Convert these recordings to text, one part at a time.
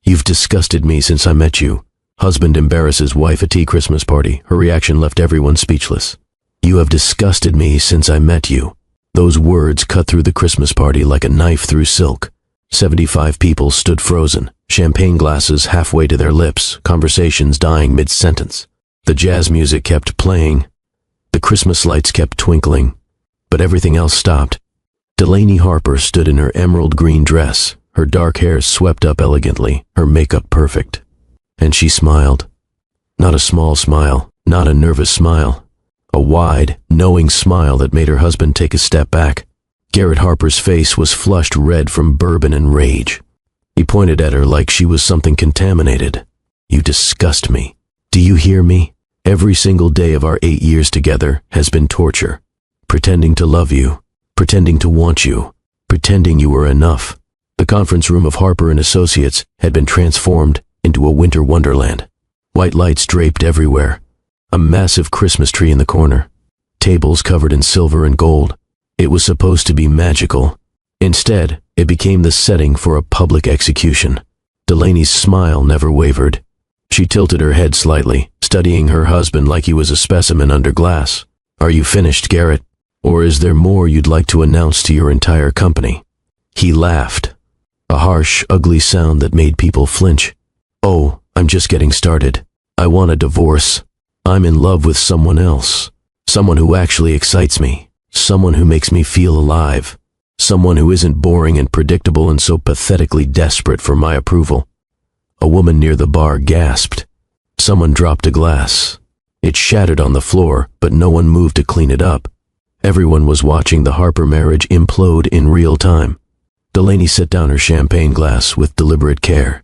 You've disgusted me since I met you. Husband embarrasses wife at tea Christmas party. Her reaction left everyone speechless. You have disgusted me since I met you. Those words cut through the Christmas party like a knife through silk. 75 people stood frozen, champagne glasses halfway to their lips, conversations dying mid-sentence. The jazz music kept playing. The Christmas lights kept twinkling. But everything else stopped. Delaney Harper stood in her emerald green dress, her dark hair swept up elegantly, her makeup perfect. And she smiled. Not a small smile, not a nervous smile. A wide, knowing smile that made her husband take a step back. Garrett Harper's face was flushed red from bourbon and rage. He pointed at her like she was something contaminated. You disgust me. Do you hear me? Every single day of our 8 years together has been torture. Pretending to love you, pretending to want you, pretending you were enough. The conference room of Harper and Associates had been transformed into a winter wonderland. White lights draped everywhere. A massive Christmas tree in the corner. Tables covered in silver and gold. It was supposed to be magical. Instead, it became the setting for a public execution. Delaney's smile never wavered. She tilted her head slightly, studying her husband like he was a specimen under glass. Are you finished, Garrett? Or is there more you'd like to announce to your entire company? He laughed. A harsh, ugly sound that made people flinch. Oh, I'm just getting started. I want a divorce. I'm in love with someone else. Someone who actually excites me. Someone who makes me feel alive. Someone who isn't boring and predictable and so pathetically desperate for my approval. A woman near the bar gasped. Someone dropped a glass. It shattered on the floor, but no one moved to clean it up. Everyone was watching the Harper marriage implode in real time. Delaney set down her champagne glass with deliberate care.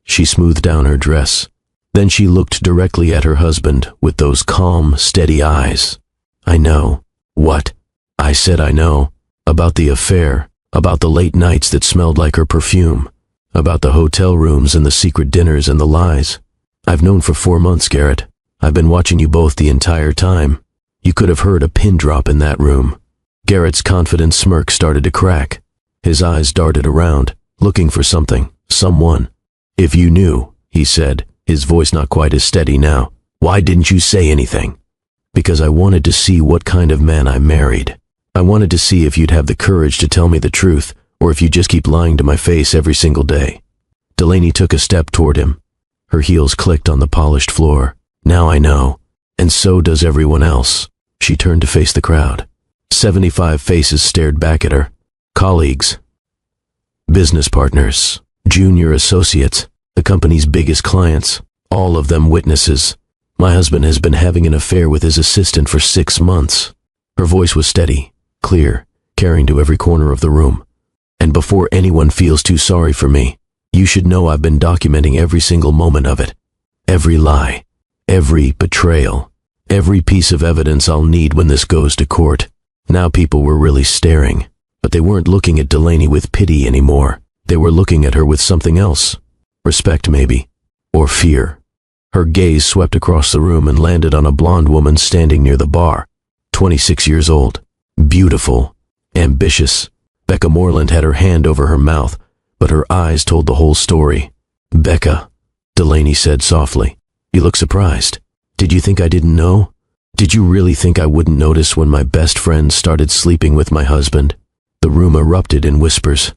She smoothed down her dress. Then she looked directly at her husband with those calm, steady eyes. I know. What? I said I know. About the affair. About the late nights that smelled like her perfume. About the hotel rooms and the secret dinners and the lies. I've known for 4 months, Garrett. I've been watching you both the entire time. You could have heard a pin drop in that room. Garrett's confident smirk started to crack. His eyes darted around, looking for something, someone. If you knew, he said, his voice not quite as steady now, why didn't you say anything? Because I wanted to see what kind of man I married. I wanted to see if you'd have the courage to tell me the truth, or if you just keep lying to my face every single day. Delaney took a step toward him. Her heels clicked on the polished floor. Now I know, and so does everyone else. She turned to face the crowd. 75 faces stared back at her. Colleagues, business partners, junior associates, the company's biggest clients, all of them witnesses. My husband has been having an affair with his assistant for 6 months. Her voice was steady, clear, carrying to every corner of the room. And before anyone feels too sorry for me, you should know I've been documenting every single moment of it. Every lie, every betrayal, every piece of evidence I'll need when this goes to court. Now people were really staring, but they weren't looking at Delaney with pity anymore. They were looking at her with something else. Respect maybe, or fear. Her gaze swept across the room and landed on a blonde woman standing near the bar. 26 years old, beautiful, ambitious. Becca Moreland had her hand over her mouth, but her eyes told the whole story. Becca, Delaney said softly. You look surprised. Did you think I didn't know? Did you really think I wouldn't notice when my best friend started sleeping with my husband? The room erupted in whispers.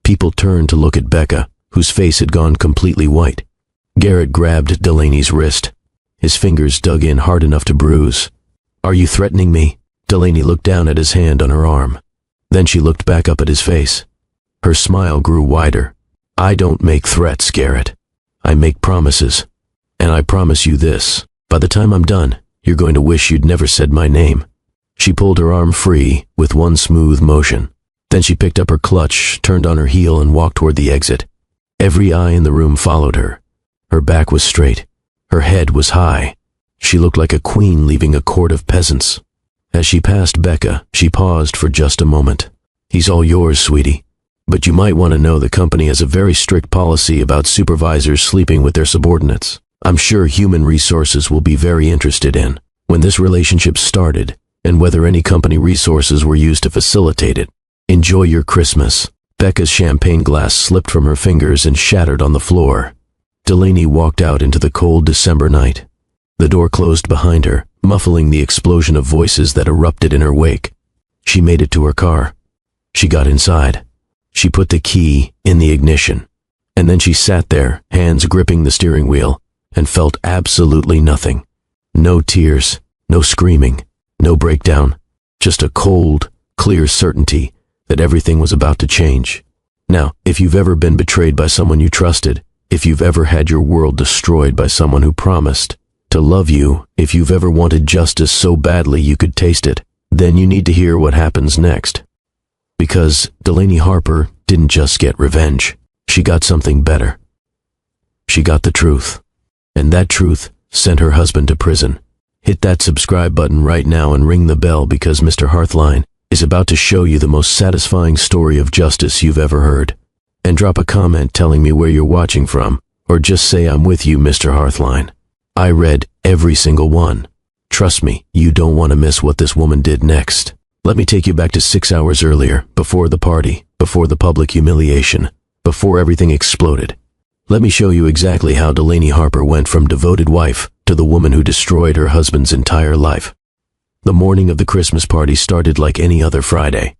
People turned to look at Becca, whose face had gone completely white. Garrett grabbed Delaney's wrist. His fingers dug in hard enough to bruise. Are you threatening me? Delaney looked down at his hand on her arm. Then she looked back up at his face. Her smile grew wider. I don't make threats, Garrett. I make promises. And I promise you this. By the time I'm done, you're going to wish you'd never said my name. She pulled her arm free with one smooth motion. Then she picked up her clutch, turned on her heel, and walked toward the exit. Every eye in the room followed her. Her back was straight. Her head was high. She looked like a queen leaving a court of peasants. As she passed Becca, she paused for just a moment. He's all yours, sweetie. But you might want to know the company has a very strict policy about supervisors sleeping with their subordinates. I'm sure human resources will be very interested in when this relationship started and whether any company resources were used to facilitate it. Enjoy your Christmas. Becca's champagne glass slipped from her fingers and shattered on the floor. Delaney walked out into the cold December night. The door closed behind her, muffling the explosion of voices that erupted in her wake. She made it to her car. She got inside. She put the key in the ignition. And then she sat there, hands gripping the steering wheel, and felt absolutely nothing. No tears, no screaming, no breakdown, just a cold, clear certainty that everything was about to change. Now, if you've ever been betrayed by someone you trusted, if you've ever had your world destroyed by someone who promised to love you, if you've ever wanted justice so badly you could taste it, then you need to hear what happens next. Because Delaney Harper didn't just get revenge. She got something better. She got the truth. And that truth sent her husband to prison. Hit that subscribe button right now and ring the bell, because Mr. Hearthline is about to show you the most satisfying story of justice you've ever heard. And drop a comment telling me where you're watching from, or just say I'm with you, Mr. Hearthline. I read every single one. Trust me, you don't want to miss what this woman did next. Let me take you back to 6 hours earlier, before the party, before the public humiliation, before everything exploded. Let me show you exactly how Delaney Harper went from devoted wife to the woman who destroyed her husband's entire life. The morning of the Christmas party started like any other Friday.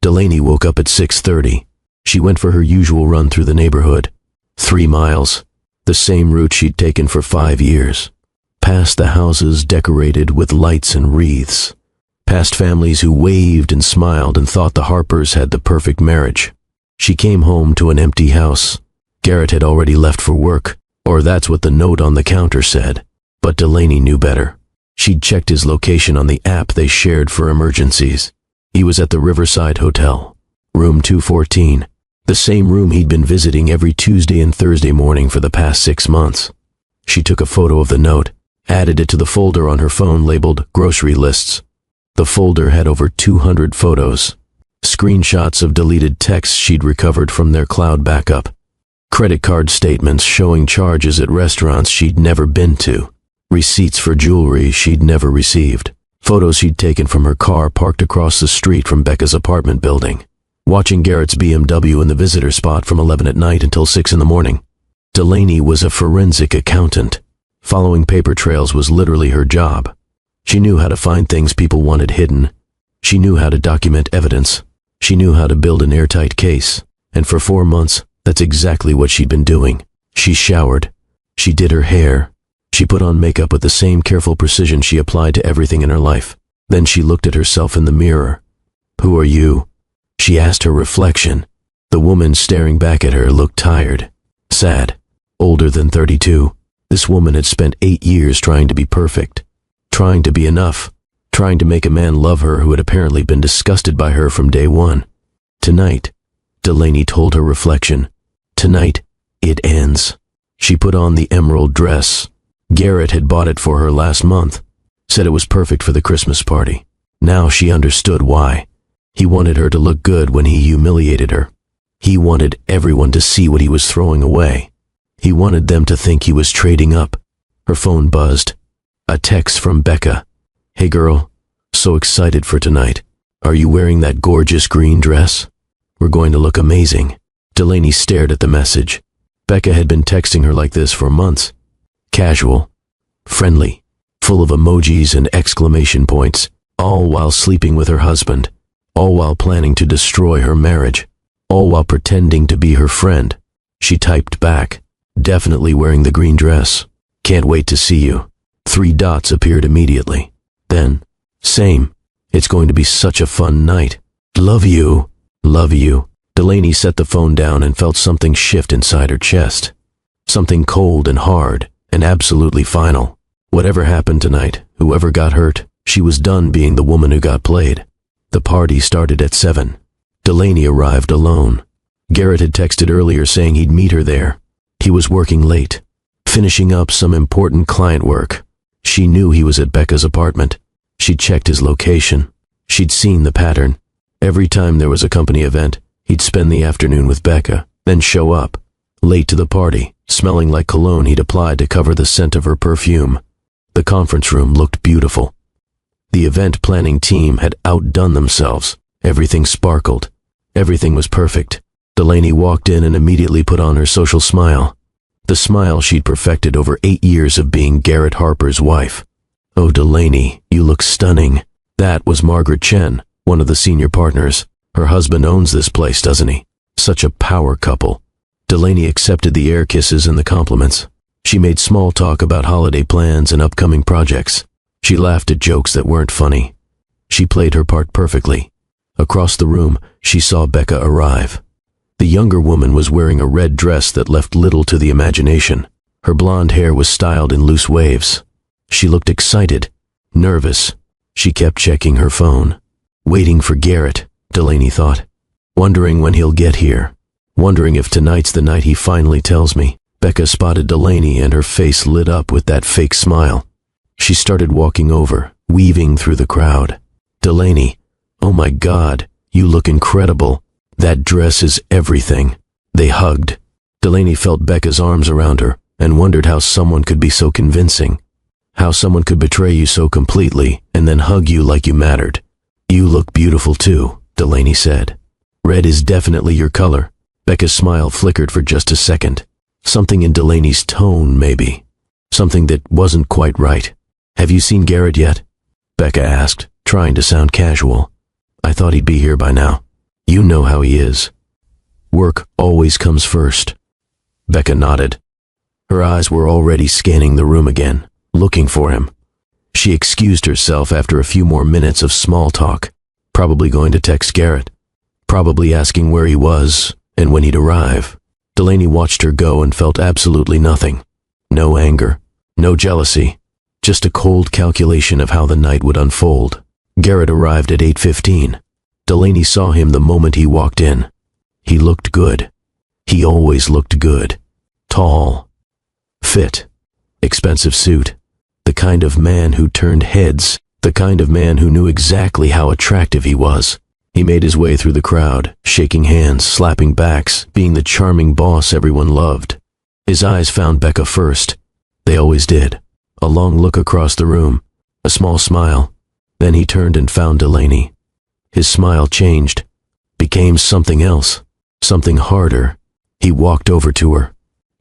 Delaney woke up at 6:30. She went for her usual run through the neighborhood. 3 miles, the same route she'd taken for 5 years. Past the houses decorated with lights and wreaths. Past families who waved and smiled and thought the Harpers had the perfect marriage. She came home to an empty house. Garrett had already left for work, or that's what the note on the counter said. But Delaney knew better. She'd checked his location on the app they shared for emergencies. He was at the Riverside Hotel, room 214, the same room he'd been visiting every Tuesday and Thursday morning for the past 6 months. She took a photo of the note, added it to the folder on her phone labeled Grocery Lists. The folder had over 200 photos, screenshots of deleted texts she'd recovered from their cloud backup, credit card statements showing charges at restaurants she'd never been to, receipts for jewelry she'd never received, photos she'd taken from her car parked across the street from Becca's apartment building, watching Garrett's BMW in the visitor spot from 11 at night until 6 in the morning. Delaney was a forensic accountant. Following paper trails was literally her job. She knew how to find things people wanted hidden. She knew how to document evidence. She knew how to build an airtight case. And for 4 months, that's exactly what she'd been doing. She showered. She did her hair. She put on makeup with the same careful precision she applied to everything in her life. Then she looked at herself in the mirror. "Who are you?" she asked her reflection. The woman staring back at her looked tired, sad, older than 32. This woman had spent 8 years trying to be perfect, trying to be enough, trying to make a man love her who had apparently been disgusted by her from day one. Tonight, Delaney told her reflection, tonight, it ends. She put on the emerald dress. Garrett had bought it for her last month, said it was perfect for the Christmas party. Now she understood why. He wanted her to look good when he humiliated her. He wanted everyone to see what he was throwing away. He wanted them to think he was trading up. Her phone buzzed. A text from Becca. "Hey girl, so excited for tonight. Are you wearing that gorgeous green dress? We're going to look amazing." Delaney stared at the message. Becca had been texting her like this for months. Casual, friendly, full of emojis and exclamation points, all while sleeping with her husband, all while planning to destroy her marriage, all while pretending to be her friend. She typed back, "Definitely wearing the green dress. Can't wait to see you." 3 dots appeared immediately. Then, same. "It's going to be such a fun night. Love you. Love you." Delaney set the phone down and felt something shift inside her chest. Something cold and hard and absolutely final. Whatever happened tonight, whoever got hurt, she was done being the woman who got played. The party started at 7. Delaney arrived alone. Garrett had texted earlier saying he'd meet her there. He was working late, finishing up some important client work. She knew he was at Becca's apartment. She'd checked his location. She'd seen the pattern. Every time there was a company event, he'd spend the afternoon with Becca, then show up, late to the party, smelling like cologne he'd applied to cover the scent of her perfume. The conference room looked beautiful. The event planning team had outdone themselves. Everything sparkled. Everything was perfect. Delaney walked in and immediately put on her social smile. the smile she'd perfected over 8 years of being Garrett Harper's wife. "Oh, Delaney, you look stunning." That was Margaret Chen, one of the senior partners. Her husband owns this place, doesn't he? Such a power couple. Delaney accepted the air kisses and the compliments. She made small talk about holiday plans and upcoming projects. She laughed at jokes that weren't funny. She played her part perfectly. Across the room, she saw Becca arrive. The younger woman was wearing a red dress that left little to the imagination. Her blonde hair was styled in loose waves. She looked excited, nervous. She kept checking her phone. Waiting for Garrett, Delaney thought. Wondering when he'll get here. Wondering if tonight's the night he finally tells me. Becca spotted Delaney and her face lit up with that fake smile. She started walking over, weaving through the crowd. "Delaney, oh my God, you look incredible. That dress is everything." They hugged. Delaney felt Becca's arms around her and wondered how someone could be so convincing. How someone could betray you so completely and then hug you like you mattered. "You look beautiful too," Delaney said. "Red is definitely your color." Becca's smile flickered for just a second. Something in Delaney's tone, maybe. Something that wasn't quite right. "Have you seen Garrett yet?" Becca asked, trying to sound casual. "I thought he'd be here by now. You know how he is. Work always comes first." Becca nodded. Her eyes were already scanning the room again, looking for him. She excused herself after a few more minutes of small talk, probably going to text Garrett, probably asking where he was and when he'd arrive. Delaney watched her go and felt absolutely nothing. No anger, no jealousy, just a cold calculation of how the night would unfold. Garrett arrived at 8:15. Delaney saw him the moment he walked in. He looked good. He always looked good. Tall. Fit. Expensive suit. The kind of man who turned heads. The kind of man who knew exactly how attractive he was. He made his way through the crowd, shaking hands, slapping backs, being the charming boss everyone loved. His eyes found Becca first. They always did. A long look across the room, a small smile. Then he turned and found Delaney. His smile changed, became something else, something harder. He walked over to her,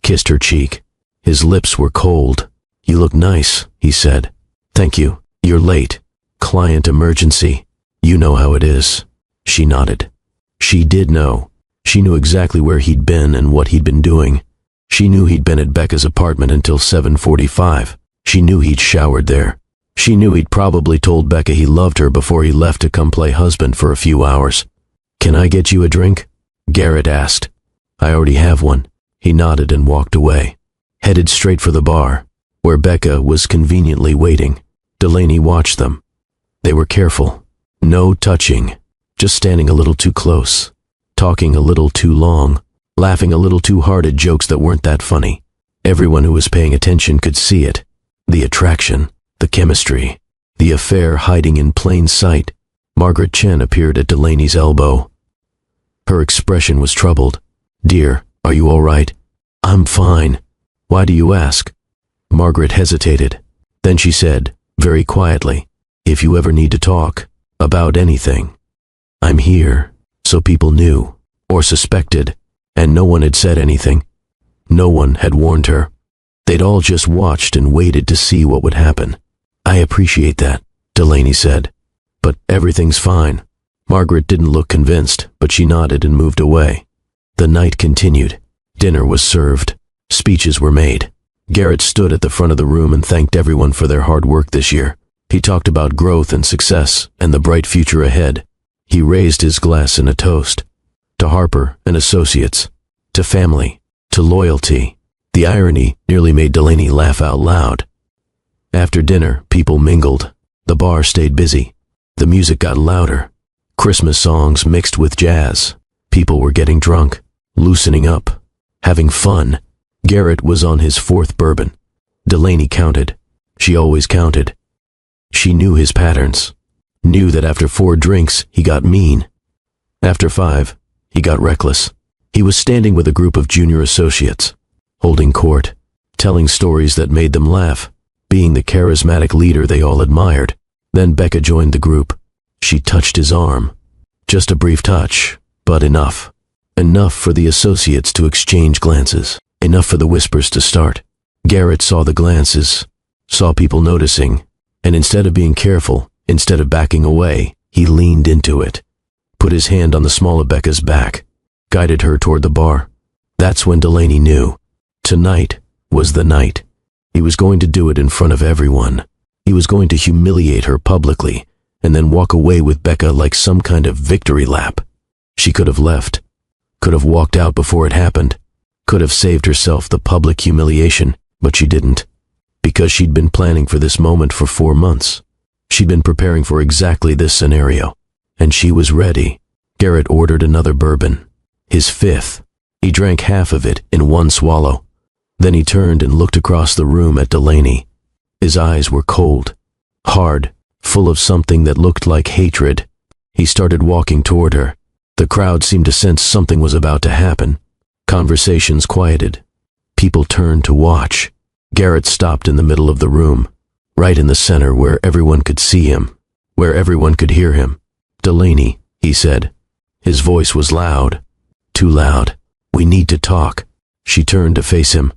kissed her cheek. His lips were cold. "You look nice," he said. "Thank you. You're late. Client emergency. You know how it is." She nodded. She did know. She knew exactly where he'd been and what he'd been doing. She knew he'd been at Becca's apartment until 7:45. She knew he'd showered there. She knew he'd probably told Becca he loved her before he left to come play husband for a few hours. "Can I get you a drink?" Garrett asked. "I already have one." He nodded and walked away, headed straight for the bar, where Becca was conveniently waiting. Delaney watched them. They were careful. No touching. Just standing a little too close, talking a little too long, laughing a little too hard at jokes that weren't that funny. Everyone who was paying attention could see it. The attraction, the chemistry, the affair hiding in plain sight. Margaret Chen appeared at Delaney's elbow. Her expression was troubled. "Dear, are you all right?" "I'm fine. Why do you ask?" Margaret hesitated. Then she said, very quietly, "If you ever need to talk about anything, I'm here." So people knew, or suspected, and no one had said anything. No one had warned her. They'd all just watched and waited to see what would happen. "I appreciate that," Delaney said. "But everything's fine." Margaret didn't look convinced, but she nodded and moved away. The night continued. Dinner was served. Speeches were made. Garrett stood at the front of the room and thanked everyone for their hard work this year. He talked about growth and success and the bright future ahead. He raised his glass in a toast. To Harper and Associates. To family. To loyalty. The irony nearly made Delaney laugh out loud. After dinner, people mingled. The bar stayed busy. The music got louder. Christmas songs mixed with jazz. People were getting drunk, loosening up, having fun. Garrett was on his 4th bourbon. Delaney counted. She always counted. She knew his patterns. Knew that after 4 drinks, he got mean. After 5, he got reckless. He was standing with a group of junior associates, holding court, telling stories that made them laugh, being the charismatic leader they all admired. Then Becca joined the group. She touched his arm. Just a brief touch, but enough. Enough for the associates to exchange glances. Enough for the whispers to start. Garrett saw the glances, saw people noticing, and instead of being careful, instead of backing away, he leaned into it, put his hand on the small of Becca's back, guided her toward the bar. That's when Delaney knew. Tonight was the night. He was going to do it in front of everyone. He was going to humiliate her publicly, and then walk away with Becca like some kind of victory lap. She could have left, could have walked out before it happened, could have saved herself the public humiliation, but she didn't, because she'd been planning for this moment for 4 months. She'd been preparing for exactly this scenario, and she was ready. Garrett ordered another bourbon, his 5th. He drank half of it in one swallow. Then he turned and looked across the room at Delaney. His eyes were cold, hard, full of something that looked like hatred. He started walking toward her. The crowd seemed to sense something was about to happen. Conversations quieted. People turned to watch. Garrett stopped in the middle of the room, right in the center where everyone could see him, where everyone could hear him. "Delaney," he said. His voice was loud, too loud. "We need to talk." She turned to face him,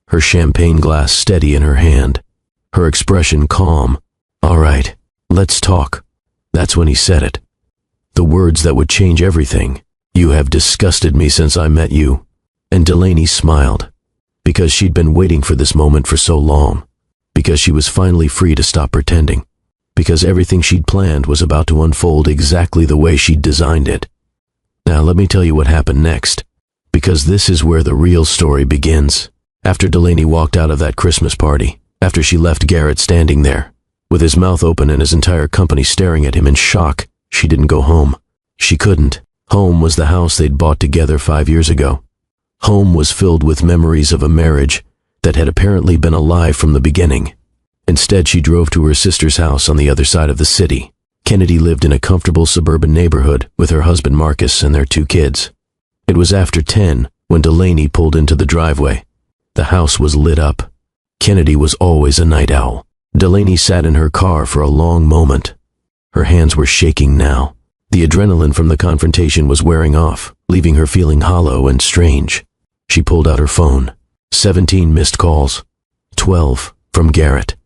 her champagne glass steady in her hand, her expression calm. "All right, let's talk." That's when he said it. The words that would change everything. "You have disgusted me since I met you." And Delaney smiled, because she'd been waiting for this moment for so long, because she was finally free to stop pretending, because everything she'd planned was about to unfold exactly the way she'd designed it. Now let me tell you what happened next, because this is where the real story begins. After Delaney walked out of that Christmas party, after she left Garrett standing there, with his mouth open and his entire company staring at him in shock, she didn't go home. She couldn't. Home was the house they'd bought together 5 years ago. Home was filled with memories of a marriage that had apparently been a lie from the beginning. Instead, she drove to her sister's house on the other side of the city. Kennedy lived in a comfortable suburban neighborhood with her husband Marcus and their 2 kids. It was after 10 when Delaney pulled into the driveway. The house was lit up. Kennedy was always a night owl. Delaney sat in her car for a long moment. Her hands were shaking now. The adrenaline from the confrontation was wearing off, leaving her feeling hollow and strange. She pulled out her phone. 17 missed calls. 12 from Garrett.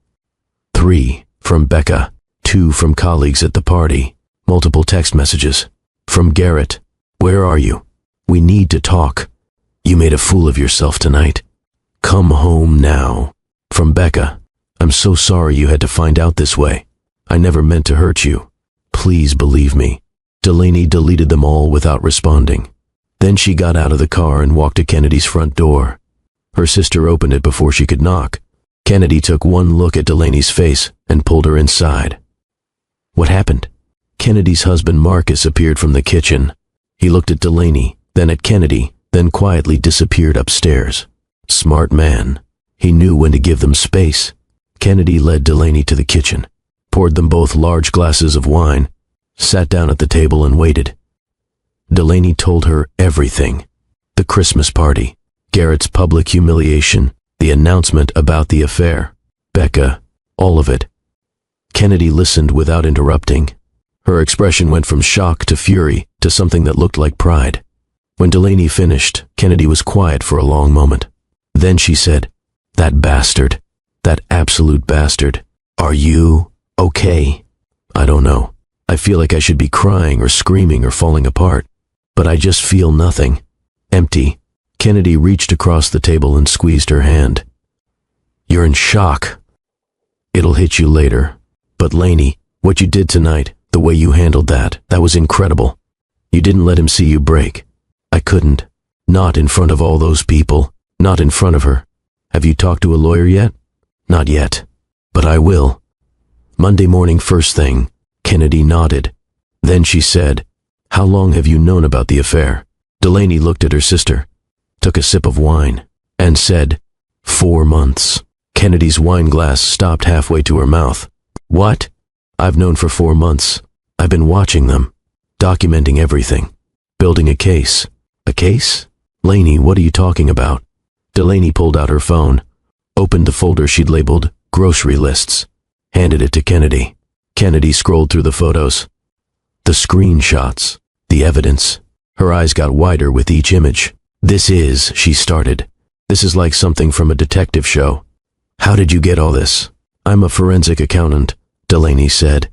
3 from Becca. 2 from colleagues at the party. Multiple text messages. From Garrett. "Where are you? We need to talk. You made a fool of yourself tonight. Come home now." From Becca. "I'm so sorry you had to find out this way. I never meant to hurt you. Please believe me." Delaney deleted them all without responding. Then she got out of the car and walked to Kennedy's front door. Her sister opened it before she could knock. Kennedy took one look at Delaney's face and pulled her inside. "What happened?" Kennedy's husband Marcus appeared from the kitchen. He looked at Delaney, then at Kennedy, then quietly disappeared upstairs. Smart man. He knew when to give them space. Kennedy led Delaney to the kitchen, poured them both large glasses of wine, sat down at the table and waited. Delaney told her everything. The Christmas party, Garrett's public humiliation, the announcement about the affair, Becca, all of it. Kennedy listened without interrupting. Her expression went from shock to fury to something that looked like pride. When Delaney finished, Kennedy was quiet for a long moment. Then she said, "That bastard, that absolute bastard. Are you okay?" "I don't know. I feel like I should be crying or screaming or falling apart, but I just feel nothing. Empty." Kennedy reached across the table and squeezed her hand. "You're in shock. It'll hit you later. But Laney, what you did tonight, the way you handled that was incredible. You didn't let him see you break. I couldn't. Not in front of all those people. Not in front of her. Have you talked to a lawyer yet?" "Not yet. But I will. Monday morning first thing." Kennedy nodded. Then she said, "How long have you known about the affair?" Delaney looked at her sister, took a sip of wine, and said, 4 months. Kennedy's wine glass stopped halfway to her mouth. "What?" "I've known for 4 months. I've been watching them, documenting everything, building a case." "A case?" "Laney, what are you talking about?" Delaney pulled out her phone, opened the folder she'd labeled grocery lists, handed it to Kennedy. Kennedy scrolled through the photos, the screenshots, the evidence. Her eyes got wider with each image. "This is," she started. This is like something from a detective show. How did you get all this? I'm a forensic accountant, Delaney said.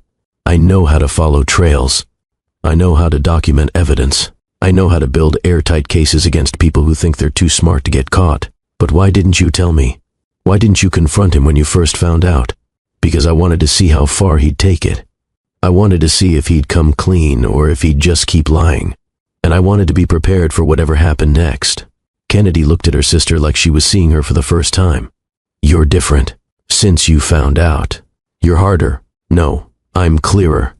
I know how to follow trails. I know how to document evidence. I know how to build airtight cases against people who think they're too smart to get caught. But why didn't you tell me? Why didn't you confront him when you first found out? Because I wanted to see how far he'd take it. I wanted to see if he'd come clean or if he'd just keep lying. And I wanted to be prepared for whatever happened next. Kennedy looked at her sister like she was seeing her for the first time. You're different. Since you found out. You're harder. No, I'm clearer.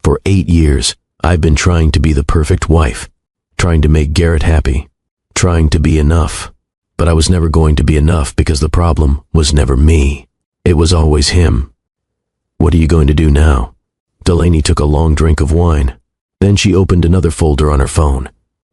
For 8 years, I've been trying to be the perfect wife. Trying to make Garrett happy. Trying to be enough. But I was never going to be enough because the problem was never me. It was always him. What are you going to do now? Delaney took a long drink of wine. Then she opened another folder on her phone.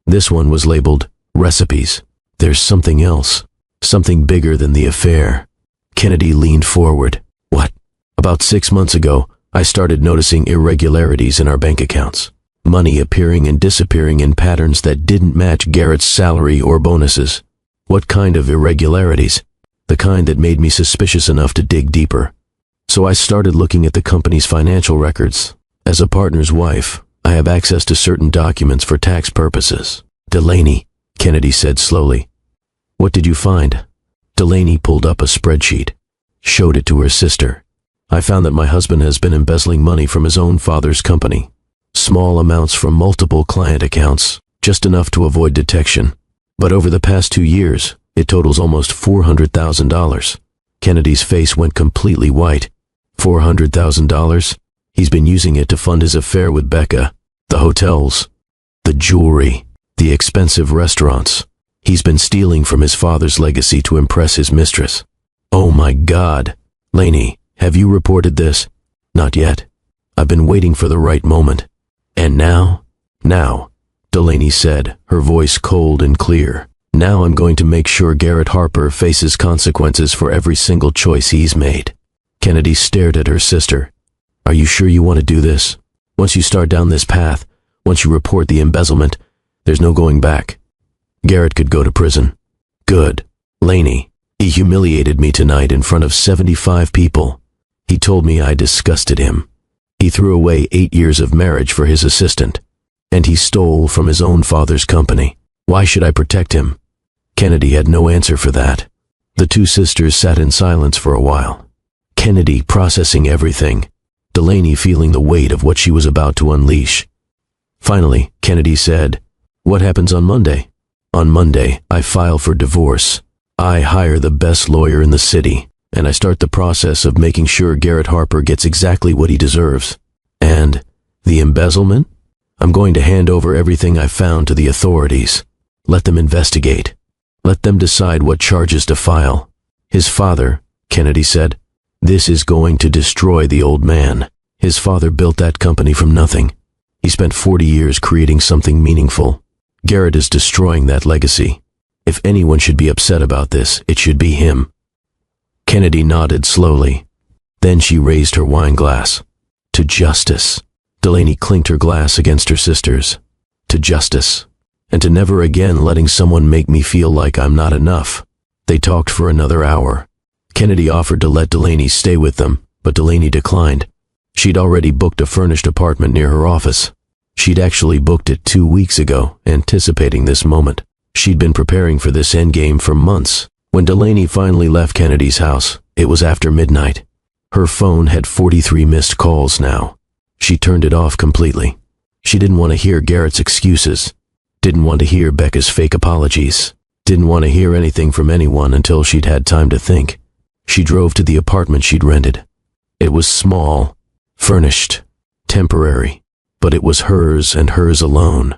This one was labeled Recipes. There's something else. Something bigger than the affair. Kennedy leaned forward. What? About 6 months ago, I started noticing irregularities in our bank accounts. Money appearing and disappearing in patterns that didn't match Garrett's salary or bonuses. What kind of irregularities? The kind that made me suspicious enough to dig deeper. So I started looking at the company's financial records. As a partner's wife, I have access to certain documents for tax purposes. Delaney, Kennedy said slowly. What did you find? Delaney pulled up a spreadsheet, showed it to her sister. I found that my husband has been embezzling money from his own father's company. Small amounts from multiple client accounts, just enough to avoid detection. But over the past 2 years, it totals almost $400,000. Kennedy's face went completely white. $400,000? He's been using it to fund his affair with Becca, the hotels, the jewelry, the expensive restaurants. He's been stealing from his father's legacy to impress his mistress. Oh my God. Laney, have you reported this? Not yet. I've been waiting for the right moment. And now? Now, Delaney said, her voice cold and clear. Now I'm going to make sure Garrett Harper faces consequences for every single choice he's made. Kennedy stared at her sister. Are you sure you want to do this? Once you start down this path, once you report the embezzlement, there's no going back. Garrett could go to prison. Good. Laney, he humiliated me tonight in front of 75 people. He told me I disgusted him. He threw away 8 years of marriage for his assistant. And he stole from his own father's company. Why should I protect him? Kennedy had no answer for that. The two sisters sat in silence for a while. Kennedy processing everything. Delaney feeling the weight of what she was about to unleash. Finally, Kennedy said, What happens on Monday? On Monday, I file for divorce. I hire the best lawyer in the city, and I start the process of making sure Garrett Harper gets exactly what he deserves. And the embezzlement? I'm going to hand over everything I found to the authorities. Let them investigate. Let them decide what charges to file. His father, Kennedy said, this is going to destroy the old man. His father built that company from nothing. He spent 40 years creating something meaningful. Garrett is destroying that legacy. If anyone should be upset about this, it should be him. Kennedy nodded slowly. Then she raised her wine glass. To justice. Delaney clinked her glass against her sister's. To justice. And to never again letting someone make me feel like I'm not enough. They talked for another hour. Kennedy offered to let Delaney stay with them, but Delaney declined. She'd already booked a furnished apartment near her office. She'd actually booked it 2 weeks ago, anticipating this moment. She'd been preparing for this endgame for months. When Delaney finally left Kennedy's house, it was after midnight. Her phone had 43 missed calls now. She turned it off completely. She didn't want to hear Garrett's excuses. Didn't want to hear Becca's fake apologies. Didn't want to hear anything from anyone until she'd had time to think. She drove to the apartment she'd rented. It was small, furnished, temporary, but it was hers and hers alone.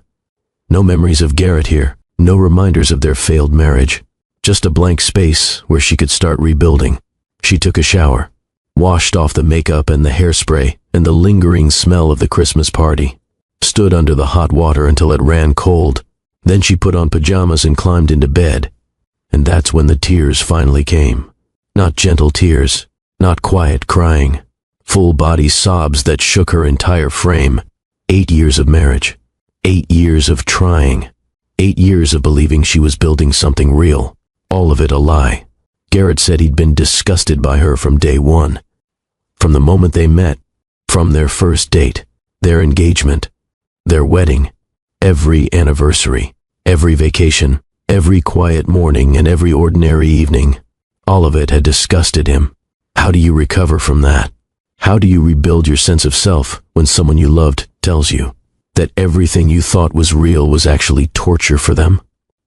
No memories of Garrett here, no reminders of their failed marriage. Just a blank space where she could start rebuilding. She took a shower, washed off the makeup and the hairspray and the lingering smell of the Christmas party, stood under the hot water until it ran cold. Then she put on pajamas and climbed into bed. And that's when the tears finally came. Not gentle tears, not quiet crying, full-body sobs that shook her entire frame. 8 years of marriage, 8 years of trying, 8 years of believing she was building something real. All of it a lie. Garrett said he'd been disgusted by her from day one. From the moment they met, from their first date, their engagement, their wedding, every anniversary, every vacation, every quiet morning and every ordinary evening, all of it had disgusted him. How do you recover from that? How do you rebuild your sense of self when someone you loved tells you that everything you thought was real was actually torture for them?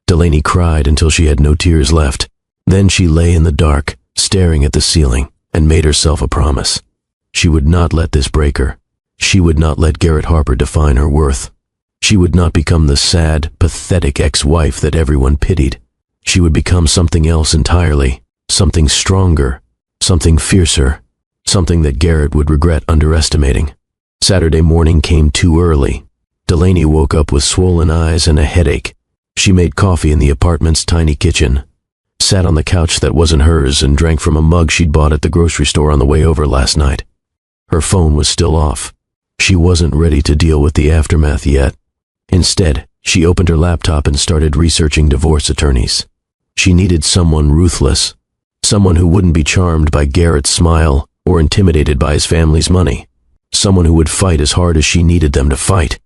Delaney cried until she had no tears left. Then she lay in the dark, staring at the ceiling, and made herself a promise. She would not let this break her. She would not let Garrett Harper define her worth. She would not become the sad, pathetic ex-wife that everyone pitied. She would become something else entirely, something stronger, something fiercer, something that Garrett would regret underestimating. Saturday morning came too early. Delaney woke up with swollen eyes and a headache. She made coffee in the apartment's tiny kitchen, sat on the couch that wasn't hers, and drank from a mug she'd bought at the grocery store on the way over last night. Her phone was still off. She wasn't ready to deal with the aftermath yet. Instead, she opened her laptop and started researching divorce attorneys. She needed someone ruthless, someone who wouldn't be charmed by Garrett's smile or intimidated by his family's money, someone who would fight as hard as she needed them to fight.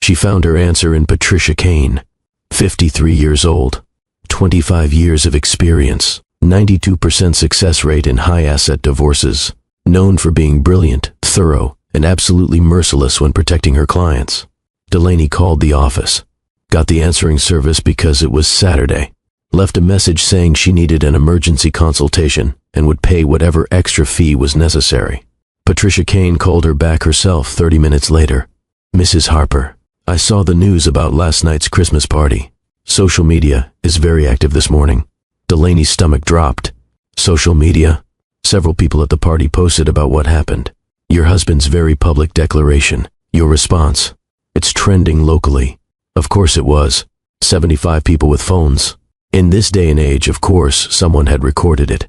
She found her answer in Patricia Kane, 53 years old, 25 years of experience, 92% success rate in high-asset divorces, known for being brilliant, thorough, and absolutely merciless when protecting her clients. Delaney called the office, got the answering service because it was Saturday, left a message saying she needed an emergency consultation and would pay whatever extra fee was necessary. Patricia Kane called her back herself 30 minutes later. "Mrs. Harper, I saw the news about last night's Christmas party. Social media is very active this morning." Delaney's stomach dropped. Social media? Several people at the party posted about what happened. Your husband's very public declaration. Your response. It's trending locally. Of course it was. 75 people with phones. In this day and age, of course, someone had recorded it.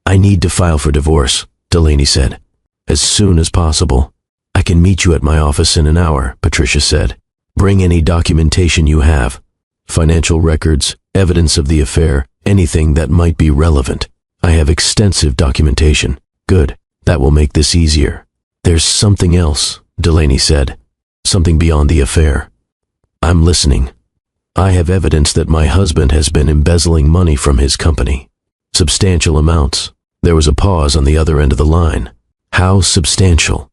"I need to file for divorce," Delaney said. "As soon as possible." "I can meet you at my office in an hour," Patricia said. "Bring any documentation you have. Financial records, evidence of the affair, anything that might be relevant. I have extensive documentation." "Good. That will make this easier." "There's something else," Delaney said. "Something beyond the affair." "I'm listening." "I have evidence that my husband has been embezzling money from his company. Substantial amounts." There was a pause on the other end of the line. "How substantial?"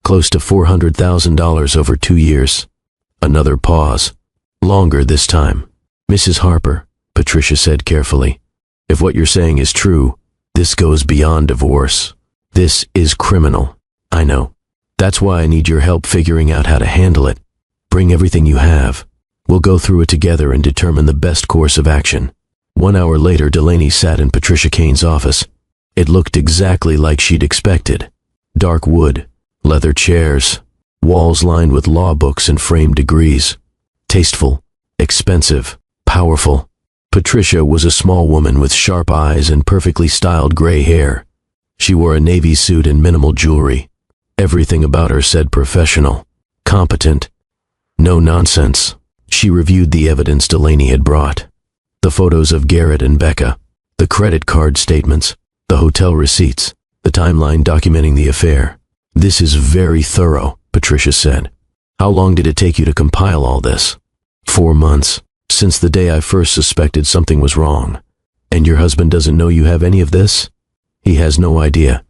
"Close to $400,000 over 2 years." Another pause. Longer this time. "Mrs. Harper," Patricia said carefully, "if what you're saying is true, this goes beyond divorce. This is criminal. I know. That's why I need your help figuring out how to handle it. Bring everything you have. We'll go through it together and determine the best course of action." 1 hour later, Delaney sat in Patricia Kane's office. It looked exactly like she'd expected. Dark wood, leather chairs, walls lined with law books and framed degrees. Tasteful, expensive, powerful. Patricia was a small woman with sharp eyes and perfectly styled gray hair. She wore a navy suit and minimal jewelry. Everything about her said professional, competent, no nonsense. She reviewed the evidence Delaney had brought. The photos of Garrett and Becca, the credit card statements, the hotel receipts, the timeline documenting the affair. "This is very thorough," Patricia said. "How long did it take you to compile all this?" 4 months, since the day I first suspected something was wrong. "And your husband doesn't know you have any of this?" "He has no idea.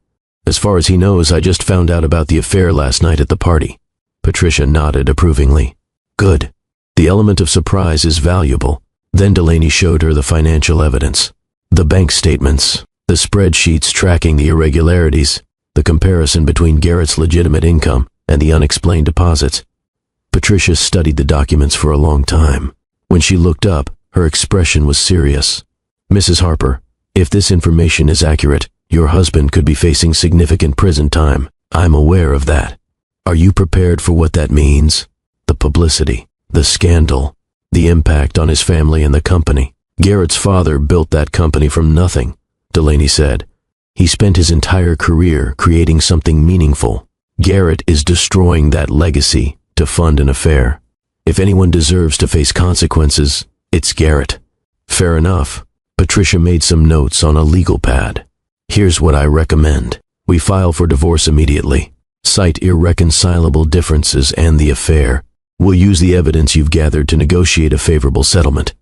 As far as he knows, I just found out about the affair last night at the party." Patricia nodded approvingly. "Good. The element of surprise is valuable." Then Delaney showed her the financial evidence. The bank statements, the spreadsheets tracking the irregularities, the comparison between Garrett's legitimate income and the unexplained deposits. Patricia studied the documents for a long time. When she looked up, her expression was serious. "Mrs. Harper, if this information is accurate, your husband could be facing significant prison time. I'm aware of that. Are you prepared for what that means? The publicity, the scandal, the impact on his family and the company. Garrett's father built that company from nothing," Delaney said. "He spent his entire career creating something meaningful. Garrett is destroying that legacy to fund an affair. If anyone deserves to face consequences, it's Garrett." "Fair enough. Patricia made some notes on a legal pad. Here's what I recommend. We file for divorce immediately. Cite irreconcilable differences and the affair. We'll use the evidence you've gathered to negotiate a favorable settlement.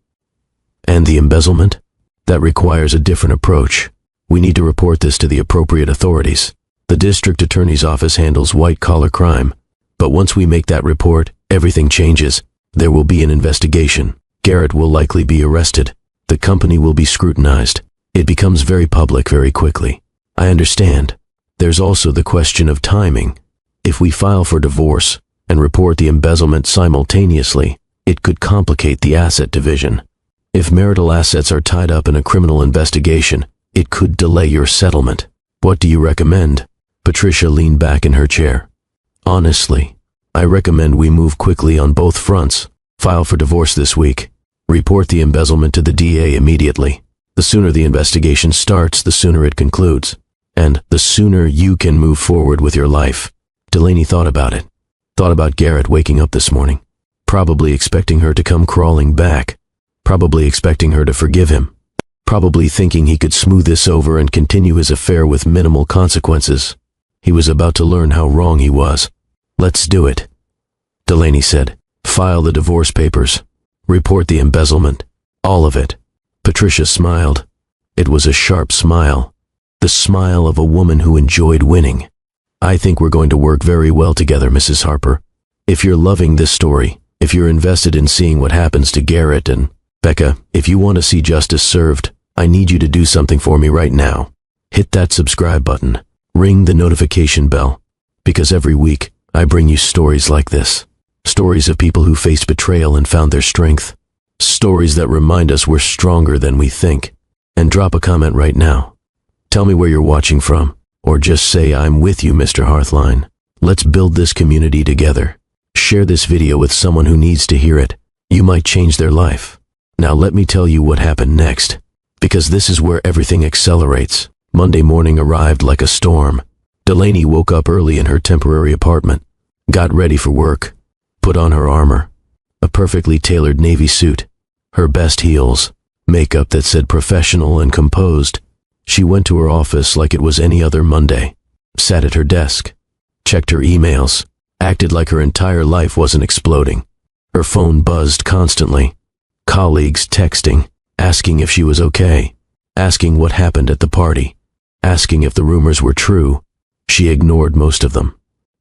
And the embezzlement? That requires a different approach. We need to report this to the appropriate authorities. The district attorney's office handles white-collar crime. But once we make that report, everything changes. There will be an investigation. Garrett will likely be arrested. The company will be scrutinized. It becomes very public very quickly. I understand. There's also the question of timing. If we file for divorce and report the embezzlement simultaneously, it could complicate the asset division. If marital assets are tied up in a criminal investigation, it could delay your settlement. What do you recommend? Patricia leaned back in her chair. Honestly, I recommend we move quickly on both fronts. File for divorce this week. Report the embezzlement to the DA immediately. The sooner the investigation starts, the sooner it concludes. And the sooner you can move forward with your life. Delaney thought about it. Thought about Garrett waking up this morning. Probably expecting her to come crawling back. Probably expecting her to forgive him. Probably thinking he could smooth this over and continue his affair with minimal consequences. He was about to learn how wrong he was. Let's do it, Delaney said. File the divorce papers. Report the embezzlement. All of it. Patricia smiled. It was a sharp smile. The smile of a woman who enjoyed winning. I think we're going to work very well together, Mrs. Harper. If you're loving this story, if you're invested in seeing what happens to Garrett and Becca, if you want to see justice served, I need you to do something for me right now. Hit that subscribe button. Ring the notification bell. Because every week, I bring you stories like this. Stories of people who faced betrayal and found their strength. Stories that remind us we're stronger than we think. And drop a comment right now. Tell me where you're watching from. Or just say, I'm with you, Mr. Hearthline. Let's build this community together. Share this video with someone who needs to hear it. You might change their life. Now let me tell you what happened next. Because this is where everything accelerates. Monday morning arrived like a storm. Delaney woke up early in her temporary apartment. Got ready for work. Put on her armor. A perfectly tailored navy suit. Her best heels. Makeup that said professional and composed. She went to her office like it was any other Monday. Sat at her desk. Checked her emails. Acted like her entire life wasn't exploding. Her phone buzzed constantly. Colleagues texting. Asking if she was okay. Asking what happened at the party. Asking if the rumors were true. She ignored most of them.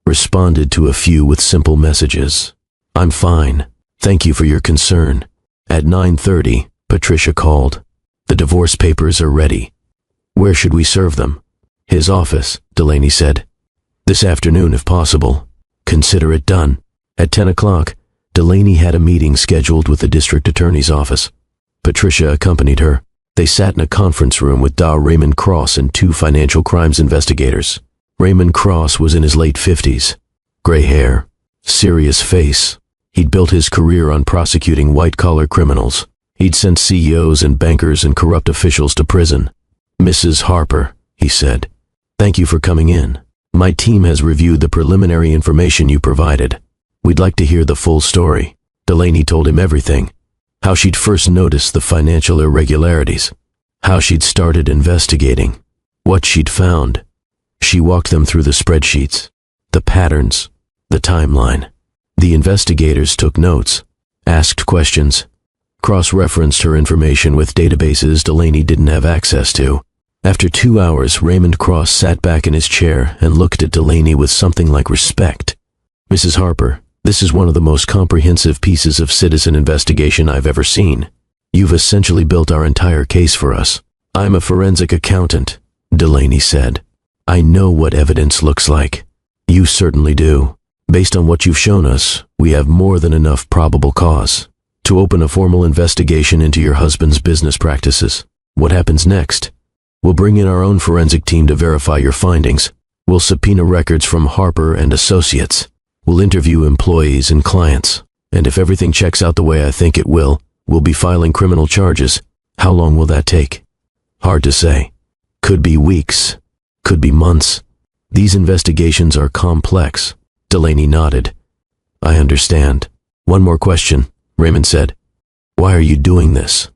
Responded to a few with simple messages. I'm fine. Thank you for your concern. At 9:30, Patricia called. The divorce papers are ready. Where should we serve them? His office, Delaney said. This afternoon if possible. Consider it done. At 10 o'clock, Delaney had a meeting scheduled with the district attorney's office. Patricia accompanied her. They sat in a conference room with Raymond Cross and two financial crimes investigators. Raymond Cross was in his late 50s. Gray hair. Serious face. He'd built his career on prosecuting white-collar criminals. He'd sent CEOs and bankers and corrupt officials to prison. Mrs. Harper, he said, thank you for coming in. My team has reviewed the preliminary information you provided. We'd like to hear the full story. Delaney told him everything. How she'd first noticed the financial irregularities. How she'd started investigating. What she'd found. She walked them through the spreadsheets. The patterns. The timeline. The investigators took notes. Asked questions. Cross-referenced her information with databases Delaney didn't have access to. After 2 hours, Raymond Cross sat back in his chair and looked at Delaney with something like respect. Mrs. Harper, this is one of the most comprehensive pieces of citizen investigation I've ever seen. You've essentially built our entire case for us. I'm a forensic accountant, Delaney said. I know what evidence looks like. You certainly do. Based on what you've shown us, we have more than enough probable cause to open a formal investigation into your husband's business practices. What happens next? We'll bring in our own forensic team to verify your findings. We'll subpoena records from Harper and Associates. We'll interview employees and clients. And if everything checks out the way I think it will, we'll be filing criminal charges. How long will that take? Hard to say. Could be weeks. Could be months. These investigations are complex. Delaney nodded. I understand. One more question, Raymond said. Why are you doing this?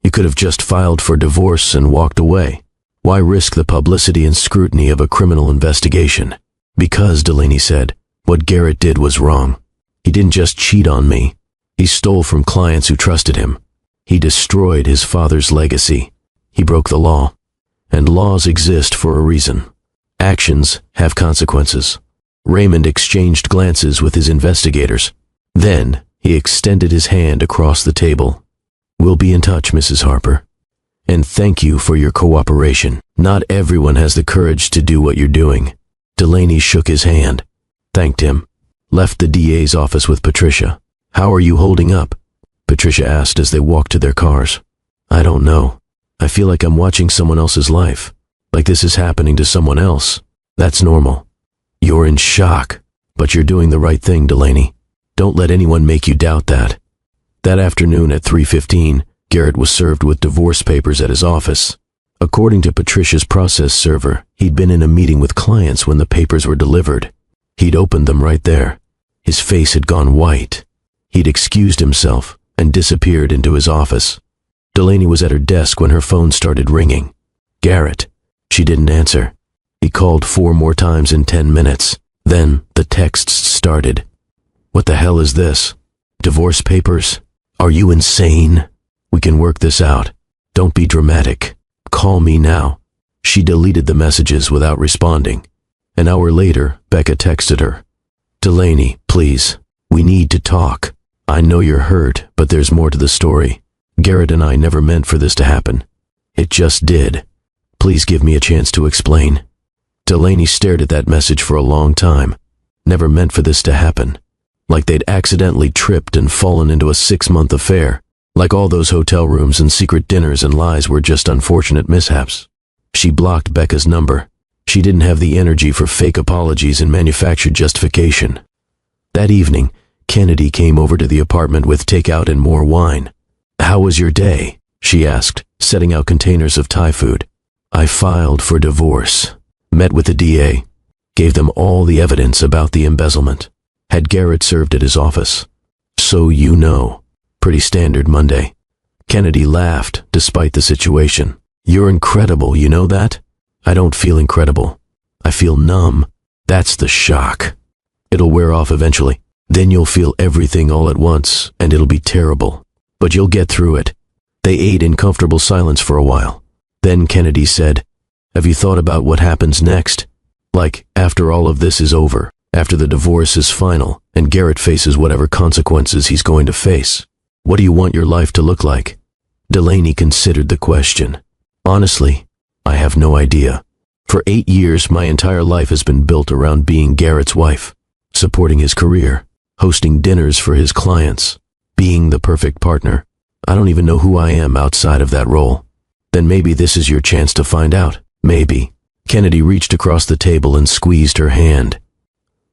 You could have just filed for divorce and walked away. Why risk the publicity and scrutiny of a criminal investigation? Because, Delaney said, what Garrett did was wrong. He didn't just cheat on me. He stole from clients who trusted him. He destroyed his father's legacy. He broke the law. And laws exist for a reason. Actions have consequences. Raymond exchanged glances with his investigators. Then, he extended his hand across the table. We'll be in touch, Mrs. Harper. And thank you for your cooperation. Not everyone has the courage to do what you're doing. Delaney shook his hand, thanked him, left the DA's office with Patricia. How are you holding up? Patricia asked as they walked to their cars. I don't know. I feel like I'm watching someone else's life. Like this is happening to someone else. That's normal. You're in shock, but you're doing the right thing, Delaney. Don't let anyone make you doubt that. That afternoon at 3:15, Garrett was served with divorce papers at his office. According to Patricia's process server, he'd been in a meeting with clients when the papers were delivered. He'd opened them right there. His face had gone white. He'd excused himself and disappeared into his office. Delaney was at her desk when her phone started ringing. Garrett. She didn't answer. He called 4 more times in 10 minutes. Then the texts started. What the hell is this? Divorce papers? Are you insane? We can work this out. Don't be dramatic. Call me now. She deleted the messages without responding. An hour later, Becca texted her. Delaney, please. We need to talk. I know you're hurt, but there's more to the story. Garrett and I never meant for this to happen. It just did. Please give me a chance to explain. Delaney stared at that message for a long time. Never meant for this to happen. Like they'd accidentally tripped and fallen into a 6-month affair. Like all those hotel rooms and secret dinners and lies were just unfortunate mishaps. She blocked Becca's number. She didn't have the energy for fake apologies and manufactured justification. That evening, Kennedy came over to the apartment with takeout and more wine. How was your day? She asked, setting out containers of Thai food. I filed for divorce. Met with the DA. Gave them all the evidence about the embezzlement. Had Garrett served at his office. So you know. Pretty standard Monday. Kennedy laughed, despite the situation. You're incredible, you know that? I don't feel incredible. I feel numb. That's the shock. It'll wear off eventually. Then you'll feel everything all at once, and it'll be terrible. But you'll get through it. They ate in comfortable silence for a while. Then Kennedy said, Have you thought about what happens next? Like, after all of this is over, after the divorce is final, and Garrett faces whatever consequences he's going to face. What do you want your life to look like? Delaney considered the question. Honestly, I have no idea. For 8 years, my entire life has been built around being Garrett's wife, supporting his career, hosting dinners for his clients, being the perfect partner. I don't even know who I am outside of that role. Then maybe this is your chance to find out. Maybe. Kennedy reached across the table and squeezed her hand.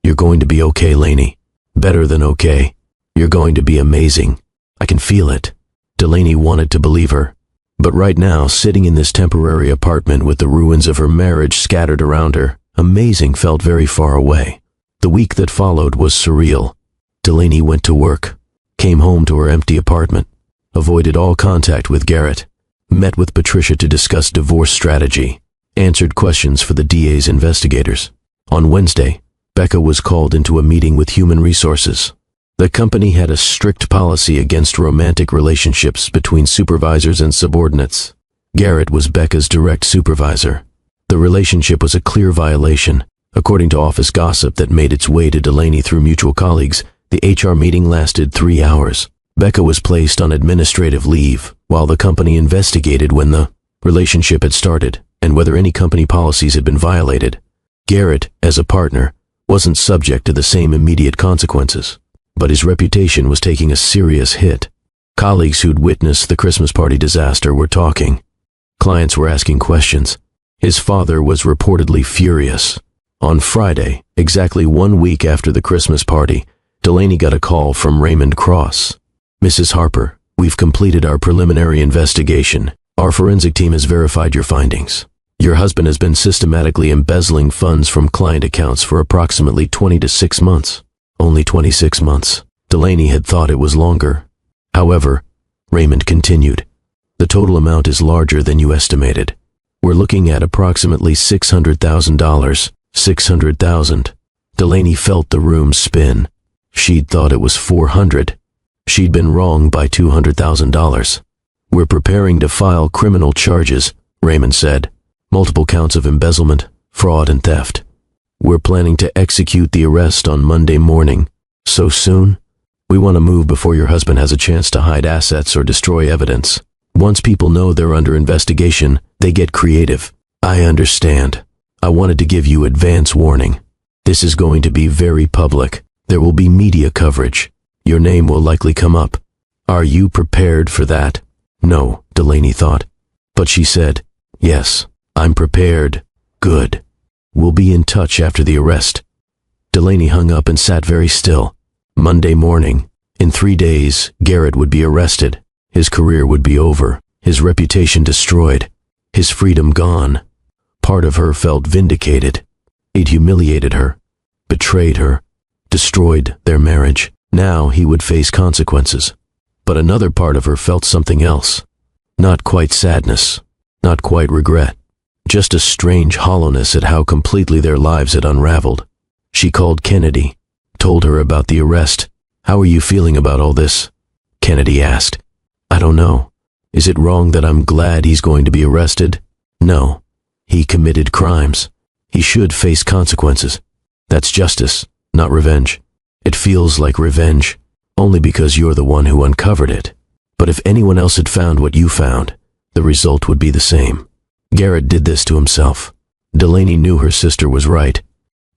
You're going to be okay, Laney. Better than okay. You're going to be amazing. I can feel it. Delaney wanted to believe her. But right now, sitting in this temporary apartment with the ruins of her marriage scattered around her, amazing felt very far away. The week that followed was surreal. Delaney went to work, came home to her empty apartment, avoided all contact with Garrett, met with Patricia to discuss divorce strategy, answered questions for the DA's investigators. On Wednesday, Becca was called into a meeting with Human Resources. The company had a strict policy against romantic relationships between supervisors and subordinates. Garrett was Becca's direct supervisor. The relationship was a clear violation. According to office gossip that made its way to Delaney through mutual colleagues, the HR meeting lasted 3 hours. Becca was placed on administrative leave while the company investigated when the relationship had started and whether any company policies had been violated. Garrett, as a partner, wasn't subject to the same immediate consequences, but his reputation was taking a serious hit. Colleagues who'd witnessed the Christmas party disaster were talking. Clients were asking questions. His father was reportedly furious. On Friday, exactly 1 week after the Christmas party, Delaney got a call from Raymond Cross. Mrs. Harper, we've completed our preliminary investigation. Our forensic team has verified your findings. Your husband has been systematically embezzling funds from client accounts for approximately 20 to 6 months. Only 26 months. Delaney had thought it was longer. However, Raymond continued, The total amount is larger than you estimated. We're looking at approximately $600,000. 600,000. Delaney felt the room spin. She'd thought it was 400. She'd been wrong by $200,000. We're preparing to file criminal charges, Raymond said. Multiple counts of embezzlement, fraud, and theft. We're planning to execute the arrest on Monday morning. So soon? We want to move before your husband has a chance to hide assets or destroy evidence. Once people know they're under investigation, they get creative. I understand. I wanted to give you advance warning. This is going to be very public. There will be media coverage. Your name will likely come up. Are you prepared for that? No, Delaney thought. But she said, yes, I'm prepared. Good. We'll be in touch after the arrest. Delaney hung up and sat very still. Monday morning. In 3 days, Garrett would be arrested. His career would be over. His reputation destroyed. His freedom gone. Part of her felt vindicated. It humiliated her, betrayed her, destroyed their marriage. Now he would face consequences. But another part of her felt something else. Not quite sadness, not quite regret. Just a strange hollowness at how completely their lives had unraveled. She called Kennedy, told her about the arrest. How are you feeling about all this? Kennedy asked. I don't know. Is it wrong that I'm glad he's going to be arrested? No. He committed crimes. He should face consequences. That's justice, not revenge. It feels like revenge, only because you're the one who uncovered it. But if anyone else had found what you found, the result would be the same. Garrett did this to himself. Delaney knew her sister was right.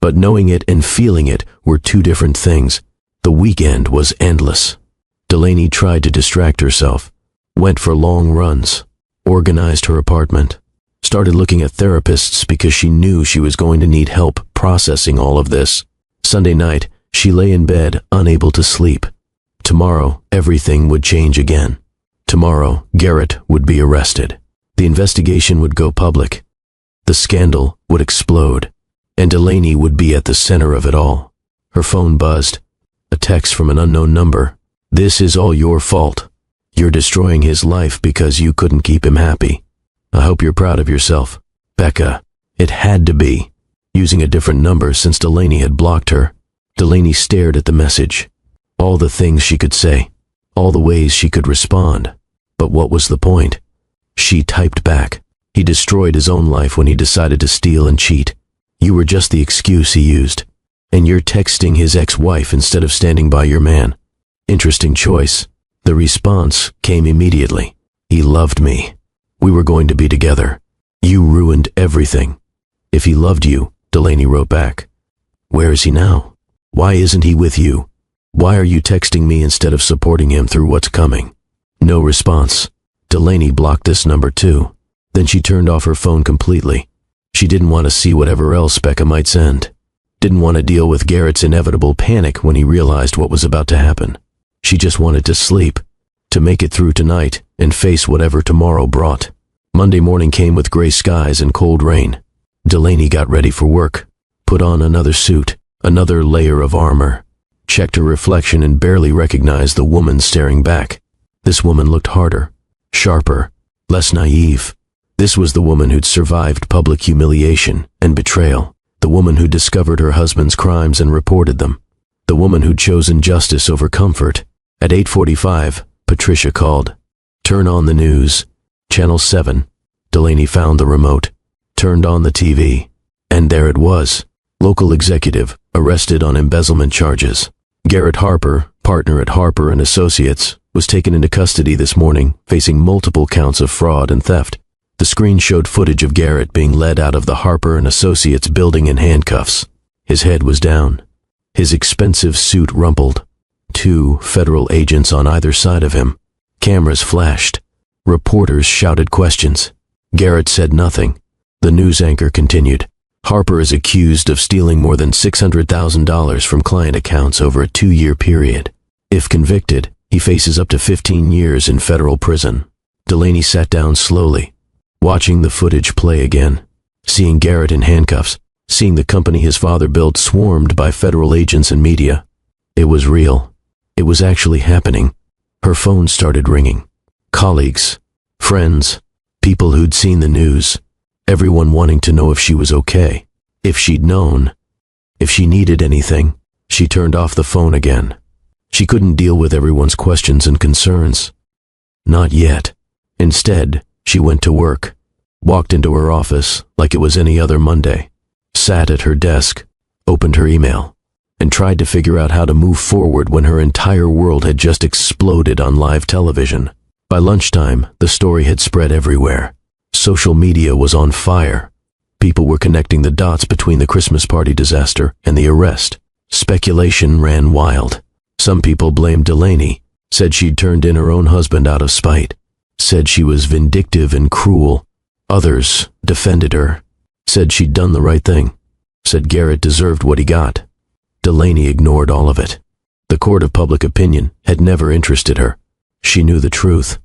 But knowing it and feeling it were two different things. The weekend was endless. Delaney tried to distract herself, went for long runs, organized her apartment, started looking at therapists because she knew she was going to need help processing all of this. Sunday night, she lay in bed, unable to sleep. Tomorrow, everything would change again. Tomorrow, Garrett would be arrested. The investigation would go public. The scandal would explode, and Delaney would be at the center of it all. Her phone buzzed. A text from an unknown number. This is all your fault. You're destroying his life because you couldn't keep him happy. I hope you're proud of yourself. Becca. It had to be. Using a different number since Delaney had blocked her. Delaney stared at the message. All the things she could say. All the ways she could respond. But what was the point? She typed back. He destroyed his own life when he decided to steal and cheat. You were just the excuse he used. And you're texting his ex-wife instead of standing by your man. Interesting choice. The response came immediately. He loved me. We were going to be together. You ruined everything. If he loved you, Delaney wrote back. Where is he now? Why isn't he with you? Why are you texting me instead of supporting him through what's coming? No response. Delaney blocked this number too. Then she turned off her phone completely. She didn't want to see whatever else Becca might send. Didn't want to deal with Garrett's inevitable panic when he realized what was about to happen. She just wanted to sleep, to make it through tonight and face whatever tomorrow brought. Monday morning came with gray skies and cold rain. Delaney got ready for work, put on another suit, another layer of armor, checked her reflection and barely recognized the woman staring back. This woman looked harder, sharper, less naive. This was the woman who'd survived public humiliation and betrayal. The woman who discovered her husband's crimes and reported them. The woman who'd chosen justice over comfort. At 8:45, Patricia called. Turn on the news. Channel 7. Delaney found the remote, turned on the TV, and there it was. Local executive, arrested on embezzlement charges. Garrett Harper, partner at Harper and Associates, was taken into custody this morning, facing multiple counts of fraud and theft. The screen showed footage of Garrett being led out of the Harper and Associates building in handcuffs. His head was down. His expensive suit rumpled. 2 federal agents on either side of him. Cameras flashed. Reporters shouted questions. Garrett said nothing. The news anchor continued. Harper is accused of stealing more than $600,000 from client accounts over a 2-year period. If convicted, he faces up to 15 years in federal prison. Delaney sat down slowly, watching the footage play again, seeing Garrett in handcuffs, seeing the company his father built swarmed by federal agents and media. It was real. It was actually happening. Her phone started ringing. Colleagues, Friends, people who'd seen the news, everyone wanting to know if she was okay, if she'd known, if she needed anything. She turned off the phone again. She couldn't deal with everyone's questions and concerns. Not yet. Instead, she went to work, walked into her office like it was any other Monday, sat at her desk, opened her email, and tried to figure out how to move forward when her entire world had just exploded on live television. By lunchtime, the story had spread everywhere. Social media was on fire. People were connecting the dots between the Christmas party disaster and the arrest. Speculation ran wild. Some people blamed Delaney, said she'd turned in her own husband out of spite, said she was vindictive and cruel. Others defended her, said she'd done the right thing, said Garrett deserved what he got. Delaney ignored all of it. The court of public opinion had never interested her. She knew the truth.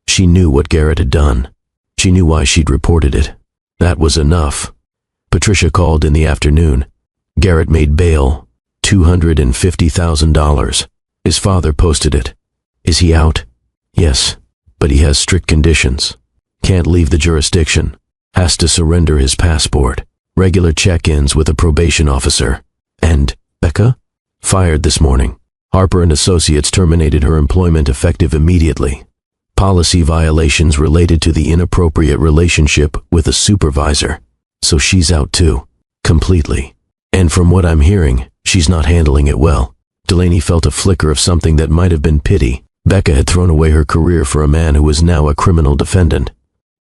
She knew what Garrett had done. She knew why she'd reported it. That was enough. Patricia called in the afternoon. Garrett made bail, $250,000. His father posted it. Is he out? Yes, but he has strict conditions. Can't leave the jurisdiction. Has to surrender his passport. Regular check-ins with a probation officer. And Becca? Fired this morning. Harper and Associates terminated her employment effective immediately. Policy violations related to the inappropriate relationship with a supervisor. So she's out too. Completely. And from what I'm hearing, she's not handling it well. Delaney felt a flicker of something that might have been pity. Becca had thrown away her career for a man who was now a criminal defendant.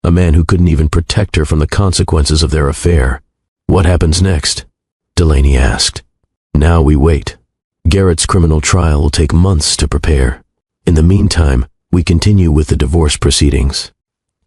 A man who couldn't even protect her from the consequences of their affair. What happens next? Delaney asked. Now we wait. Garrett's criminal trial will take months to prepare. In the meantime, we continue with the divorce proceedings.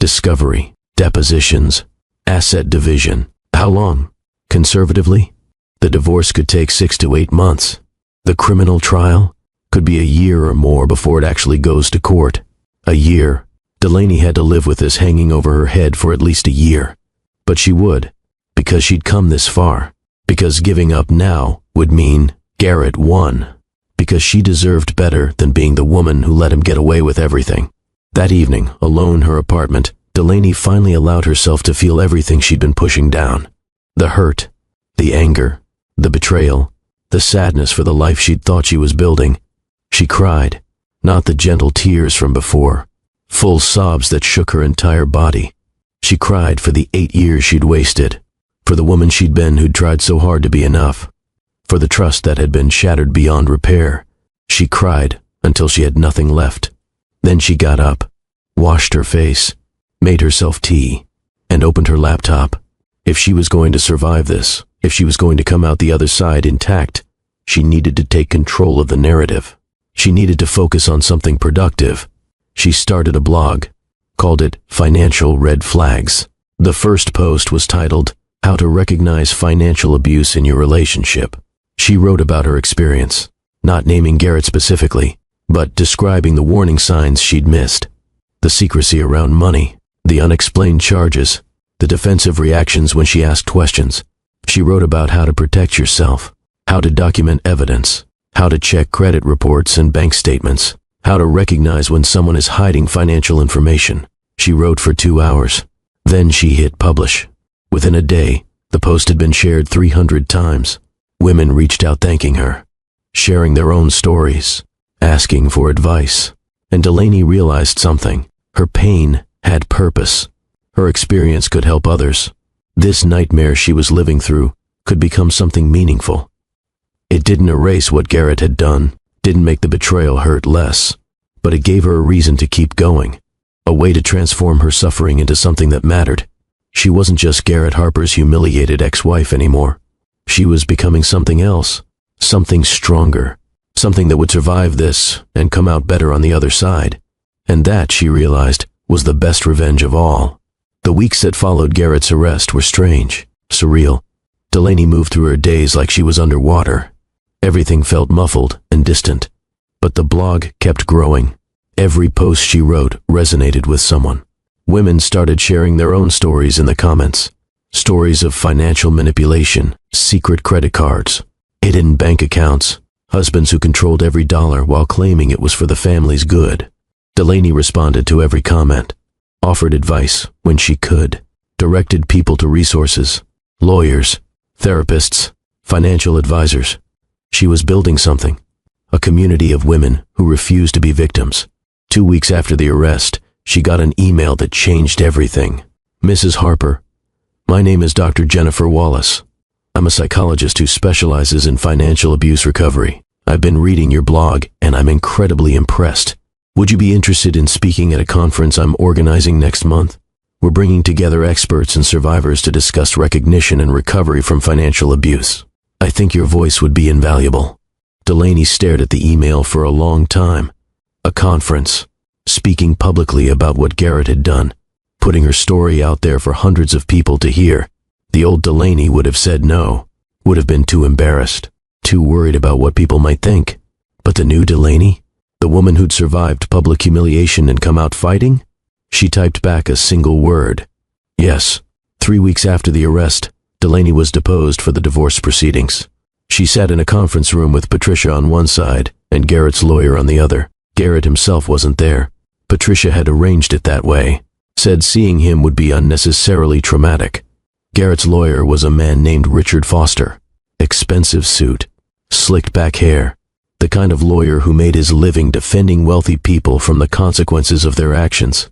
Discovery, depositions, asset division. How long? Conservatively, the divorce could take 6 to 8 months. The criminal trial could be a year or more before it actually goes to court. A year. Delaney had to live with this hanging over her head for at least a year. But she would, because she'd come this far. Because giving up now would mean Garrett won. Because she deserved better than being the woman who let him get away with everything. That evening, alone in her apartment, Delaney finally allowed herself to feel everything she'd been pushing down. The hurt, the anger, the betrayal, the sadness for the life she'd thought she was building. She cried, not the gentle tears from before, full sobs that shook her entire body. She cried for the 8 years she'd wasted, for the woman she'd been who'd tried so hard to be enough, for the trust that had been shattered beyond repair. She cried until she had nothing left. Then she got up, washed her face, made herself tea, and opened her laptop. If she was going to survive this, if she was going to come out the other side intact, she needed to take control of the narrative. She needed to focus on something productive. She started a blog, called it Financial Red Flags. The first post was titled, How to Recognize Financial Abuse in Your Relationship. She wrote about her experience, not naming Garrett specifically, but describing the warning signs she'd missed. The secrecy around money, the unexplained charges, the defensive reactions when she asked questions. She wrote about how to protect yourself, how to document evidence, how to check credit reports and bank statements, how to recognize when someone is hiding financial information. She wrote for 2 hours. Then she hit publish. Within a day, the post had been shared 300 times. Women reached out thanking her, sharing their own stories, asking for advice. And Delaney realized something. Her pain had purpose. Her experience could help others. This nightmare she was living through could become something meaningful. It didn't erase what Garrett had done, didn't make the betrayal hurt less, but it gave her a reason to keep going, a way to transform her suffering into something that mattered. She wasn't just Garrett Harper's humiliated ex-wife anymore. She was becoming something else, something stronger, something that would survive this and come out better on the other side. And that, she realized, was the best revenge of all. The weeks that followed Garrett's arrest were strange, surreal. Delaney moved through her days like she was underwater. Everything felt muffled and distant. But the blog kept growing. Every post she wrote resonated with someone. Women started sharing their own stories in the comments. Stories of financial manipulation, secret credit cards, hidden bank accounts, husbands who controlled every dollar while claiming it was for the family's good. Delaney responded to every comment. offered advice when she could, directed people to resources, lawyers, therapists, financial advisors. She was building something, a community of women who refused to be victims. 2 weeks after the arrest, she got an email that changed everything. Mrs. Harper, my name is Dr. Jennifer Wallace. I'm a psychologist who specializes in financial abuse recovery. I've been reading your blog and I'm incredibly impressed. Would you be interested in speaking at a conference I'm organizing next month? We're bringing together experts and survivors to discuss recognition and recovery from financial abuse. I think your voice would be invaluable. Delaney stared at the email for a long time. A conference, speaking publicly about what Garrett had done, putting her story out there for hundreds of people to hear. The old Delaney would have said no, would have been too embarrassed, too worried about what people might think. But the new Delaney, the woman who'd survived public humiliation and come out fighting? She typed back a single word. Yes. 3 weeks after the arrest, Delaney was deposed for the divorce proceedings. She sat in a conference room with Patricia on one side and Garrett's lawyer on the other. Garrett himself wasn't there. Patricia had arranged it that way, said seeing him would be unnecessarily traumatic. Garrett's lawyer was a man named Richard Foster. Expensive suit, slicked back hair, the kind of lawyer who made his living defending wealthy people from the consequences of their actions.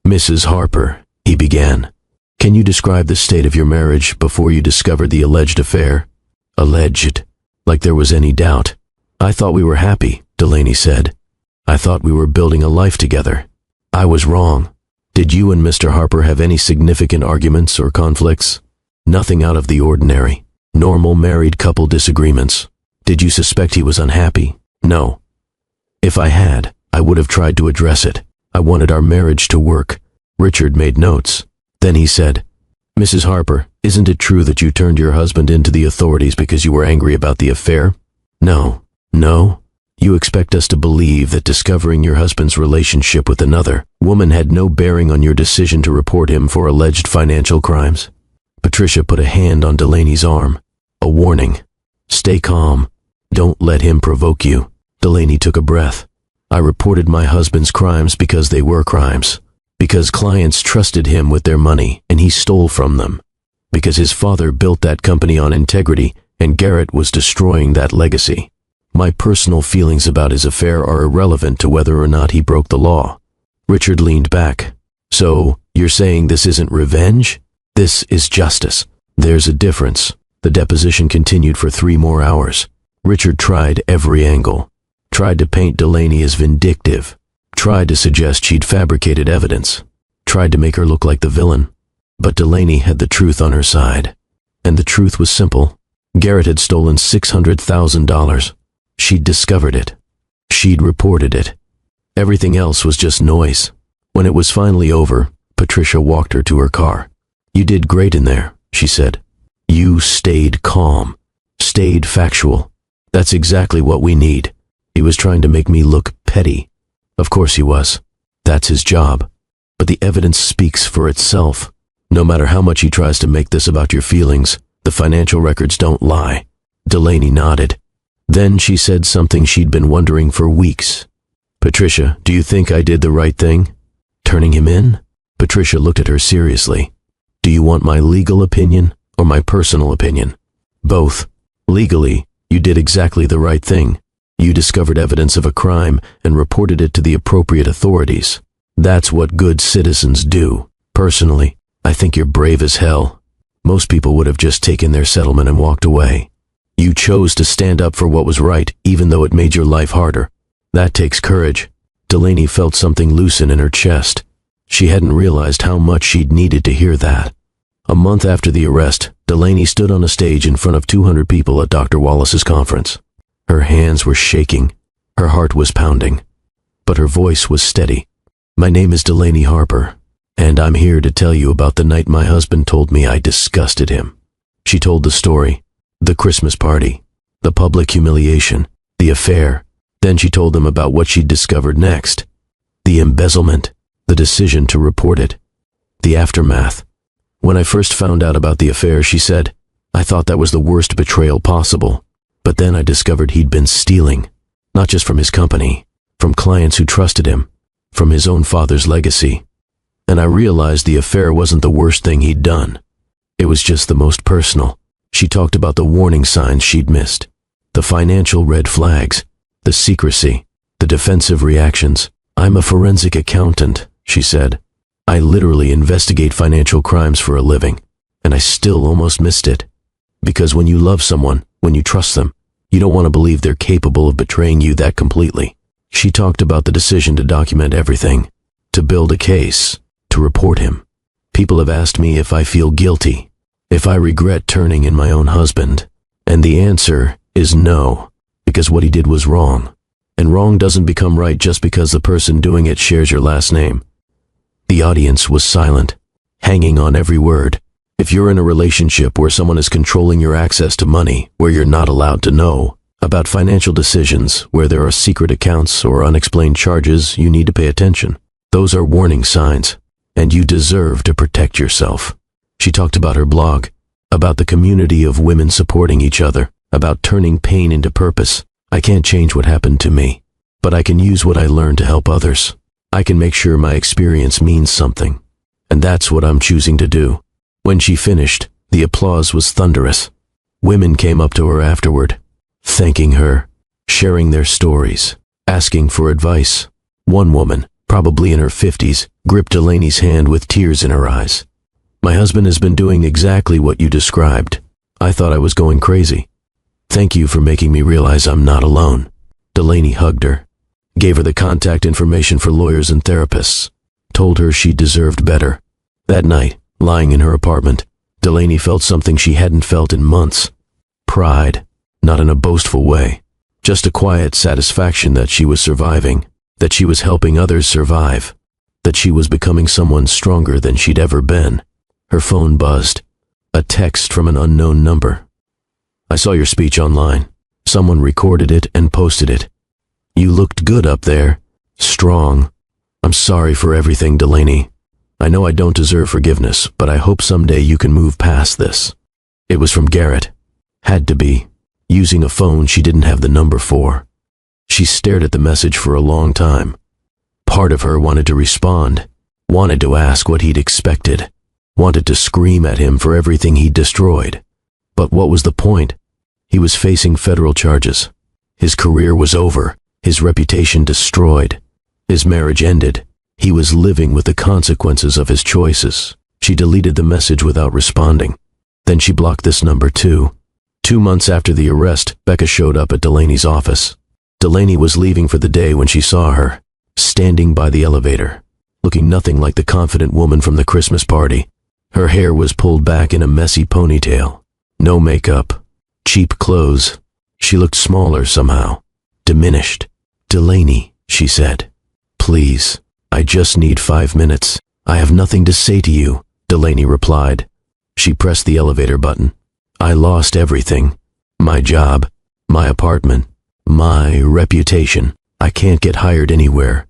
Mrs. Harper, he began, can you describe the state of your marriage before you discovered the alleged affair? Alleged, like there was any doubt. I thought we were happy, Delaney said. I thought we were building a life together. I was wrong. Did you and Mr. Harper have any significant arguments or conflicts? Nothing out of the ordinary. Normal married couple disagreements. Did you suspect he was unhappy? No. If I had, I would have tried to address it. I wanted our marriage to work. Richard made notes. Then he said, Mrs. Harper, isn't it true that you turned your husband into the authorities because you were angry about the affair? No. No? You expect us to believe that discovering your husband's relationship with another woman had no bearing on your decision to report him for alleged financial crimes? Patricia put a hand on Delaney's arm. A warning. Stay calm. Don't let him provoke you. Delaney took a breath. I reported my husband's crimes because they were crimes. Because clients trusted him with their money and he stole from them. Because his father built that company on integrity and Garrett was destroying that legacy. My personal feelings about his affair are irrelevant to whether or not he broke the law. Richard leaned back. So, you're saying this isn't revenge? This is justice. There's a difference. The deposition continued for 3 more hours. Richard tried every angle. Tried to paint Delaney as vindictive. Tried to suggest she'd fabricated evidence. Tried to make her look like the villain. But Delaney had the truth on her side. And the truth was simple. Garrett had stolen $600,000. She'd discovered it. She'd reported it. Everything else was just noise. When it was finally over, Patricia walked her to her car. You did great in there, she said. You stayed calm. Stayed factual. That's exactly what we need. He was trying to make me look petty. Of course he was. That's his job. But the evidence speaks for itself. No matter how much he tries to make this about your feelings, the financial records don't lie. Delaney nodded. Then she said something she'd been wondering for weeks. Patricia, do you think I did the right thing? Turning him in? Patricia looked at her seriously. Do you want my legal opinion or my personal opinion? Both. Legally, you did exactly the right thing. You discovered evidence of a crime and reported it to the appropriate authorities. That's what good citizens do. Personally, I think you're brave as hell. Most people would have just taken their settlement and walked away. You chose to stand up for what was right, even though it made your life harder. That takes courage. Delaney felt something loosen in her chest. She hadn't realized how much she'd needed to hear that. A month after the arrest, Delaney stood on a stage in front of 200 people at Dr. Wallace's conference. Her hands were shaking. Her heart was pounding. But her voice was steady. My name is Delaney Harper, and I'm here to tell you about the night my husband told me I disgusted him. She told the story. The Christmas party, the public humiliation, the affair. Then she told them about what she'd discovered next. The embezzlement, the decision to report it, the aftermath. When I first found out about the affair, she said, I thought that was the worst betrayal possible. But then I discovered he'd been stealing, not just from his company, from clients who trusted him, from his own father's legacy. and I realized the affair wasn't the worst thing he'd done. It was just the most personal. She talked about the warning signs she'd missed, the financial red flags, the secrecy, the defensive reactions. "I'm a forensic accountant," she said. "I literally investigate financial crimes for a living, and I still almost missed it." Because when you love someone, when you trust them, you don't want to believe they're capable of betraying you that completely. She talked about the decision to document everything, to build a case, to report him. People have asked me if I feel guilty, if I regret turning in my own husband, and the answer is no, because what he did was wrong. And wrong doesn't become right just because the person doing it shares your last name. The audience was silent, hanging on every word. If you're in a relationship where someone is controlling your access to money, where you're not allowed to know, about financial decisions, where there are secret accounts or unexplained charges, you need to pay attention. Those are warning signs, and you deserve to protect yourself. She talked about her blog, about the community of women supporting each other, about turning pain into purpose. "I can't change what happened to me, but I can use what I learned to help others. I can make sure my experience means something, and that's what I'm choosing to do." When she finished, the applause was thunderous. Women came up to her afterward, thanking her, sharing their stories, asking for advice. One woman, probably in her 50s, gripped Delaney's hand with tears in her eyes. "My husband has been doing exactly what you described. I thought I was going crazy. Thank you for making me realize I'm not alone." Delaney hugged her, gave her the contact information for lawyers and therapists, told her she deserved better. That night, lying in her apartment, Delaney felt something she hadn't felt in months. Pride, not in a boastful way, just a quiet satisfaction that she was surviving, that she was helping others survive, that she was becoming someone stronger than she'd ever been. Her phone buzzed, a text from an unknown number. "I saw your speech online. Someone recorded it and posted it. You looked good up there, strong. I'm sorry for everything, Delaney. I know I don't deserve forgiveness, but I hope someday you can move past this." It was from Garrett. Had to be, using a phone she didn't have the number for. She stared at the message for a long time. Part of her wanted to respond, wanted to ask what he'd expected, wanted to scream at him for everything he'd destroyed. But what was the point? He was facing federal charges. His career was over, his reputation destroyed, his marriage ended. He was living with the consequences of his choices. She deleted the message without responding. Then she blocked this number too. 2 months after the arrest, Becca showed up at Delaney's office. Delaney was leaving for the day when she saw her, standing by the elevator, looking nothing like the confident woman from the Christmas party. Her hair was pulled back in a messy ponytail. No makeup, cheap clothes. She looked smaller somehow, diminished. "Delaney," she said, "please, I just need 5 minutes. I have nothing to say to you," Delaney replied. She pressed the elevator button. "I lost everything. My job, my apartment, my reputation. I can't get hired anywhere.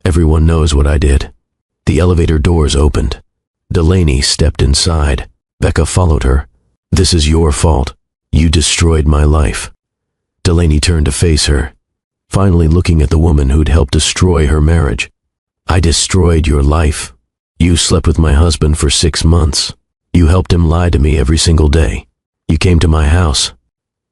Everyone knows what I did." The elevator doors opened. Delaney stepped inside. Becca followed her. "This is your fault. You destroyed my life." Delaney turned to face her, finally looking at the woman who'd helped destroy her marriage. "I destroyed your life. You slept with my husband for 6 months. You helped him lie to me every single day. You came to my house,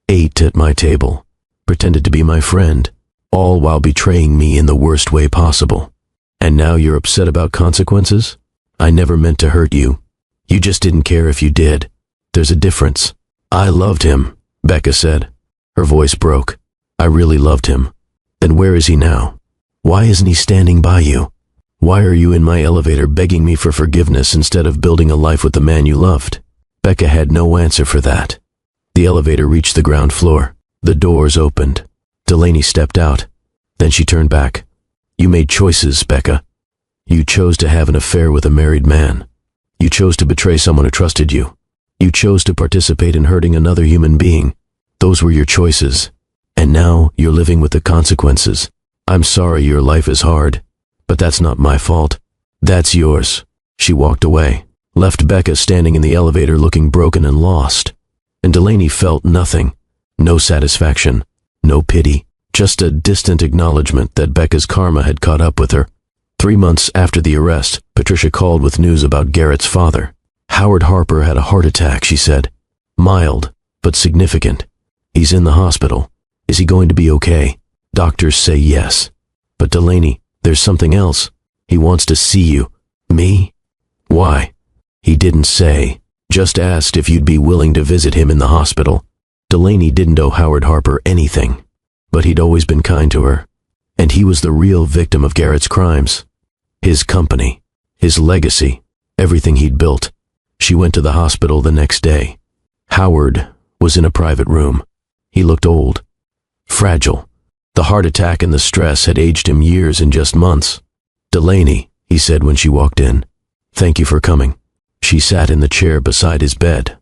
ate at my table, pretended to be my friend, all while betraying me in the worst way possible. And now you're upset about consequences? I never meant to hurt you. You just didn't care if you did. There's a difference." "I loved him," Becca said. Her voice broke. "I really loved him. Then where is he now? Why isn't he standing by you? Why are you in my elevator begging me for forgiveness instead of building a life with the man you loved?" Becca had no answer for that. The elevator reached the ground floor. The doors opened. Delaney stepped out. Then she turned back. "You made choices, Becca. You chose to have an affair with a married man. You chose to betray someone who trusted you. You chose to participate in hurting another human being. Those were your choices. And now you're living with the consequences. I'm sorry your life is hard, but that's not my fault. That's yours." She walked away, left Becca standing in the elevator looking broken and lost. And Delaney felt nothing. No satisfaction, no pity, just a distant acknowledgement that Becca's karma had caught up with her. 3 months after the arrest, Patricia called with news about Garrett's father. Howard Harper had a heart attack, she said. Mild, but significant. He's in the hospital. Is he going to be okay? Doctors say yes. But Delaney, there's something else. He wants to see you. Me? Why? He didn't say. Just asked if you'd be willing to visit him in the hospital. Delaney didn't owe Howard Harper anything, but he'd always been kind to her. And he was the real victim of Garrett's crimes. His company, his legacy, everything he'd built. She went to the hospital the next day. Howard was in a private room. He looked old, fragile. The heart attack and the stress had aged him years in just months. Delaney, he said when she walked in, thank you for coming. She sat in the chair beside his bed.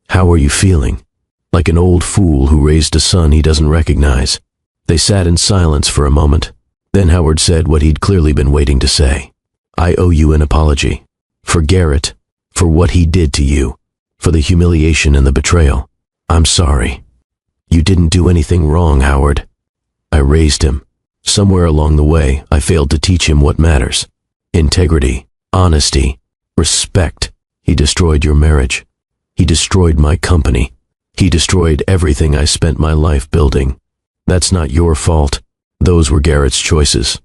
How are you feeling? Like an old fool who raised a son he doesn't recognize. They sat in silence for a moment. Then Howard said what he'd clearly been waiting to say. I owe you an apology. For Garrett, for what he did to you, for the humiliation and the betrayal. I'm sorry. You didn't do anything wrong, Howard. I raised him. Somewhere along the way, I failed to teach him what matters. Integrity, honesty, respect. He destroyed your marriage. He destroyed my company. He destroyed everything I spent my life building. That's not your fault. Those were Garrett's choices.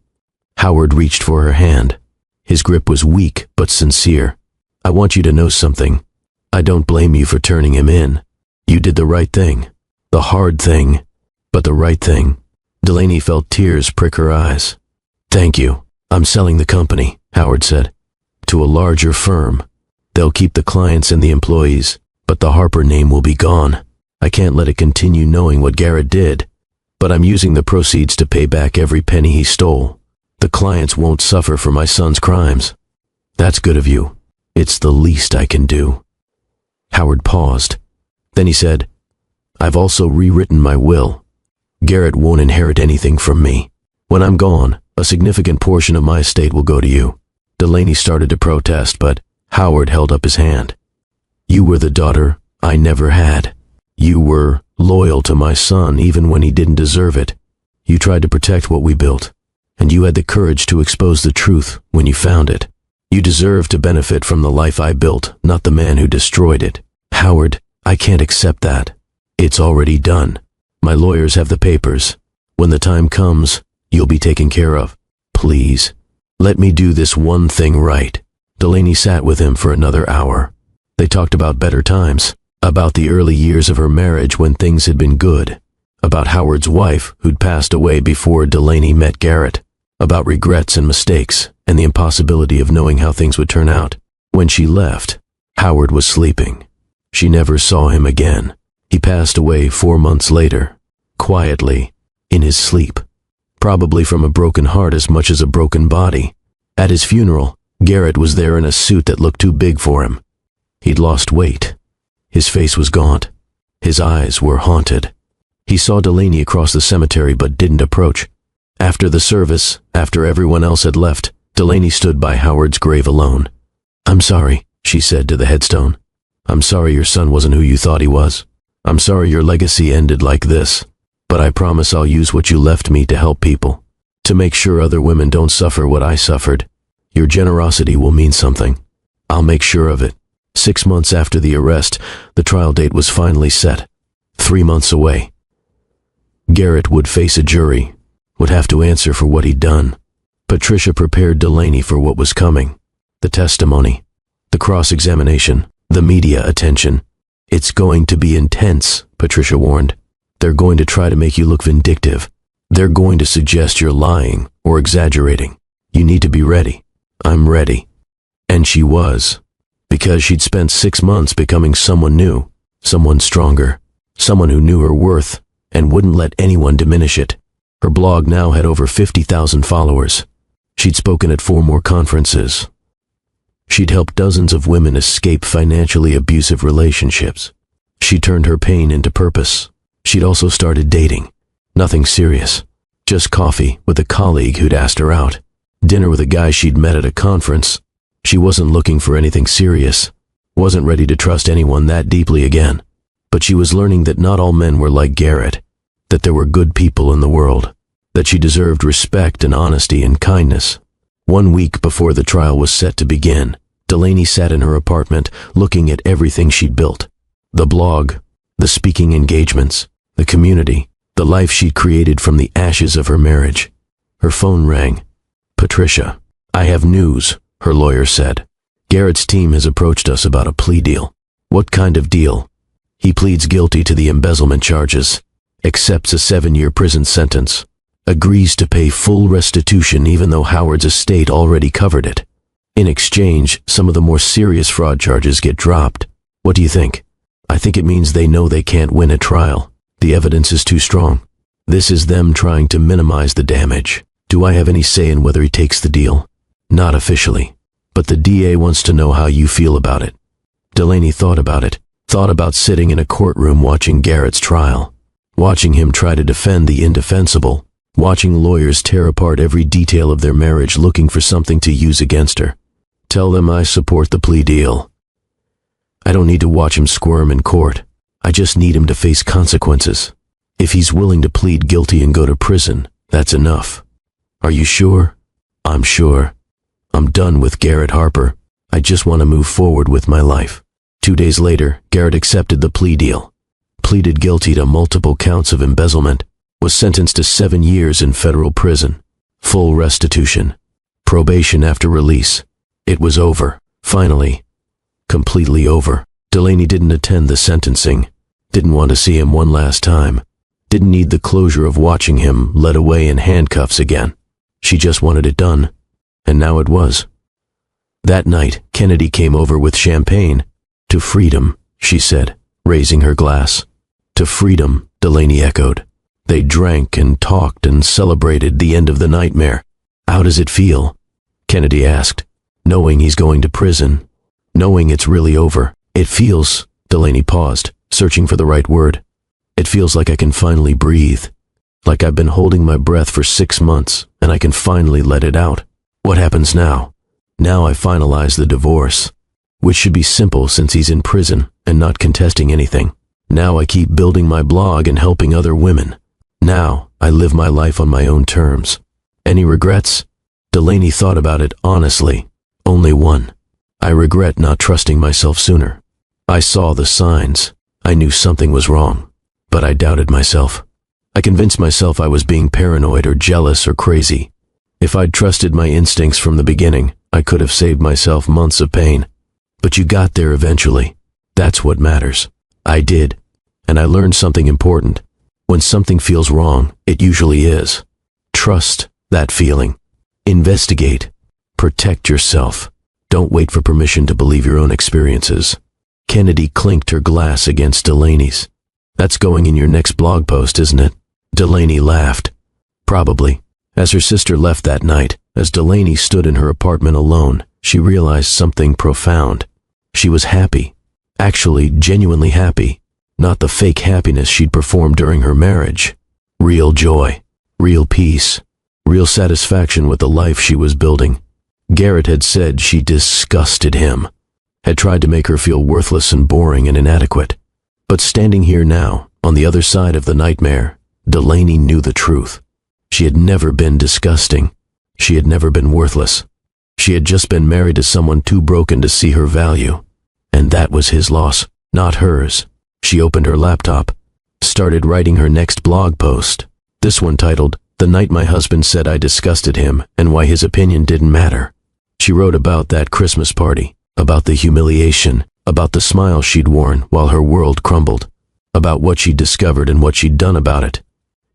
Howard reached for her hand. His grip was weak but sincere. I want you to know something. I don't blame you for turning him in. You did the right thing. The hard thing, but the right thing. Delaney felt tears prick her eyes. Thank you. I'm selling the company, Howard said, to a larger firm. They'll keep the clients and the employees, but the Harper name will be gone. I can't let it continue knowing what Garrett did, but I'm using the proceeds to pay back every penny he stole. The clients won't suffer for my son's crimes. That's good of you. It's the least I can do. Howard paused. Then he said, I've also rewritten my will. Garrett won't inherit anything from me. When I'm gone, a significant portion of my estate will go to you. Delaney started to protest, but Howard held up his hand. You were the daughter I never had. You were loyal to my son even when he didn't deserve it. You tried to protect what we built, and you had the courage to expose the truth when you found it. You deserve to benefit from the life I built, not the man who destroyed it. Howard, I can't accept that. It's already done. My lawyers have the papers. When the time comes, you'll be taken care of. Please, let me do this one thing right. Delaney sat with him for another hour. They talked about better times, about the early years of her marriage when things had been good, about Howard's wife who'd passed away before Delaney met Garrett, about regrets and mistakes and the impossibility of knowing how things would turn out. When she left, Howard was sleeping. She never saw him again. He passed away 4 months later, quietly, in his sleep, probably from a broken heart as much as a broken body. At his funeral, Garrett was there in a suit that looked too big for him. He'd lost weight. His face was gaunt. His eyes were haunted. He saw Delaney across the cemetery but didn't approach. After the service, after everyone else had left, Delaney stood by Howard's grave alone. I'm sorry, she said to the headstone. I'm sorry your son wasn't who you thought he was. I'm sorry your legacy ended like this, but I promise I'll use what you left me to help people, to make sure other women don't suffer what I suffered. Your generosity will mean something. I'll make sure of it. 6 months after the arrest, the trial date was finally set. 3 months away. Garrett would face a jury, would have to answer for what he'd done. Patricia prepared Delaney for what was coming. The testimony, the cross-examination, the media attention. It's going to be intense, Patricia warned. They're going to try to make you look vindictive. They're going to suggest you're lying or exaggerating. You need to be ready. I'm ready. And she was, because she'd spent 6 months becoming someone new, someone stronger, someone who knew her worth and wouldn't let anyone diminish it. Her blog now had over 50,000 followers. She'd spoken at 4 more conferences. She'd helped dozens of women escape financially abusive relationships. She turned her pain into purpose. She'd also started dating. Nothing serious. Just coffee with a colleague who'd asked her out. Dinner with a guy she'd met at a conference. She wasn't looking for anything serious. Wasn't ready to trust anyone that deeply again. But she was learning that not all men were like Garrett. That there were good people in the world. That she deserved respect and honesty and kindness. 1 week before the trial was set to begin, Delaney sat in her apartment looking at everything she'd built. The blog, the speaking engagements, the community, the life she'd created from the ashes of her marriage. Her phone rang. "Patricia, I have news," her lawyer said. "Garrett's team has approached us about a plea deal." "What kind of deal?" "He pleads guilty to the embezzlement charges, accepts a 7-year prison sentence, agrees to pay full restitution even though Howard's estate already covered it. In exchange, some of the more serious fraud charges get dropped. What do you think?" "I think it means they know they can't win a trial. The evidence is too strong. This is them trying to minimize the damage. Do I have any say in whether he takes the deal?" "Not officially. But the DA wants to know how you feel about it." Delaney thought about it, thought about sitting in a courtroom watching Garrett's trial, watching him try to defend the indefensible, watching lawyers tear apart every detail of their marriage looking for something to use against her. "Tell them I support the plea deal. I don't need to watch him squirm in court. I just need him to face consequences. If he's willing to plead guilty and go to prison, that's enough." "Are you sure?" "I'm sure. I'm done with Garrett Harper. I just want to move forward with my life." 2 days later, Garrett accepted the plea deal, pleaded guilty to multiple counts of embezzlement, was sentenced to 7 years in federal prison, full restitution, probation after release. It was over, finally, completely over. Delaney didn't attend the sentencing, didn't want to see him one last time, didn't need the closure of watching him led away in handcuffs again. She just wanted it done, and now it was. That night, Kennedy came over with champagne. "To freedom," she said, raising her glass. "To freedom," Delaney echoed. They drank and talked and celebrated the end of the nightmare. "How does it feel?" Kennedy asked. "Knowing he's going to prison, knowing it's really over." "It feels," Delaney paused, searching for the right word. "It feels like I can finally breathe. Like I've been holding my breath for 6 months, and I can finally let it out." "What happens now?" "Now I finalize the divorce, which should be simple since he's in prison and not contesting anything. Now I keep building my blog and helping other women. Now I live my life on my own terms." "Any regrets?" Delaney thought about it honestly. "Only one. I regret not trusting myself sooner. I saw the signs. I knew something was wrong, but I doubted myself. I convinced myself I was being paranoid or jealous or crazy. If I'd trusted my instincts from the beginning, I could have saved myself months of pain. But you got there eventually. That's what matters. I did. And I learned something important. When something feels wrong, it usually is. Trust that feeling. Investigate. Protect yourself. Don't wait for permission to believe your own experiences." Kennedy clinked her glass against Delaney's. "That's going in your next blog post, isn't it?" Delaney laughed. "Probably." As her sister left that night, as Delaney stood in her apartment alone, she realized something profound. She was happy. Actually, genuinely happy. Not the fake happiness she'd performed during her marriage. Real joy. Real peace. Real satisfaction with the life she was building. Garrett had said she disgusted him, had tried to make her feel worthless and boring and inadequate. But standing here now, on the other side of the nightmare, Delaney knew the truth. She had never been disgusting. She had never been worthless. She had just been married to someone too broken to see her value. And that was his loss, not hers. She opened her laptop, started writing her next blog post. This one titled, "The Night My Husband Said I Disgusted Him and Why His Opinion Didn't Matter." She wrote about that Christmas party, about the humiliation, about the smile she'd worn while her world crumbled, about what she'd discovered and what she'd done about it.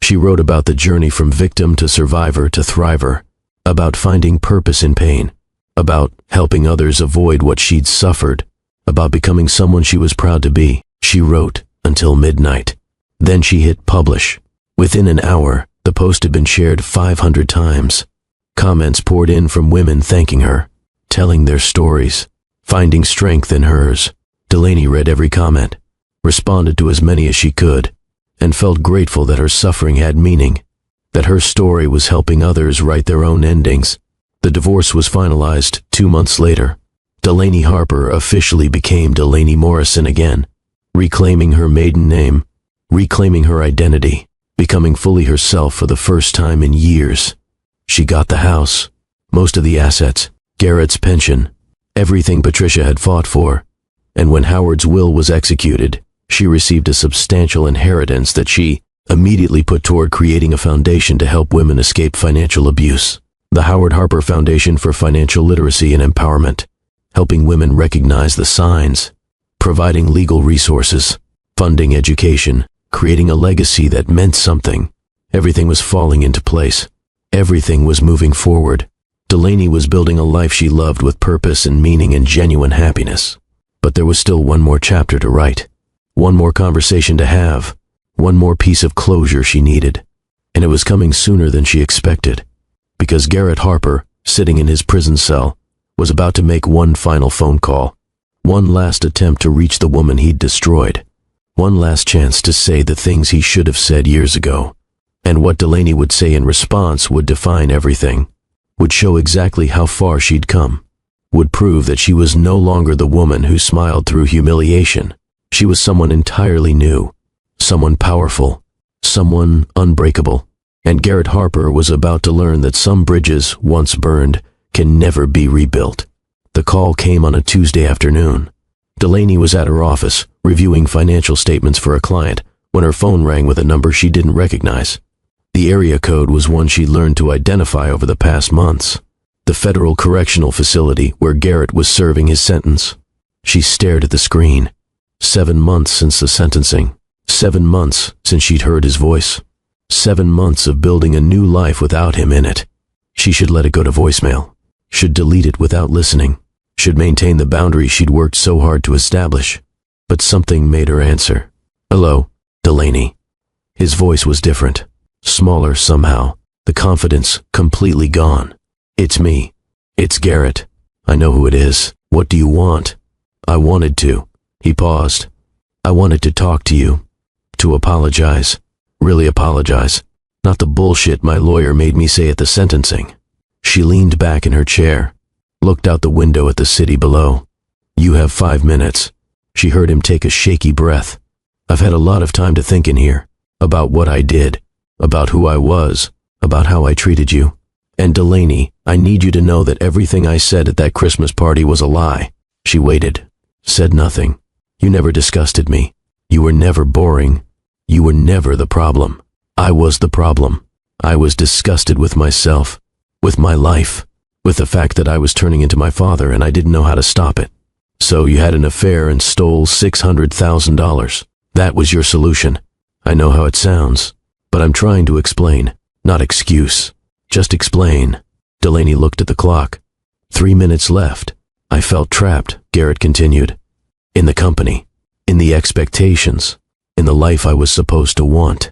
She wrote about the journey from victim to survivor to thriver, about finding purpose in pain, about helping others avoid what she'd suffered, about becoming someone she was proud to be. She wrote until midnight. Then she hit publish. Within an hour, the post had been shared 500 times. Comments poured in from women thanking her, telling their stories, finding strength in hers. Delaney read every comment, responded to as many as she could, and felt grateful that her suffering had meaning, that her story was helping others write their own endings. The divorce was finalized 2 months later. Delaney Harper officially became Delaney Morrison again, reclaiming her maiden name, reclaiming her identity, becoming fully herself for the first time in years. She got the house, most of the assets, Garrett's pension, everything Patricia had fought for. And when Howard's will was executed, she received a substantial inheritance that she immediately put toward creating a foundation to help women escape financial abuse. The Howard Harper Foundation for Financial Literacy and Empowerment, helping women recognize the signs, providing legal resources, funding education, creating a legacy that meant something. Everything was falling into place. Everything was moving forward. Delaney was building a life she loved with purpose and meaning and genuine happiness. But there was still one more chapter to write, one more conversation to have, one more piece of closure she needed. And it was coming sooner than she expected, because Garrett Harper, sitting in his prison cell, was about to make one final phone call, one last attempt to reach the woman he'd destroyed, one last chance to say the things he should have said years ago. And what Delaney would say in response would define everything, would show exactly how far she'd come, would prove that she was no longer the woman who smiled through humiliation. She was someone entirely new, someone powerful, someone unbreakable. And Garrett Harper was about to learn that some bridges, once burned, can never be rebuilt. The call came on a Tuesday afternoon. Delaney was at her office, reviewing financial statements for a client, when her phone rang with a number she didn't recognize. The area code was one she'd learned to identify over the past months. The federal correctional facility where Garrett was serving his sentence. She stared at the screen. 7 months since the sentencing. 7 months since she'd heard his voice. 7 months of building a new life without him in it. She should let it go to voicemail. Should delete it without listening. Should maintain the boundaries she'd worked so hard to establish. But something made her answer. "Hello, Delaney." His voice was different. Smaller somehow, the confidence completely gone. "It's me. It's Garrett. I know who it is. What do you want?" "I wanted to." He paused. "I wanted to talk to you. To apologize. Really apologize. Not the bullshit my lawyer made me say at the sentencing." She leaned back in her chair, looked out the window at the city below. "You have 5 minutes." She heard him take a shaky breath. "I've had a lot of time to think in here, about what I did, about who I was, about how I treated you. And Delaney, I need you to know that everything I said at that Christmas party was a lie." She waited, said nothing. "You never disgusted me. You were never boring. You were never the problem. I was the problem. I was disgusted with myself, with my life, with the fact that I was turning into my father and I didn't know how to stop it. So you had an affair and stole $600,000. That was your solution. I know how it sounds, but I'm trying to explain, not excuse. Just explain." Delaney looked at the clock. 3 minutes left. "I felt trapped," Garrett continued. "In the company, in the expectations, in the life I was supposed to want.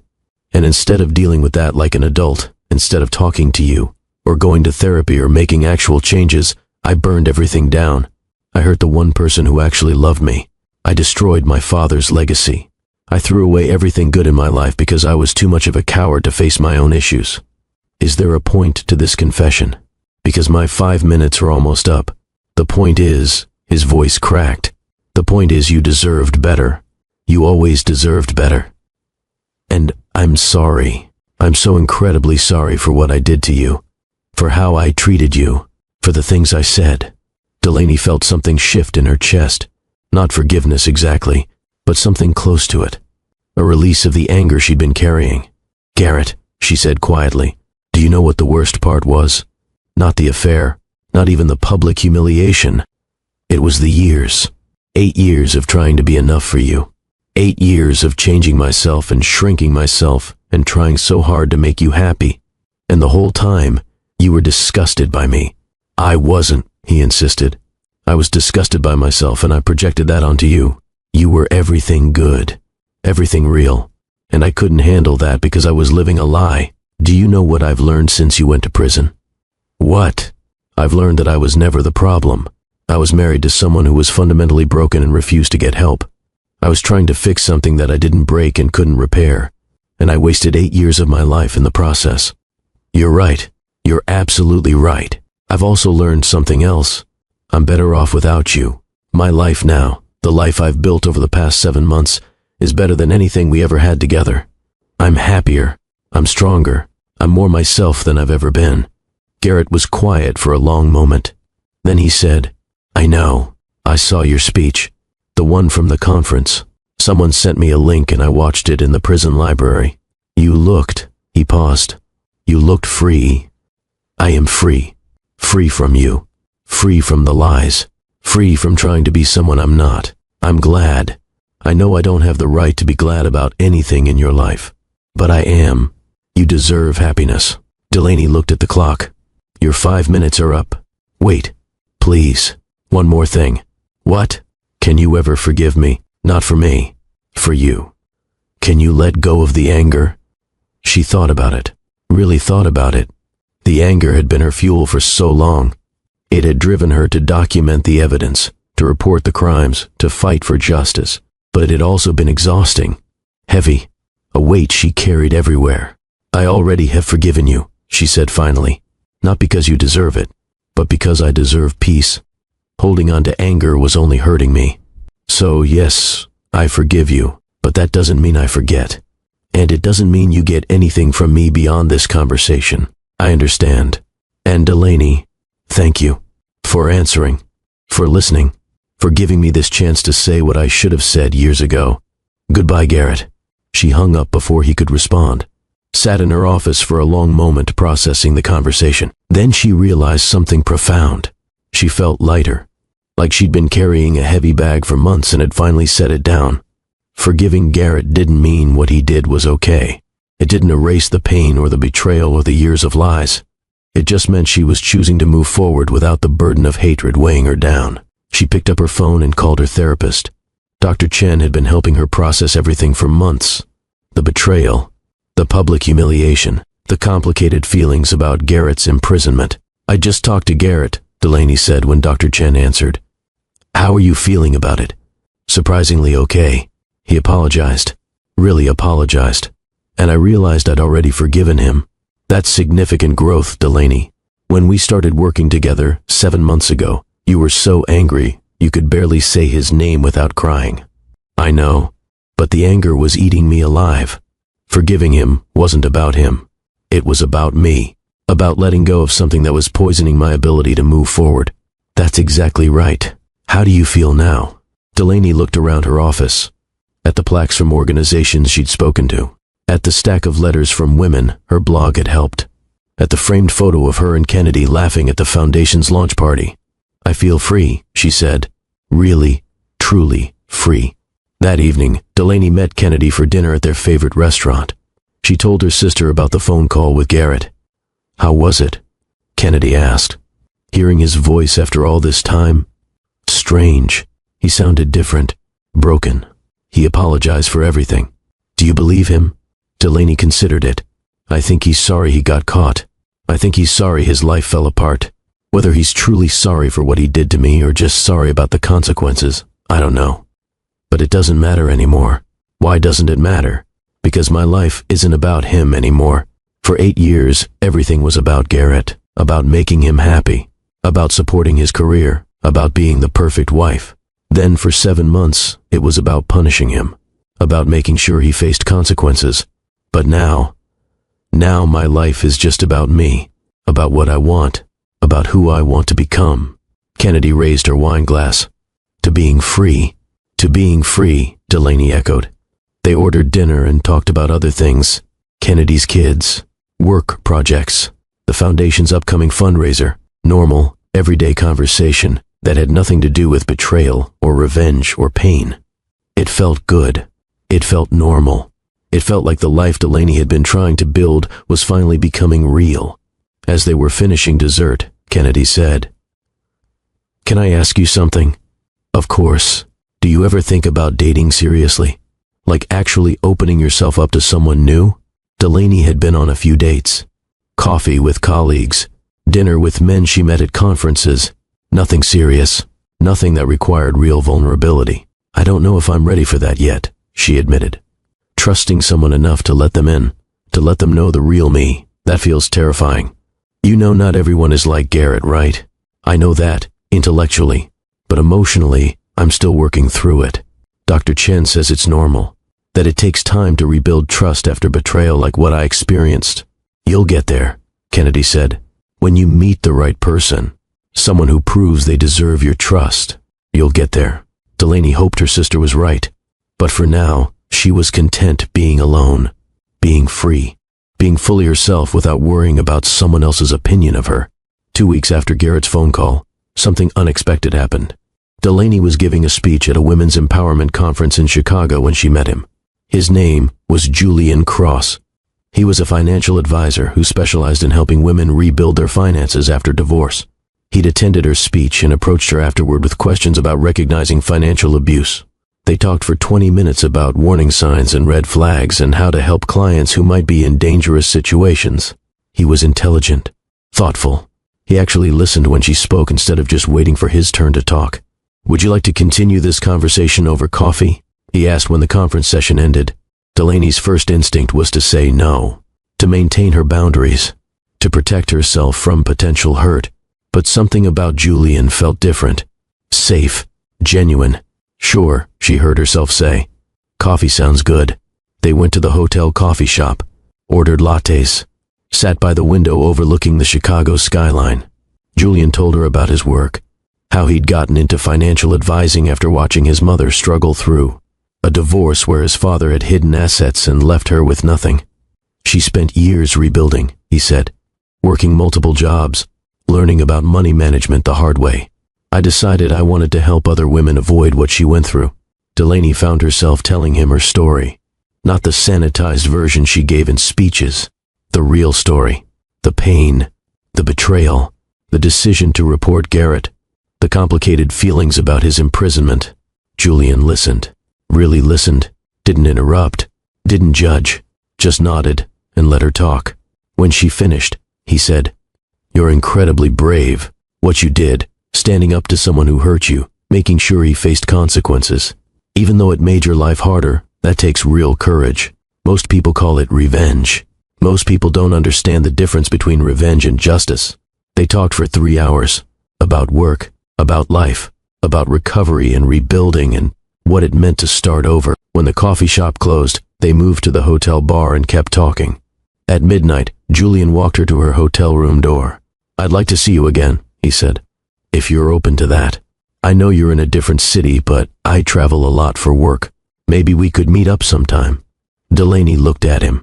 And instead of dealing with that like an adult, instead of talking to you, or going to therapy or making actual changes, I burned everything down. I hurt the one person who actually loved me. I destroyed my father's legacy. I threw away everything good in my life because I was too much of a coward to face my own issues. Is there a point to this confession? Because my 5 minutes are almost up. The point is," his voice cracked, "the point is you deserved better. You always deserved better. And I'm sorry. I'm so incredibly sorry for what I did to you, for how I treated you, for the things I said." Delaney felt something shift in her chest. Not forgiveness exactly, but something close to it. A release of the anger she'd been carrying. "Garrett," she said quietly, "do you know what the worst part was? Not the affair, not even the public humiliation. It was the years. 8 years of trying to be enough for you. 8 years of changing myself and shrinking myself and trying so hard to make you happy. And the whole time, you were disgusted by me." "I wasn't," he insisted. "I was disgusted by myself and I projected that onto you. You were everything good, everything real, and I couldn't handle that because I was living a lie. Do you know what I've learned since you went to prison?" "What?" "I've learned that I was never the problem. I was married to someone who was fundamentally broken and refused to get help. I was trying to fix something that I didn't break and couldn't repair, and I wasted 8 years of my life in the process." "You're right. You're absolutely right. I've also learned something else. I'm better off without you. My life now, the life I've built over the past 7 months, is better than anything we ever had together. I'm happier. I'm stronger. I'm more myself than I've ever been." Garrett was quiet for a long moment. Then he said, "I know. I saw your speech. The one from the conference. Someone sent me a link and I watched it in the prison library. You looked," he paused. "You looked free. I am free. Free from you. Free from the lies. Free from trying to be someone I'm not. I'm glad. I know I don't have the right to be glad about anything in your life. But I am. You deserve happiness." Delaney looked at the clock. "Your 5 minutes are up. Wait. Please. One more thing." "What?" "Can you ever forgive me? Not for me. For you. Can you let go of the anger?" She thought about it. Really thought about it. The anger had been her fuel for so long. It had driven her to document the evidence, to report the crimes, to fight for justice. But it had also been exhausting. Heavy. A weight she carried everywhere. "I already have forgiven you," she said finally. "Not because you deserve it, but because I deserve peace. Holding on to anger was only hurting me. So yes, I forgive you, but that doesn't mean I forget. And it doesn't mean you get anything from me beyond this conversation. I understand. And Delaney, thank you. For answering. For listening. For giving me this chance to say what I should have said years ago. Goodbye, Garrett." She hung up before he could respond. Sat in her office for a long moment processing the conversation. Then she realized something profound. She felt lighter. Like she'd been carrying a heavy bag for months and had finally set it down. Forgiving Garrett didn't mean what he did was okay. It didn't erase the pain or the betrayal or the years of lies. It just meant she was choosing to move forward without the burden of hatred weighing her down. She picked up her phone and called her therapist. Dr. Chen had been helping her process everything for months. The betrayal, the public humiliation, the complicated feelings about Garrett's imprisonment. "I just talked to Garrett," Delaney said when Dr. Chen answered. "How are you feeling about it?" "Surprisingly okay. He apologized. Really apologized. And I realized I'd already forgiven him. That's significant growth, Delaney. When we started working together 7 months ago, you were so angry you could barely say his name without crying. I know, but the anger was eating me alive. Forgiving him wasn't about him. It was about me. About letting go of something that was poisoning my ability to move forward. That's exactly right. How do you feel now?" Delaney looked around her office. At the plaques from organizations she'd spoken to. At the stack of letters from women her blog had helped. At the framed photo of her and Kennedy laughing at the foundation's launch party. "I feel free," she said. "Really, truly free." That evening, Delaney met Kennedy for dinner at their favorite restaurant. She told her sister about the phone call with Garrett. "How was it?" Kennedy asked. Hearing his voice after all this time? Strange. He sounded different. Broken. He apologized for everything. "Do you believe him?" Delaney considered it. "I think he's sorry he got caught. I think he's sorry his life fell apart. Whether he's truly sorry for what he did to me or just sorry about the consequences, I don't know. But it doesn't matter anymore. Why doesn't it matter? Because my life isn't about him anymore. For 8 years, everything was about Garrett, about making him happy, about supporting his career, about being the perfect wife. Then for 7 months, it was about punishing him, about making sure he faced consequences. But now my life is just about me, about what I want, about who I want to become." Kennedy raised her wine glass. "To being free." "To being free," Delaney echoed. They ordered dinner and talked about other things. Kennedy's kids, work projects, the foundation's upcoming fundraiser, normal, everyday conversation that had nothing to do with betrayal or revenge or pain. It felt good. It felt normal. It felt like the life Delaney had been trying to build was finally becoming real. As they were finishing dessert, Kennedy said, "Can I ask you something?" "Of course. Do you ever think about dating seriously? Like actually opening yourself up to someone new?" Delaney had been on a few dates. Coffee with colleagues, dinner with men she met at conferences. Nothing serious. Nothing that required real vulnerability. "I don't know if I'm ready for that yet," she admitted. Trusting someone enough to let them in, to let them know the real me, that feels terrifying. You know not everyone is like Garrett, right? I know that, intellectually. But emotionally, I'm still working through it. Dr. Chen says it's normal, that it takes time to rebuild trust after betrayal like what I experienced. "You'll get there," Kennedy said. When you meet the right person, someone who proves they deserve your trust, you'll get there. Delaney hoped her sister was right, but for now, she was content being alone, being free, being fully herself without worrying about someone else's opinion of her. 2 weeks after Garrett's phone call, something unexpected happened. Delaney was giving a speech at a women's empowerment conference in Chicago when she met him. His name was Julian Cross. He was a financial advisor who specialized in helping women rebuild their finances after divorce. He'd attended her speech and approached her afterward with questions about recognizing financial abuse. They talked for 20 minutes about warning signs and red flags and how to help clients who might be in dangerous situations. He was intelligent, thoughtful. He actually listened when she spoke instead of just waiting for his turn to talk. "Would you like to continue this conversation over coffee?" he asked when the conference session ended. Delaney's first instinct was to say no, to maintain her boundaries, to protect herself from potential hurt. But something about Julian felt different. Safe, genuine. "Sure," she heard herself say. "Coffee sounds good." They went to the hotel coffee shop, ordered lattes, sat by the window overlooking the Chicago skyline. Julian told her about his work, how he'd gotten into financial advising after watching his mother struggle through a divorce where his father had hidden assets and left her with nothing. "She spent years rebuilding," he said, "working multiple jobs, learning about money management the hard way. I decided I wanted to help other women avoid what she went through." Delaney found herself telling him her story, not the sanitized version she gave in speeches, the real story, the pain, the betrayal, the decision to report Garrett, the complicated feelings about his imprisonment. Julian listened, really listened, didn't interrupt, didn't judge, just nodded and let her talk. When she finished, he said, "You're incredibly brave. What you did, standing up to someone who hurt you, making sure he faced consequences. Even though it made your life harder, that takes real courage. Most people call it revenge. Most people don't understand the difference between revenge and justice." They talked for 3 hours, about work, about life, about recovery and rebuilding and what it meant to start over. When the coffee shop closed, they moved to the hotel bar and kept talking. At midnight, Julian walked her to her hotel room door. "I'd like to see you again," he said, "if you're open to that. I know you're in a different city, but I travel a lot for work. Maybe we could meet up sometime." Delaney looked at him.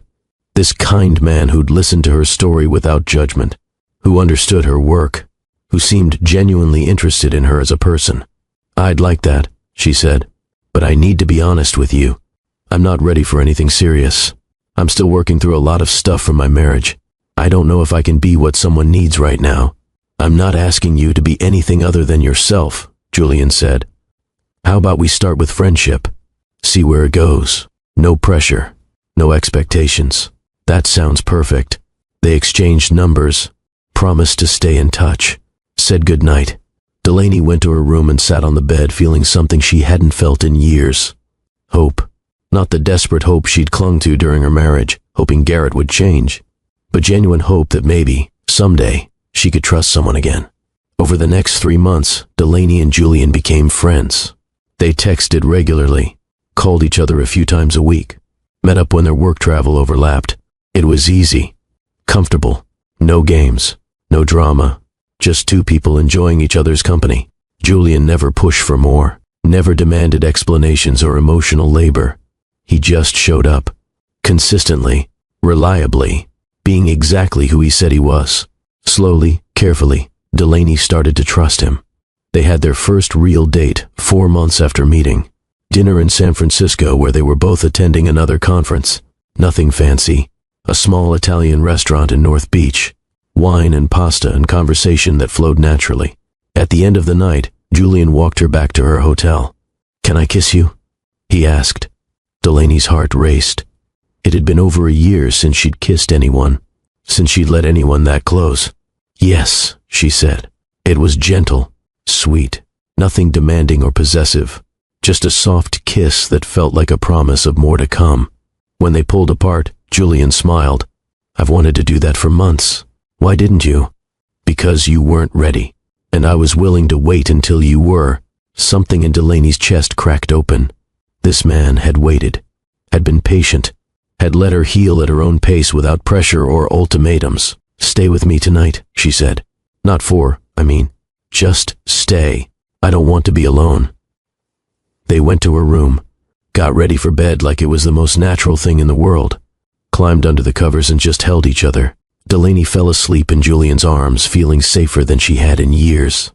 This kind man who'd listened to her story without judgment, who understood her work, who seemed genuinely interested in her as a person. "I'd like that," she said, "but I need to be honest with you. I'm not ready for anything serious. I'm still working through a lot of stuff from my marriage. I don't know if I can be what someone needs right now." "I'm not asking you to be anything other than yourself," Julian said. "How about we start with friendship? See where it goes. No pressure, no expectations." "That sounds perfect." They exchanged numbers, promised to stay in touch, said goodnight. Delaney went to her room and sat on the bed feeling something she hadn't felt in years. Hope. Not the desperate hope she'd clung to during her marriage, hoping Garrett would change, but genuine hope that maybe, someday, she could trust someone again. Over the next 3 months, Delaney and Julian became friends. They texted regularly, called each other a few times a week, met up when their work travel overlapped. It was easy, comfortable, no games, no drama, just 2 people enjoying each other's company. Julian never pushed for more, never demanded explanations or emotional labor. He just showed up, consistently, reliably, being exactly who he said he was. Slowly, carefully, Delaney started to trust him. They had their first real date 4 months after meeting. Dinner in San Francisco where they were both attending another conference. Nothing fancy. A small Italian restaurant in North Beach. Wine and pasta and conversation that flowed naturally. At the end of the night, Julian walked her back to her hotel. "Can I kiss you?" he asked. Delaney's heart raced. It had been over a year since she'd kissed anyone, since she'd let anyone that close. "Yes," she said. It was gentle, sweet, nothing demanding or possessive, just a soft kiss that felt like a promise of more to come. When they pulled apart, Julian smiled. "I've wanted to do that for months. Why didn't you?" "Because you weren't ready, and I was willing to wait until you were." Something in Delaney's chest cracked open. This man had waited, had been patient, had let her heal at her own pace without pressure or ultimatums. Stay with me tonight, she said. Just stay. I don't want to be alone. They went to her room, got ready for bed like it was the most natural thing in the world, climbed under the covers and just held each other. Delaney fell asleep in Julian's arms, feeling safer than she had in years.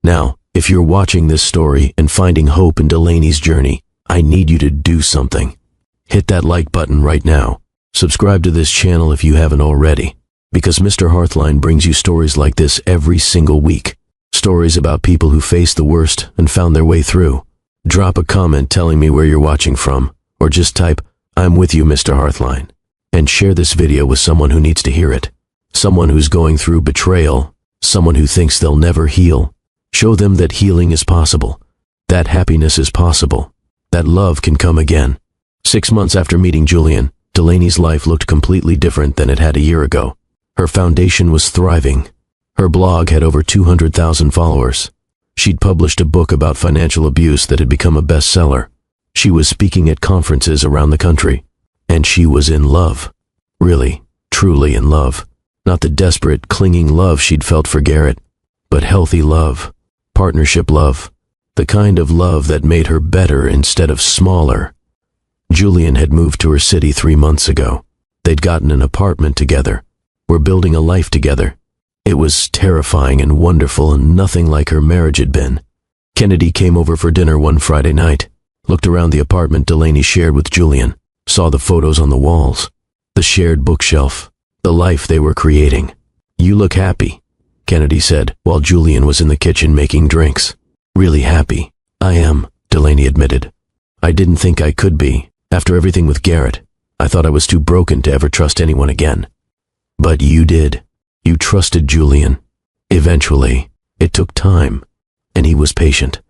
Now, if you're watching this story and finding hope in Delaney's journey, I need you to do something. Hit that like button right now. Subscribe to this channel if you haven't already, because Mr. Hearthline brings you stories like this every single week. Stories about people who faced the worst and found their way through. Drop a comment telling me where you're watching from, or just type, "I'm with you, Mr. Hearthline," and share this video with someone who needs to hear it. Someone who's going through betrayal, someone who thinks they'll never heal. Show them that healing is possible, that happiness is possible, that love can come again. 6 months after meeting Julian, Delaney's life looked completely different than it had a year ago. Her foundation was thriving. Her blog had over 200,000 followers. She'd published a book about financial abuse that had become a bestseller. She was speaking at conferences around the country. And she was in love. Really, truly in love. Not the desperate, clinging love she'd felt for Garrett, but healthy love, partnership love, the kind of love that made her better instead of smaller. Julian had moved to her city 3 months ago. They'd gotten an apartment together, were building a life together. It was terrifying and wonderful and nothing like her marriage had been. Kennedy came over for dinner one Friday night, looked around the apartment Delaney shared with Julian, saw the photos on the walls, the shared bookshelf, the life they were creating. "You look happy," Kennedy said, while Julian was in the kitchen making drinks. "Really happy." "I am," Delaney admitted. "I didn't think I could be. After everything with Garrett, I thought I was too broken to ever trust anyone again. But you did. You trusted Julian. Eventually, it took time, and he was patient.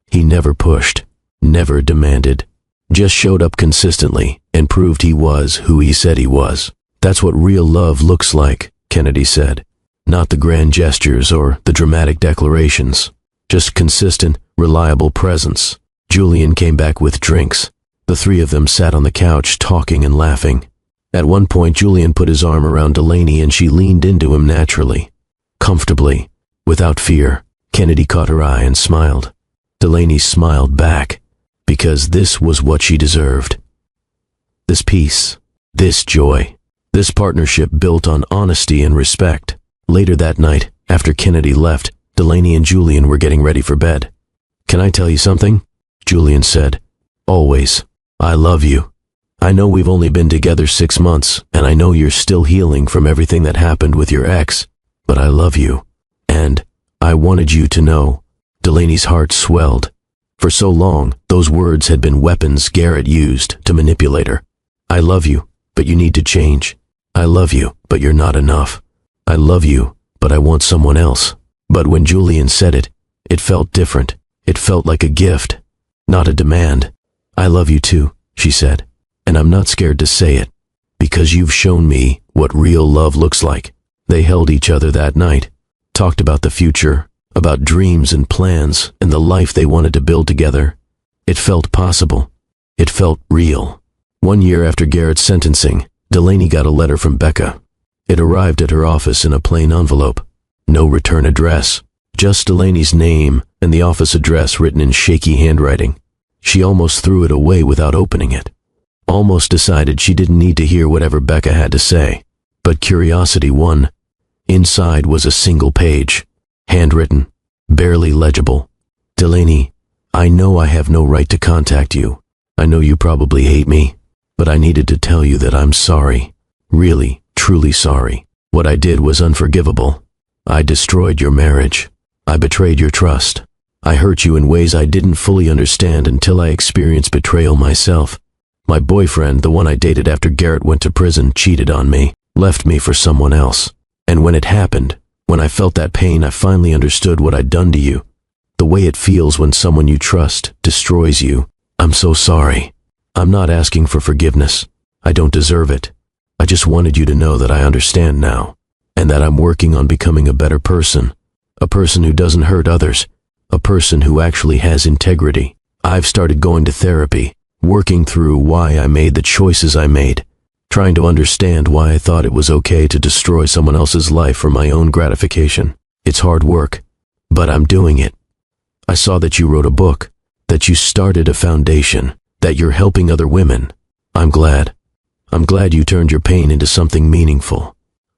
He never pushed, never demanded, just showed up consistently and proved he was who he said he was. That's what real love looks like," Kennedy said. "Not the grand gestures or the dramatic declarations, just consistent, reliable presence." Julian came back with drinks. The three of them sat on the couch talking and laughing. At one point, Julian put his arm around Delaney and she leaned into him naturally, comfortably, without fear. Kennedy caught her eye and smiled. Delaney smiled back, because this was what she deserved. This peace, this joy, this partnership built on honesty and respect. Later that night, after Kennedy left, Delaney and Julian were getting ready for bed. "Can I tell you something?" Julian said. "Always. I love you. I know we've only been together 6 months, and I know you're still healing from everything that happened with your ex, but I love you. And I wanted you to know." Delaney's heart swelled. For so long, those words had been weapons Garrett used to manipulate her. "I love you, but you need to change. I love you, but you're not enough. I love you, but I want someone else." But when Julian said it, it felt different. It felt like a gift, not a demand. "I love you too," she said. "And I'm not scared to say it, because you've shown me what real love looks like." They held each other that night, talked about the future, about dreams and plans and the life they wanted to build together. It felt possible. It felt real. 1 year after Garrett's sentencing, Delaney got a letter from Becca. It arrived at her office in a plain envelope. No return address, just Delaney's name and the office address written in shaky handwriting. She almost threw it away without opening it. Almost decided she didn't need to hear whatever Becca had to say. But curiosity won. Inside was a single page, handwritten, barely legible. "Delaney, I know I have no right to contact you. I know you probably hate me, but I needed to tell you that I'm sorry. Really, truly sorry. What I did was unforgivable. I destroyed your marriage. I betrayed your trust. I hurt you in ways I didn't fully understand until I experienced betrayal myself. My boyfriend, the one I dated after Garrett went to prison, cheated on me, left me for someone else. And when it happened, when I felt that pain, I finally understood what I'd done to you. The way it feels when someone you trust destroys you. I'm so sorry. I'm not asking for forgiveness. I don't deserve it. I just wanted you to know that I understand now, and that I'm working on becoming a better person. A person who doesn't hurt others. A person who actually has integrity. I've started going to therapy, working through why I made the choices I made, trying to understand why I thought it was okay to destroy someone else's life for my own gratification. It's hard work, but I'm doing it. I saw that you wrote a book, that you started a foundation, that you're helping other women. I'm glad. I'm glad you turned your pain into something meaningful.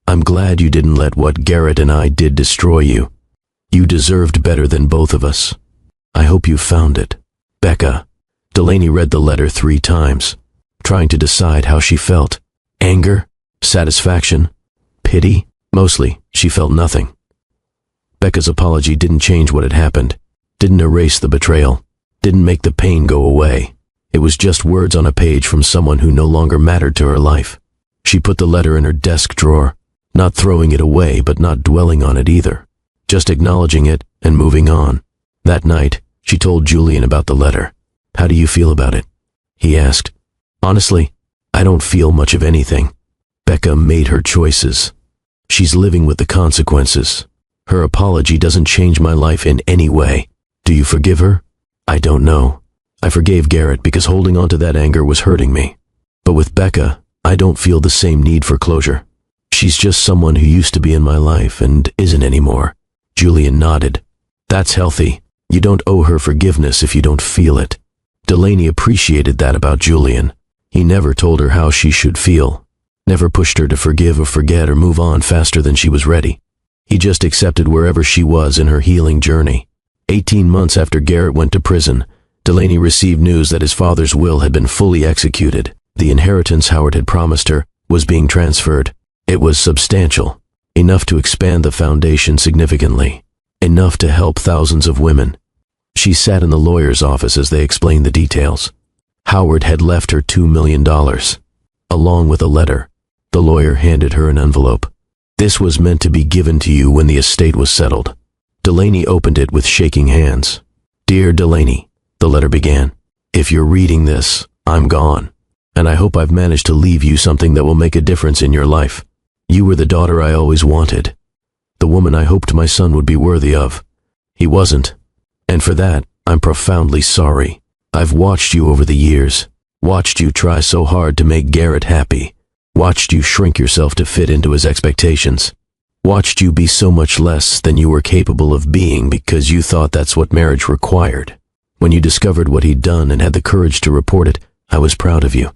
I'm glad you didn't let what Garrett and I did destroy you. You deserved better than both of us. I hope you found it. Becca. Delaney read the letter 3 times, trying to decide how she felt. Anger? Satisfaction? Pity? Mostly, she felt nothing. Becca's apology didn't change what had happened, didn't erase the betrayal, didn't make the pain go away. It was just words on a page from someone who no longer mattered to her life. She put the letter in her desk drawer, not throwing it away but not dwelling on it either, just acknowledging it and moving on. That night, she told Julian about the letter. "How do you feel about it?" he asked. "Honestly, I don't feel much of anything. Becca made her choices. She's living with the consequences. Her apology doesn't change my life in any way. Do you forgive her?" "I don't know. I forgave Garrett because holding on to that anger was hurting me. But with Becca, I don't feel the same need for closure. She's just someone who used to be in my life and isn't anymore." Julian nodded. "That's healthy. You don't owe her forgiveness if you don't feel it." Delaney appreciated that about Julian. He never told her how she should feel, never pushed her to forgive or forget or move on faster than she was ready. He just accepted wherever she was in her healing journey. 18 months after Garrett went to prison, Delaney received news that his father's will had been fully executed. The inheritance Howard had promised her was being transferred. It was substantial, enough to expand the foundation significantly, enough to help thousands of women. She sat in the lawyer's office as they explained the details. Howard had left her $2 million, along with a letter. The lawyer handed her an envelope. "This was meant to be given to you when the estate was settled." Delaney opened it with shaking hands. "Dear Delaney," the letter began, "if you're reading this, I'm gone, and I hope I've managed to leave you something that will make a difference in your life. You were the daughter I always wanted, the woman I hoped my son would be worthy of. He wasn't, and for that, I'm profoundly sorry. I've watched you over the years, watched you try so hard to make Garrett happy, watched you shrink yourself to fit into his expectations, watched you be so much less than you were capable of being because you thought that's what marriage required. When you discovered what he'd done and had the courage to report it, I was proud of you.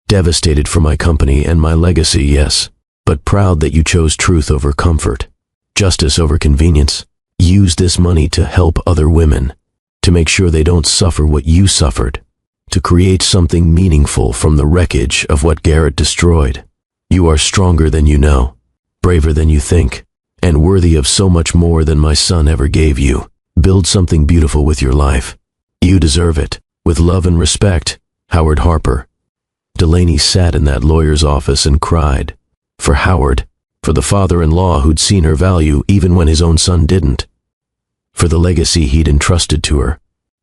Devastated for my company and my legacy, yes, but proud that you chose truth over comfort, justice over convenience. Use this money to help other women, to make sure they don't suffer what you suffered, to create something meaningful from the wreckage of what Garrett destroyed. You are stronger than you know, braver than you think, and worthy of so much more than my son ever gave you. Build something beautiful with your life. You deserve it. With love and respect, Howard Harper." Delaney sat in that lawyer's office and cried. For Howard, for the father-in-law who'd seen her value even when his own son didn't, for the legacy he'd entrusted to her,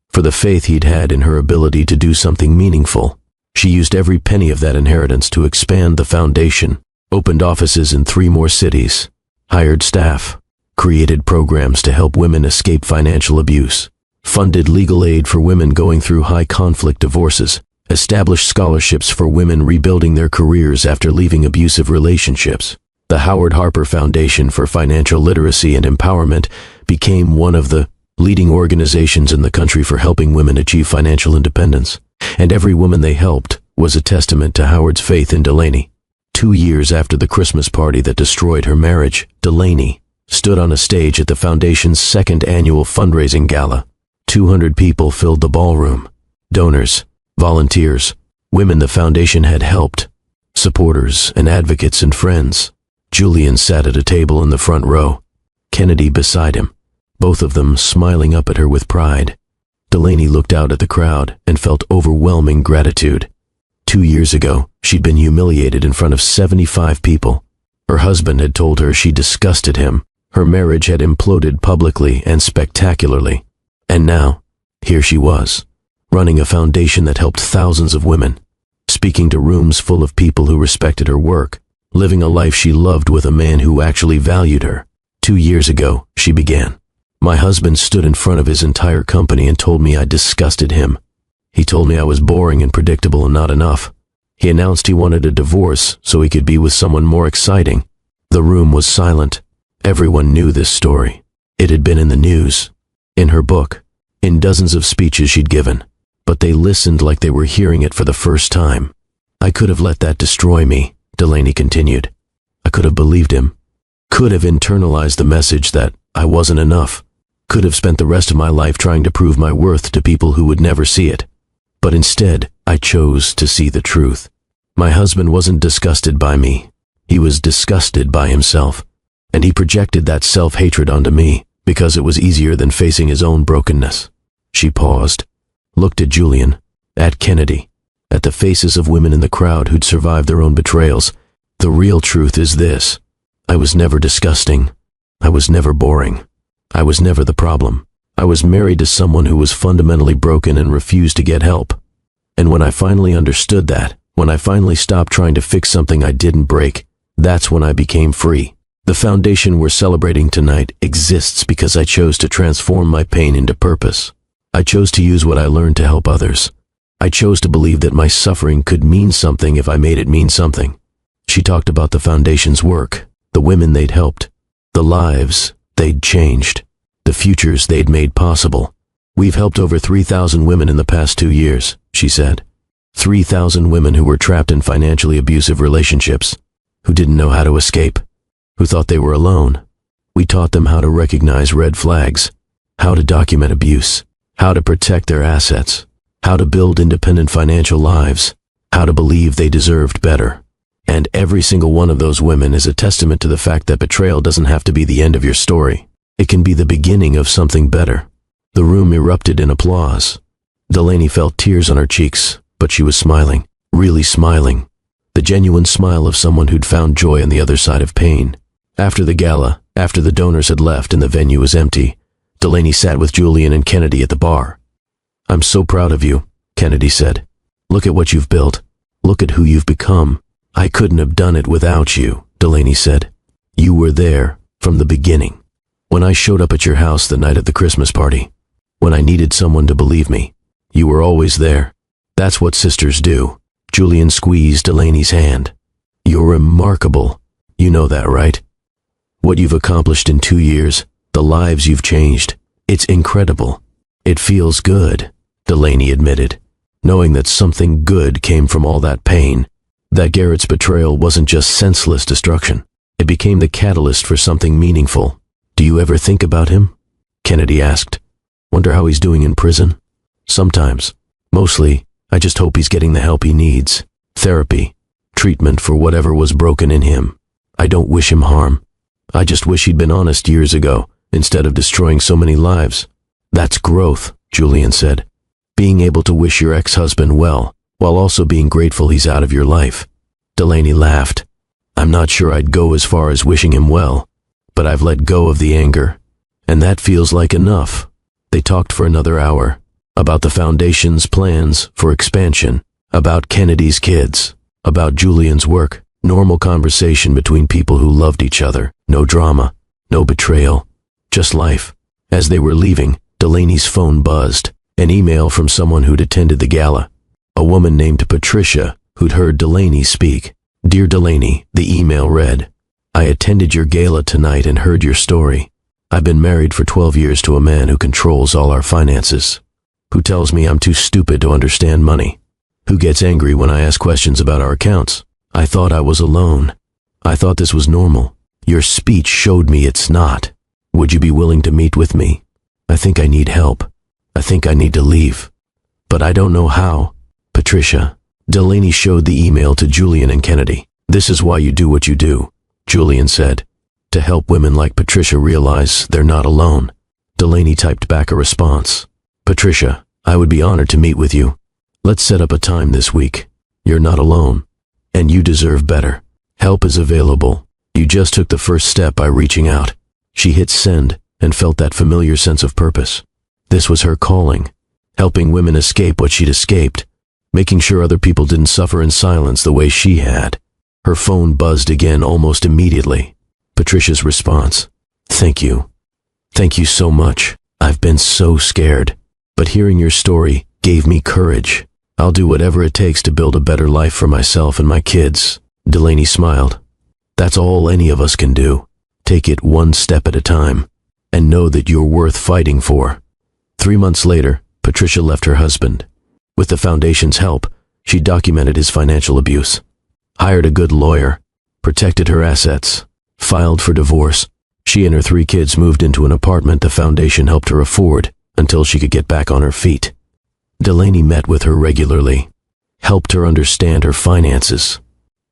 for the faith he'd had in her ability to do something meaningful. She used every penny of that inheritance to expand the foundation, opened offices in 3 more cities, hired staff, created programs to help women escape financial abuse, funded legal aid for women going through high-conflict divorces, established scholarships for women rebuilding their careers after leaving abusive relationships. The Howard Harper Foundation for Financial Literacy and Empowerment became one of the leading organizations in the country for helping women achieve financial independence, and every woman they helped was a testament to Howard's faith in Delaney. 2 years after the Christmas party that destroyed her marriage, Delaney stood on a stage at the Foundation's 2nd annual fundraising gala. 200 people filled the ballroom. Donors, volunteers, women the Foundation had helped, supporters and advocates and friends. Julian sat at a table in the front row, Kennedy beside him, both of them smiling up at her with pride. Delaney looked out at the crowd and felt overwhelming gratitude. 2 years ago, she'd been humiliated in front of 75 people. Her husband had told her she disgusted him. Her marriage had imploded publicly and spectacularly. And now, here she was, running a foundation that helped thousands of women, speaking to rooms full of people who respected her work, living a life she loved with a man who actually valued her. 2 years ago, she began. My husband stood in front of his entire company and told me I disgusted him. He told me I was boring and predictable and not enough. He announced he wanted a divorce so he could be with someone more exciting. The room was silent. Everyone knew this story. It had been in the news, in her book, in dozens of speeches she'd given, but they listened like they were hearing it for the first time. I could have let that destroy me, Delaney continued. I could have believed him, could have internalized the message that I wasn't enough, could have spent the rest of my life trying to prove my worth to people who would never see it. But instead, I chose to see the truth. My husband wasn't disgusted by me. He was disgusted by himself, and he projected that self-hatred onto me because it was easier than facing his own brokenness. She paused, looked at Julian, at Kennedy, at the faces of women in the crowd who'd survived their own betrayals. The real truth is this. I was never disgusting. I was never boring. I was never the problem. I was married to someone who was fundamentally broken and refused to get help. And when I finally understood that, when I finally stopped trying to fix something I didn't break, that's when I became free. The foundation we're celebrating tonight exists because I chose to transform my pain into purpose. I chose to use what I learned to help others. I chose to believe that my suffering could mean something if I made it mean something. She talked about the foundation's work, the women they'd helped, the lives they'd changed, the futures they'd made possible. We've helped over 3,000 women in the past 2 years, she said. 3,000 women who were trapped in financially abusive relationships, who didn't know how to escape, who thought they were alone. We taught them how to recognize red flags, how to document abuse, how to protect their assets, how to build independent financial lives, how to believe they deserved better. And every single one of those women is a testament to the fact that betrayal doesn't have to be the end of your story. It can be the beginning of something better. The room erupted in applause. Delaney felt tears on her cheeks, but she was smiling, really smiling. The genuine smile of someone who'd found joy on the other side of pain. After the gala, after the donors had left and the venue was empty, Delaney sat with Julian and Kennedy at the bar. I'm so proud of you, Kennedy said. Look at what you've built. Look at who you've become. I couldn't have done it without you, Delaney said. You were there from the beginning. When I showed up at your house the night of the Christmas party, when I needed someone to believe me, you were always there. That's what sisters do. Julian squeezed Delaney's hand. You're remarkable. You know that, right? What you've accomplished in 2 years, the lives you've changed, it's incredible. It feels good, Delaney admitted, knowing that something good came from all that pain. That Garrett's betrayal wasn't just senseless destruction. It became the catalyst for something meaningful. Do you ever think about him? Kennedy asked. Wonder how he's doing in prison? Sometimes. Mostly, I just hope he's getting the help he needs. Therapy, treatment for whatever was broken in him. I don't wish him harm. I just wish he'd been honest years ago, instead of destroying so many lives. That's growth, Julian said. Being able to wish your ex-husband well, while also being grateful he's out of your life. Delaney laughed. I'm not sure I'd go as far as wishing him well, but I've let go of the anger, and that feels like enough. They talked for another hour, about the foundation's plans for expansion, about Kennedy's kids, about Julian's work. Normal conversation between people who loved each other. No drama, no betrayal, just life. As they were leaving, Delaney's phone buzzed, an email from someone who'd attended the gala. A woman named Patricia, who'd heard Delaney speak. Dear Delaney, the email read, I attended your gala tonight and heard your story. I've been married for 12 years to a man who controls all our finances, who tells me I'm too stupid to understand money, who gets angry when I ask questions about our accounts. I thought I was alone. I thought this was normal. Your speech showed me it's not. Would you be willing to meet with me? I think I need help. I think I need to leave. But I don't know how. Patricia. Delaney showed the email to Julian and Kennedy. This is why you do what you do, Julian said. To help women like Patricia realize they're not alone. Delaney typed back a response. Patricia, I would be honored to meet with you. Let's set up a time this week. You're not alone. And you deserve better. Help is available. You just took the first step by reaching out. She hit send and felt that familiar sense of purpose. This was her calling, helping women escape what she'd escaped, making sure other people didn't suffer in silence the way she had. Her phone buzzed again almost immediately. Patricia's response. Thank you. Thank you so much. I've been so scared. But hearing your story gave me courage. I'll do whatever it takes to build a better life for myself and my kids. Delaney smiled. That's all any of us can do. Take it one step at a time, and know that you're worth fighting for. 3 months later, Patricia left her husband. With the foundation's help, she documented his financial abuse, hired a good lawyer, protected her assets, filed for divorce. She and her 3 kids moved into an apartment the foundation helped her afford until she could get back on her feet. Delaney met with her regularly, helped her understand her finances,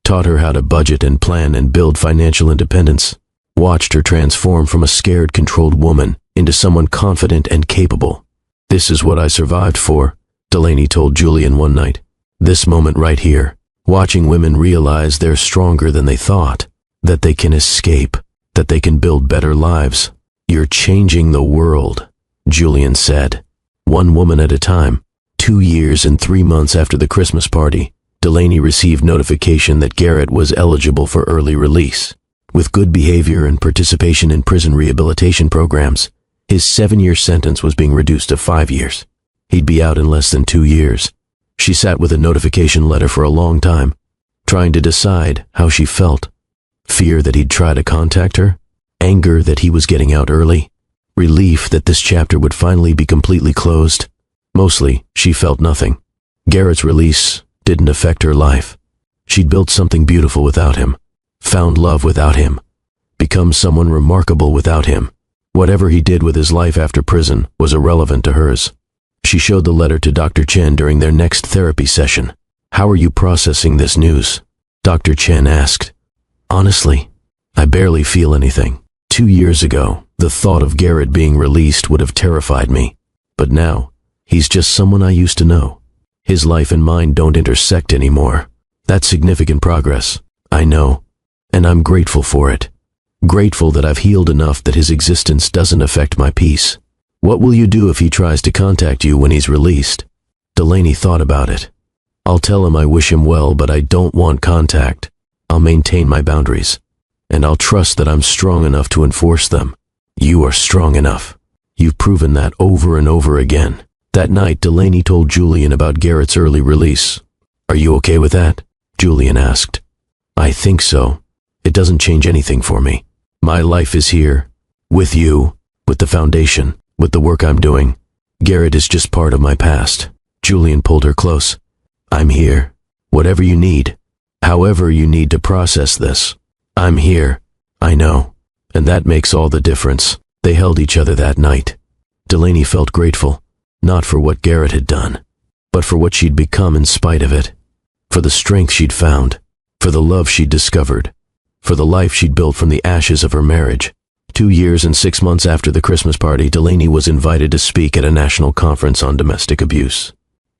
taught her how to budget and plan and build financial independence, watched her transform from a scared, controlled woman into someone confident and capable. This is what I survived for, Delaney told Julian one night. This moment right here, watching women realize they're stronger than they thought, that they can escape, that they can build better lives. You're changing the world, Julian said. One woman at a time. 2 years and 3 months after the Christmas party, Delaney received notification that Garrett was eligible for early release. With good behavior and participation in prison rehabilitation programs, his 7-year sentence was being reduced to 5 years. He'd be out in less than 2 years. She sat with a notification letter for a long time, trying to decide how she felt. Fear that he'd try to contact her, anger that he was getting out early, relief that this chapter would finally be completely closed. Mostly, she felt nothing. Garrett's release didn't affect her life. She'd built something beautiful without him, found love without him, become someone remarkable without him. Whatever he did with his life after prison was irrelevant to hers. She showed the letter to Dr. Chen during their next therapy session. How are you processing this news? Dr. Chen asked. Honestly, I barely feel anything. 2 years ago, the thought of Garrett being released would have terrified me. But now, he's just someone I used to know. His life and mine don't intersect anymore. That's significant progress, I know, and I'm grateful for it. Grateful that I've healed enough that his existence doesn't affect my peace. What will you do if he tries to contact you when he's released? Delaney thought about it. I'll tell him I wish him well, but I don't want contact. I'll maintain my boundaries, and I'll trust that I'm strong enough to enforce them. You are strong enough. You've proven that over and over again. That night, Delaney told Julian about Garrett's early release. Are you okay with that? Julian asked. I think so. It doesn't change anything for me. My life is here, with you, with the foundation, with the work I'm doing. Garrett is just part of my past. Julian pulled her close. I'm here. Whatever you need. However you need to process this. I'm here. I know. And that makes all the difference. They held each other that night. Delaney felt grateful. Not for what Garrett had done, but for what she'd become in spite of it. For the strength she'd found, for the love she'd discovered, for the life she'd built from the ashes of her marriage. 2 years and 6 months after the Christmas party, Delaney was invited to speak at a national conference on domestic abuse.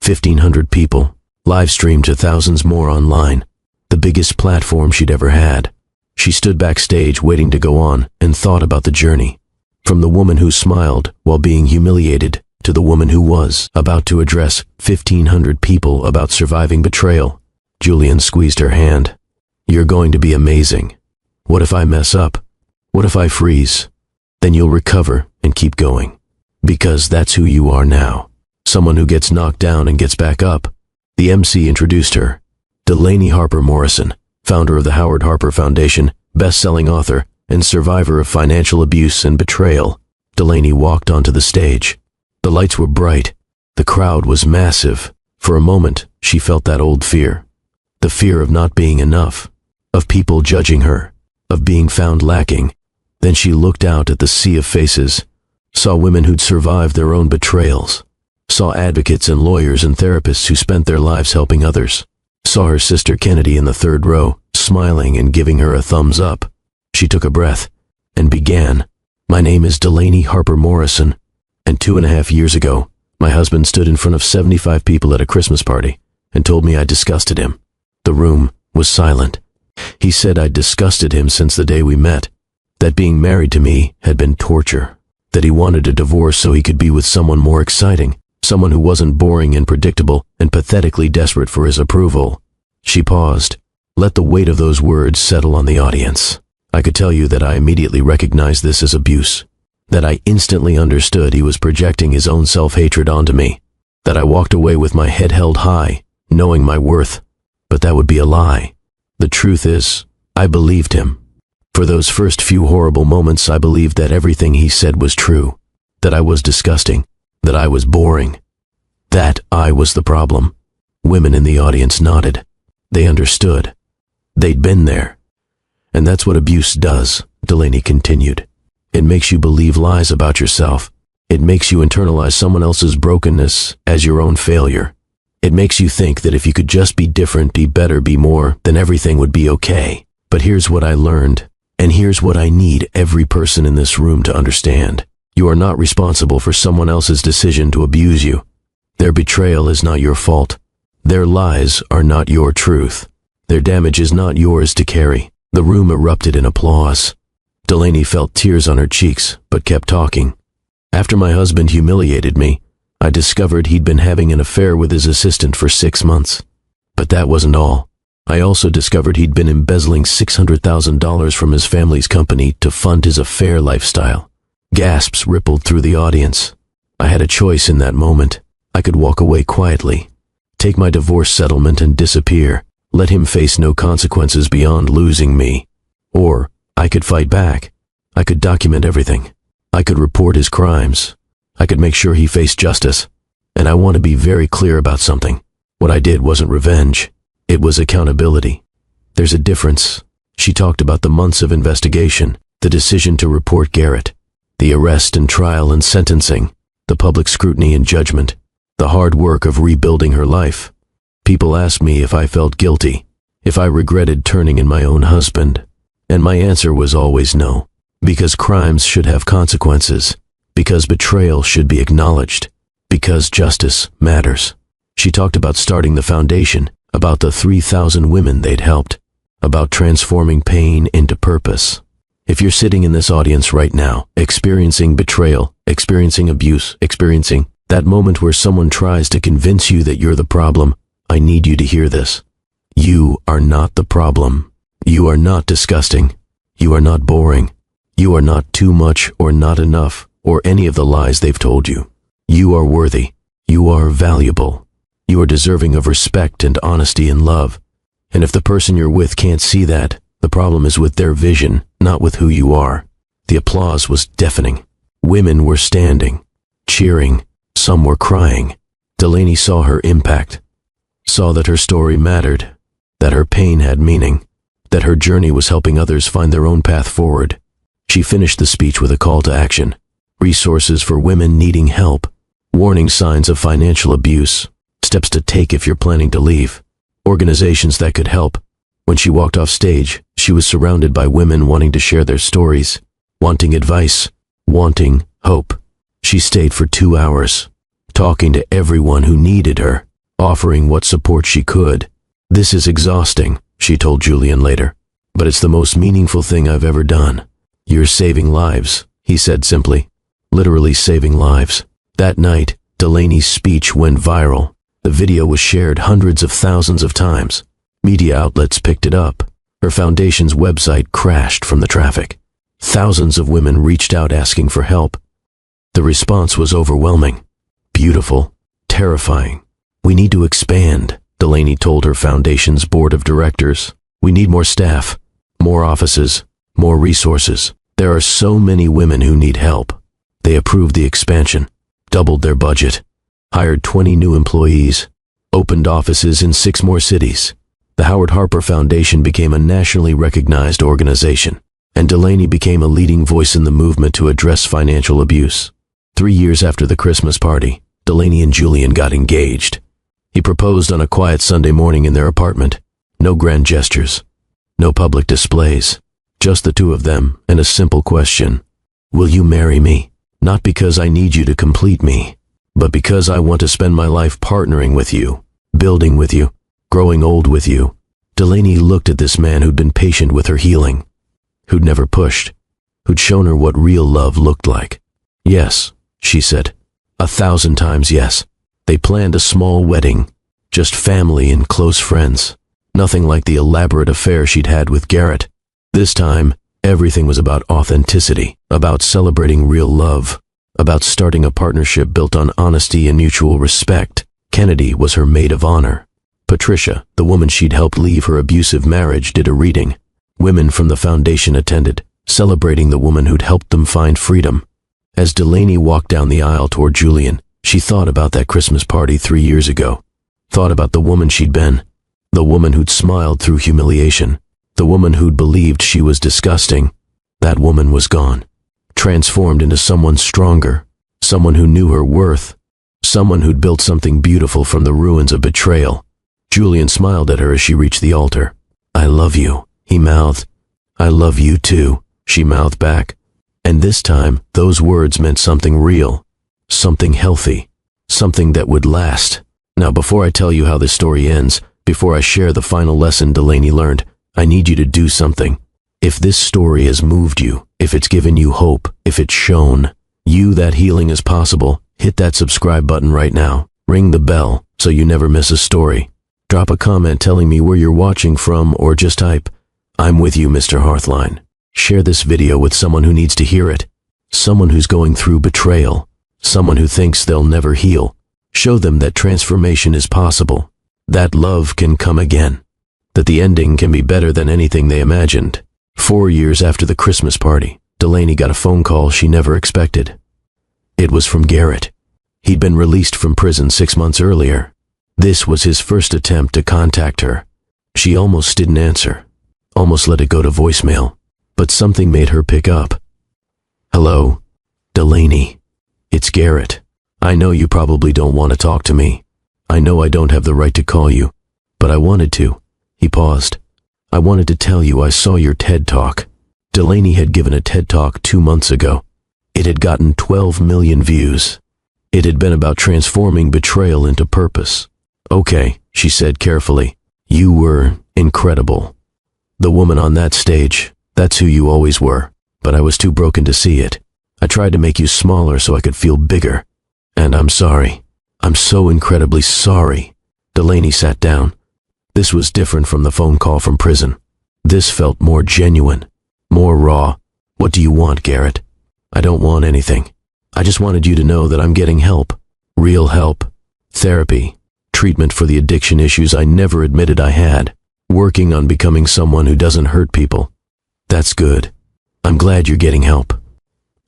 1,500 people, live-streamed to thousands more online, the biggest platform she'd ever had. She stood backstage waiting to go on and thought about the journey. From the woman who smiled while being humiliated, to the woman who was about to address 1,500 people about surviving betrayal. Julian squeezed her hand. You're going to be amazing. What if I mess up? What if I freeze? Then you'll recover and keep going. Because that's who you are now. Someone who gets knocked down and gets back up. The MC introduced her. Delaney Harper Morrison, founder of the Howard Harper Foundation, best-selling author, and survivor of financial abuse and betrayal. Delaney walked onto the stage. The lights were bright. The crowd was massive. For a moment, she felt that old fear. The fear of not being enough, of people judging her, of being found lacking. Then she looked out at the sea of faces, saw women who'd survived their own betrayals, saw advocates and lawyers and therapists who spent their lives helping others, saw her sister Kennedy in the third row, smiling and giving her a thumbs up. She took a breath and began. My name is Delaney Harper Morrison. And 2.5 years ago, my husband stood in front of 75 people at a Christmas party and told me I disgusted him. The room was silent. He said I'd disgusted him since the day we met, that being married to me had been torture, that he wanted a divorce so he could be with someone more exciting, someone who wasn't boring and predictable and pathetically desperate for his approval. She paused. Let the weight of those words settle on the audience. I could tell you that I immediately recognized this as abuse. That I instantly understood he was projecting his own self-hatred onto me. that I walked away with my head held high, knowing my worth. But that would be a lie. The truth is, I believed him. For those first few horrible moments, I believed that everything he said was true, that I was disgusting, that I was boring, that I was the problem. Women in the audience nodded. They understood. They'd been there. And that's what abuse does, Delaney continued. It makes you believe lies about yourself. It makes you internalize someone else's brokenness as your own failure. It makes you think that if you could just be different, be better, be more, then everything would be okay. But here's what I learned, and here's what I need every person in this room to understand. You are not responsible for someone else's decision to abuse you. Their betrayal is not your fault. Their lies are not your truth. Their damage is not yours to carry. The room erupted in applause. Delaney felt tears on her cheeks, but kept talking. After my husband humiliated me, I discovered he'd been having an affair with his assistant for 6 months. But that wasn't all. I also discovered he'd been embezzling $600,000 from his family's company to fund his affair lifestyle. Gasps rippled through the audience. I had a choice in that moment. I could walk away quietly, take my divorce settlement and disappear, let him face no consequences beyond losing me. Or I could fight back. I could document everything. I could report his crimes. I could make sure he faced justice. And I want to be very clear about something. What I did wasn't revenge. It was accountability. There's a difference. She talked about the months of investigation, the decision to report Garrett, the arrest and trial and sentencing, the public scrutiny and judgment, the hard work of rebuilding her life. People asked me if I felt guilty, if I regretted turning in my own husband. And my answer was always no. Because crimes should have consequences. Because betrayal should be acknowledged. Because justice matters. She talked about starting the foundation, about the 3,000 women they'd helped, about transforming pain into purpose. If you're sitting in this audience right now, experiencing betrayal, experiencing abuse, experiencing that moment where someone tries to convince you that you're the problem, I need you to hear this. You are not the problem. You are not disgusting. You are not boring. You are not too much or not enough or any of the lies they've told you. You are worthy. You are valuable. You are deserving of respect and honesty and love. And if the person you're with can't see that, the problem is with their vision, not with who you are. The applause was deafening. Women were standing, cheering. Some were crying. Delaney saw her impact, saw that her story mattered, that her pain had meaning, that her journey was helping others find their own path forward. She finished the speech with a call to action, resources for women needing help, warning signs of financial abuse, steps to take if you're planning to leave, organizations that could help. When she walked off stage, she was surrounded by women wanting to share their stories, wanting advice, wanting hope. She stayed for 2 hours, talking to everyone who needed her, offering what support she could. This is exhausting, she told Julian later, but it's the most meaningful thing I've ever done. You're saving lives, he said simply, literally saving lives. That night, Delaney's speech went viral. The video was shared hundreds of thousands of times. Media outlets picked it up. Her foundation's website crashed from the traffic. Thousands of women reached out asking for help. The response was overwhelming, beautiful, terrifying. We need to expand, Delaney told her foundation's board of directors. We need more staff, more offices, more resources. There are so many women who need help. They approved the expansion, doubled their budget, hired 20 new employees, opened offices in 6 more cities. The Howard Harper Foundation became a nationally recognized organization, and Delaney became a leading voice in the movement to address financial abuse. 3 years after the Christmas party, Delaney and Julian got engaged. He proposed on a quiet Sunday morning in their apartment. No grand gestures, no public displays, just the two of them and a simple question. Will you marry me? Not because I need you to complete me, but because I want to spend my life partnering with you, building with you, growing old with you. Delaney looked at this man who'd been patient with her healing, who'd never pushed, who'd shown her what real love looked like. Yes, she said, 1,000 times yes. They planned a small wedding, just family and close friends. Nothing like the elaborate affair she'd had with Garrett. This time, everything was about authenticity, about celebrating real love. about starting a partnership built on honesty and mutual respect. Kennedy was her maid of honor. Patricia, the woman she'd helped leave her abusive marriage, did a reading. Women from the foundation attended, celebrating the woman who'd helped them find freedom. As Delaney walked down the aisle toward Julian, she thought about that Christmas party 3 years ago. Thought about the woman she'd been. The woman who'd smiled through humiliation. The woman who'd believed she was disgusting. That woman was gone. Transformed into someone stronger. Someone who knew her worth. Someone who'd built something beautiful from the ruins of betrayal. Julian smiled at her as she reached the altar. "I love you," he mouthed. "I love you too," she mouthed back. And this time, those words meant something real. Something healthy. Something that would last. Now, before I tell you how this story ends, before I share the final lesson Delaney learned, I need you to do something. If this story has moved you, if it's given you hope, if it's shown you that healing is possible, hit that subscribe button right now. Ring the bell so you never miss a story. Drop a comment telling me where you're watching from, or just type, "I'm with you, Mr. Hearthline." Share this video with someone who needs to hear it. Someone who's going through betrayal. Someone who thinks they'll never heal. Show them that transformation is possible. That love can come again. That the ending can be better than anything they imagined. 4 years after the Christmas party, Delaney got a phone call she never expected. It was from Garrett. He'd been released from prison 6 months earlier. This was his first attempt to contact her. She almost didn't answer. Almost let it go to voicemail. But something made her pick up. "Hello, Delaney. It's Garrett. I know you probably don't want to talk to me. I know I don't have the right to call you, but I wanted to." He paused. "I wanted to tell you I saw your TED Talk." Delaney had given a TED Talk 2 months ago. It had gotten 12 million views. It had been about transforming betrayal into purpose. "Okay," she said carefully. "You were incredible. The woman on that stage, that's who you always were, but I was too broken to see it. I tried to make you smaller so I could feel bigger. And I'm sorry. I'm so incredibly sorry." Delaney sat down. This was different from the phone call from prison. This felt more genuine, more raw. "What do you want, Garrett?" "I don't want anything. I just wanted you to know that I'm getting help. Real help. Therapy. Treatment for the addiction issues I never admitted I had. Working on becoming someone who doesn't hurt people." "That's good. I'm glad you're getting help.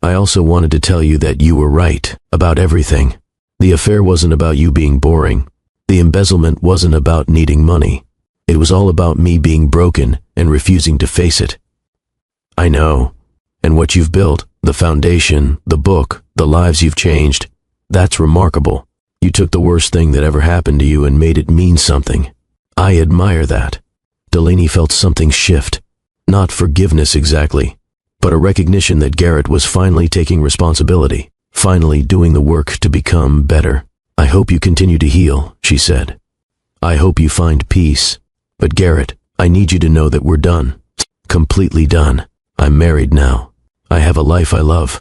I also wanted to tell you that you were right about everything. The affair wasn't about you being boring. The embezzlement wasn't about needing money. It was all about me being broken and refusing to face it. I know. And what you've built, the foundation, the book, the lives you've changed, that's remarkable. You took the worst thing that ever happened to you and made it mean something. I admire that." Delaney felt something shift. Not forgiveness exactly, but a recognition that Garrett was finally taking responsibility, finally doing the work to become better. "I hope you continue to heal," she said. "I hope you find peace. But Garrett, I need you to know that we're done. Completely done. I'm married now. I have a life I love.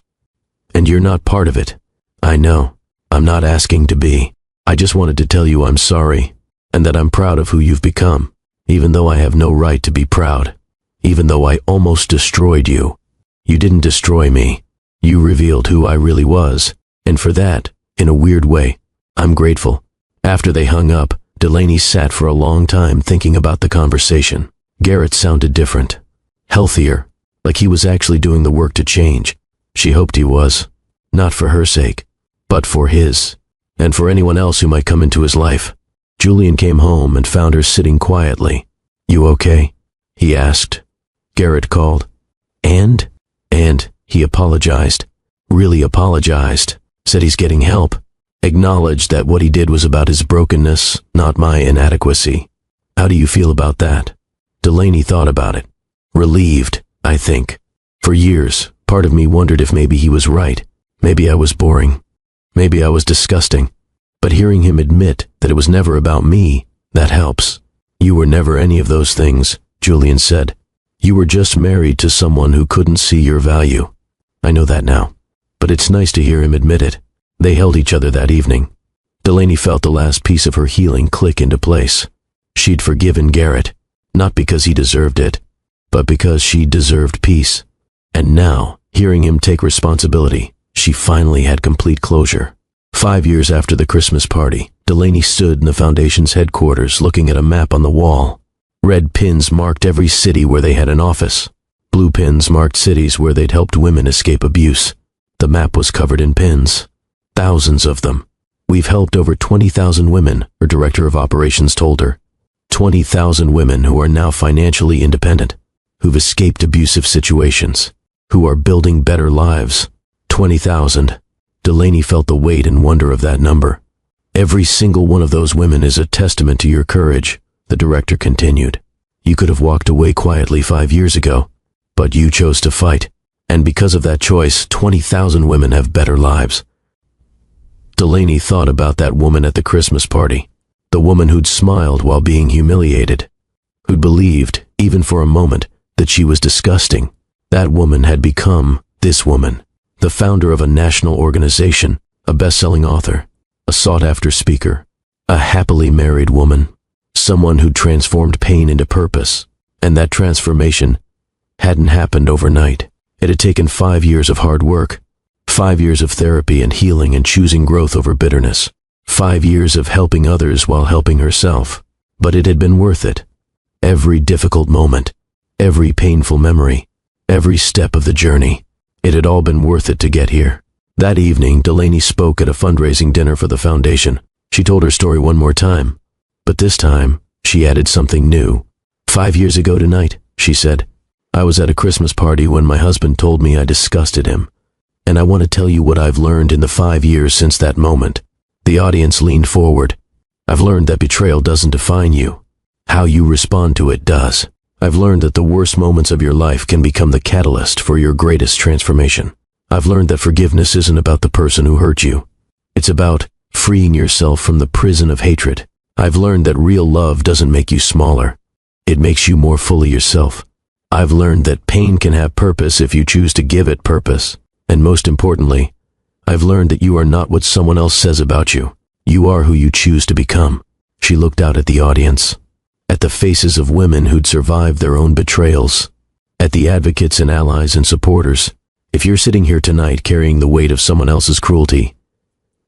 And you're not part of it. I know. I'm not asking to be. I just wanted to tell you I'm sorry, and that I'm proud of who you've become, even though I have no right to be proud. Even though I almost destroyed you. You didn't destroy me. You revealed who I really was, and for that, in a weird way, I'm grateful." After they hung up, Delaney sat for a long time thinking about the conversation. Garrett sounded different. Healthier, like he was actually doing the work to change. She hoped he was. Not for her sake, but for his, and for anyone else who might come into his life. Julian came home and found her sitting quietly. "You okay?" he asked. Garrett called. And he apologized. Really apologized. Said he's getting help. Acknowledged that what he did was about his brokenness, not my inadequacy. "How do you feel about that?" Delaney thought about it. Relieved, I think. For years, part of me wondered if maybe he was right. Maybe I was boring. Maybe I was disgusting. But hearing him admit that it was never about me, that helps. "You were never any of those things," Julian said. "You were just married to someone who couldn't see your value." I know that now. But it's nice to hear him admit it. They held each other that evening. Delaney felt the last piece of her healing click into place. She'd forgiven Garrett, not because he deserved it, but because she deserved peace. And now, hearing him take responsibility, She finally had complete closure. 5 years after the Christmas party, Delaney stood in the Foundation's headquarters looking at a map on the wall. Red pins marked every city where they had an office. Blue pins marked cities where they'd helped women escape abuse. The map was covered in pins. Thousands of them. "We've helped over 20,000 women," her director of operations told her. 20,000 women who are now financially independent, who've escaped abusive situations, who are building better lives. 20,000. Delaney felt the weight and wonder of that number. "Every single one of those women is a testament to your courage," the director continued. "You could have walked away quietly 5 years ago, but you chose to fight, and because of that choice, 20,000 women have better lives." Delaney thought about that woman at the Christmas party, the woman who'd smiled while being humiliated, who'd believed, even for a moment, that she was disgusting. That woman had become this woman, the founder of a national organization, a best-selling author, a sought-after speaker, a happily married woman, someone who transformed pain into purpose. And that transformation hadn't happened overnight. It had taken 5 years of hard work, 5 years of therapy and healing and choosing growth over bitterness, 5 years of helping others while helping herself. But it had been worth it. Every difficult moment, every painful memory, every step of the journey, it had all been worth it to get here. That evening, Delaney spoke at a fundraising dinner for the Foundation. She told her story one more time, but this time, she added something new. 5 years ago tonight, she said, I was at a Christmas party when my husband told me I disgusted him. And I want to tell you what I've learned in the 5 years since that moment. The audience leaned forward. I've learned that betrayal doesn't define you. How you respond to it does. I've learned that the worst moments of your life can become the catalyst for your greatest transformation. I've learned that forgiveness isn't about the person who hurt you. It's about freeing yourself from the prison of hatred. I've learned that real love doesn't make you smaller. It makes you more fully yourself. I've learned that pain can have purpose if you choose to give it purpose. And most importantly, I've learned that you are not what someone else says about you. You are who you choose to become. She looked out at the audience, at the faces of women who'd survived their own betrayals, at the advocates and allies and supporters. If you're sitting here tonight carrying the weight of someone else's cruelty,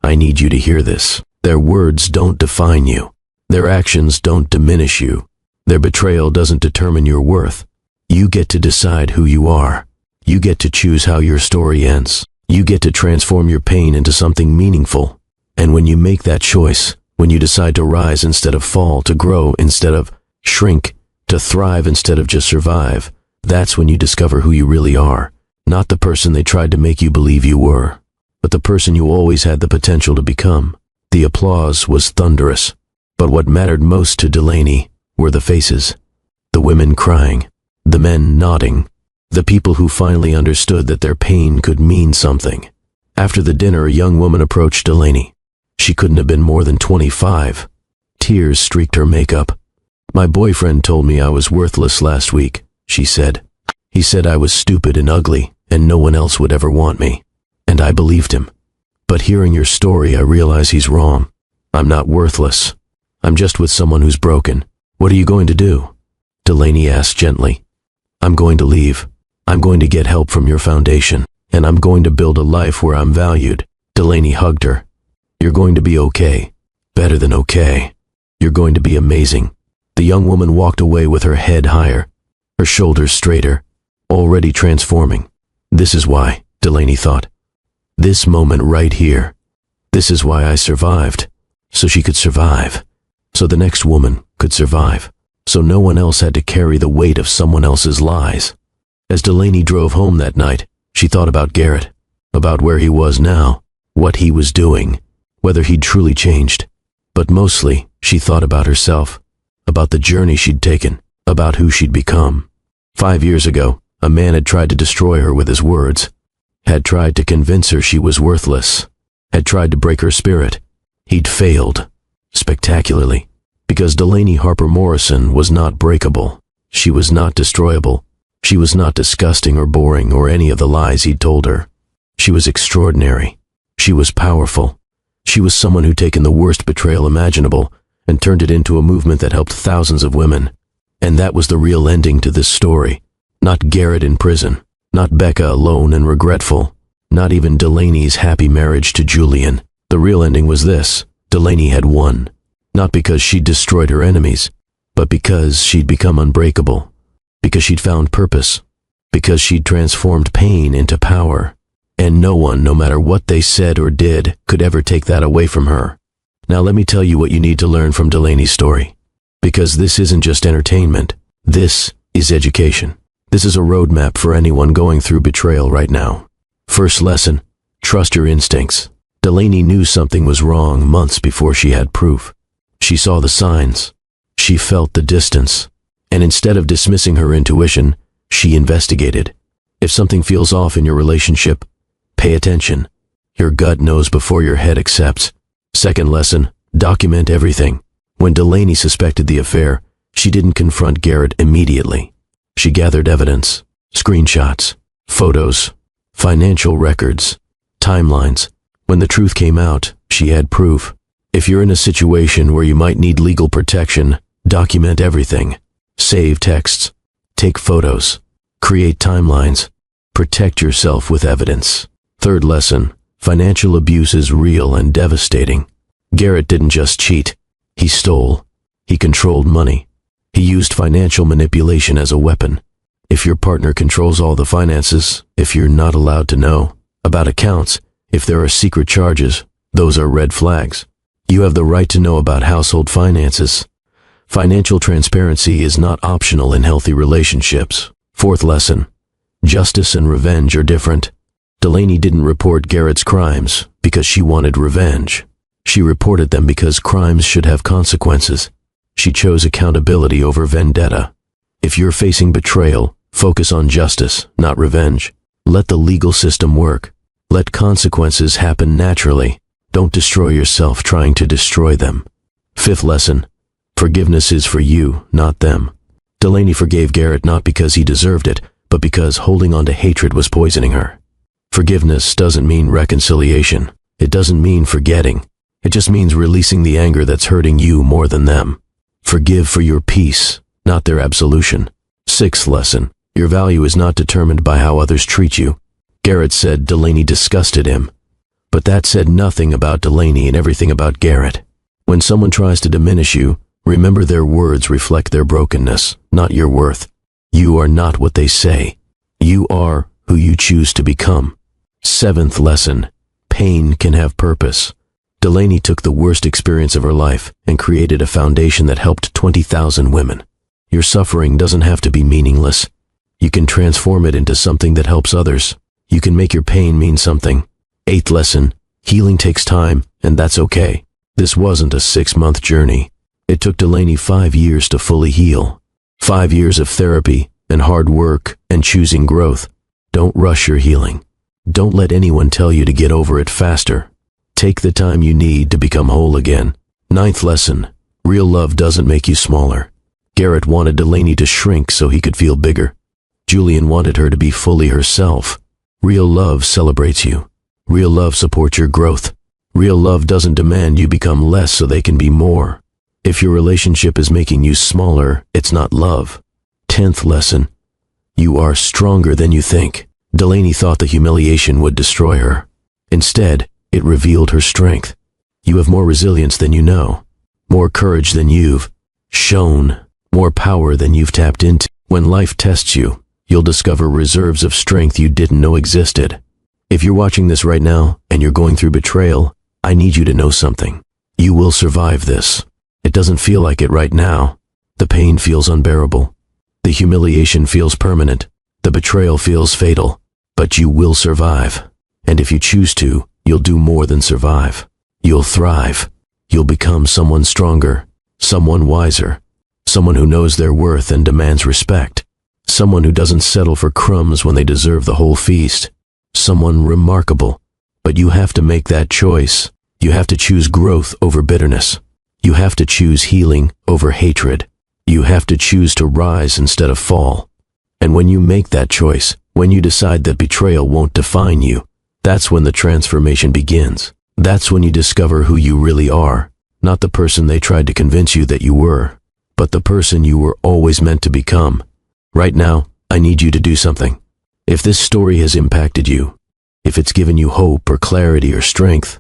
I need you to hear this. Their words don't define you. Their actions don't diminish you. Their betrayal doesn't determine your worth. You get to decide who you are. You get to choose how your story ends. You get to transform your pain into something meaningful. And when you make that choice, when you decide to rise instead of fall, to grow instead of shrink, to thrive instead of just survive, that's when you discover who you really are. Not the person they tried to make you believe you were, but the person you always had the potential to become. The applause was thunderous, but what mattered most to Delaney were the faces. The women crying, the men nodding, the people who finally understood that their pain could mean something. After the dinner, a young woman approached Delaney. She couldn't have been more than 25. Tears streaked her makeup. My boyfriend told me I was worthless last week, she said. He said I was stupid and ugly, and no one else would ever want me. And I believed him. But hearing your story, I realize he's wrong. I'm not worthless. I'm just with someone who's broken. What are you going to do? Delaney asked gently. I'm going to leave. I'm going to get help from your foundation, and I'm going to build a life where I'm valued. Delaney hugged her. You're going to be okay. Better than okay. You're going to be amazing. The young woman walked away with her head higher, her shoulders straighter, already transforming. This is why, Delaney thought. This moment right here. This is why I survived. So she could survive. So the next woman could survive. So no one else had to carry the weight of someone else's lies. As Delaney drove home that night, she thought about Garrett, about where he was now, what he was doing, whether he'd truly changed. But mostly, she thought about herself, about the journey she'd taken, about who she'd become. 5 years ago, a man had tried to destroy her with his words, had tried to convince her she was worthless, had tried to break her spirit. He'd failed, spectacularly, because Delaney Harper Morrison was not breakable. She was not destroyable. She was not disgusting or boring or any of the lies he'd told her. She was extraordinary. She was powerful. She was someone who'd taken the worst betrayal imaginable and turned it into a movement that helped thousands of women. And that was the real ending to this story. Not Garrett in prison, not Becca alone and regretful, Not even Delaney's happy marriage to Julian. The real ending was this: Delaney had won. Not because she'd destroyed her enemies, but because she'd become unbreakable. Because she'd found purpose. Because she'd transformed pain into power. And no one, no matter what they said or did, could ever take that away from her. Now let me tell you what you need to learn from Delaney's story. Because this isn't just entertainment. This is education. This is a roadmap for anyone going through betrayal right now. First lesson: trust your instincts. Delaney knew something was wrong months before she had proof. She saw the signs. She felt the distance. And instead of dismissing her intuition, she investigated. If something feels off in your relationship, pay attention. Your gut knows before your head accepts. Second lesson: document everything. When Delaney suspected the affair, she didn't confront Garrett immediately. She gathered evidence, screenshots, photos, financial records, timelines. When the truth came out, she had proof. If you're in a situation where you might need legal protection, document everything. Save texts, take photos, create timelines, protect yourself with evidence. Third lesson: financial abuse is real and devastating. Garrett didn't just cheat. He stole. He controlled money. He used financial manipulation as a weapon. If your partner controls all the finances, if you're not allowed to know about accounts, if there are secret charges, those are red flags. You have the right to know about household finances. Financial transparency is not optional in healthy relationships. Fourth lesson: justice and revenge are different. Delaney didn't report Garrett's crimes because she wanted revenge. She reported them because crimes should have consequences. She chose accountability over vendetta. If you're facing betrayal, focus on justice, not revenge. Let the legal system work. Let consequences happen naturally. Don't destroy yourself trying to destroy them. Fifth lesson: forgiveness is for you, not them. Delaney forgave Garrett not because he deserved it, but because holding on to hatred was poisoning her. Forgiveness doesn't mean reconciliation. It doesn't mean forgetting. It just means releasing the anger that's hurting you more than them. Forgive for your peace, not their absolution. Sixth lesson: your value is not determined by how others treat you. Garrett said Delaney disgusted him. But that said nothing about Delaney and everything about Garrett. When someone tries to diminish you, remember their words reflect their brokenness, not your worth. You are not what they say. You are who you choose to become. Seventh lesson: pain can have purpose. Delaney took the worst experience of her life and created a foundation that helped 20,000 women. Your suffering doesn't have to be meaningless. You can transform it into something that helps others. You can make your pain mean something. Eighth lesson: healing takes time, and that's okay. This wasn't a 6-month journey. It took Delaney 5 years to fully heal. 5 years of therapy and hard work and choosing growth. Don't rush your healing. Don't let anyone tell you to get over it faster. Take the time you need to become whole again. Ninth lesson: real love doesn't make you smaller. Garrett wanted Delaney to shrink so he could feel bigger. Julian wanted her to be fully herself. Real love celebrates you. Real love supports your growth. Real love doesn't demand you become less so they can be more. If your relationship is making you smaller, it's not love. 10th lesson: you are stronger than you think. Delaney thought the humiliation would destroy her. Instead, it revealed her strength. You have more resilience than you know, more courage than you've shown, more power than you've tapped into. When life tests you, you'll discover reserves of strength you didn't know existed. If you're watching this right now and you're going through betrayal, I need you to know something. You will survive this. It doesn't feel like it right now. The pain feels unbearable. The humiliation feels permanent. The betrayal feels fatal. But you will survive. And if you choose to, you'll do more than survive. You'll thrive. You'll become someone stronger, someone wiser, someone who knows their worth and demands respect, someone who doesn't settle for crumbs when they deserve the whole feast, someone remarkable. But you have to make that choice. You have to choose growth over bitterness. You have to choose healing over hatred. You have to choose to rise instead of fall. And when you make that choice, when you decide that betrayal won't define you, that's when the transformation begins. That's when you discover who you really are, not the person they tried to convince you that you were, but the person you were always meant to become. Right now, I need you to do something. If this story has impacted you, If it's given you hope or clarity or strength,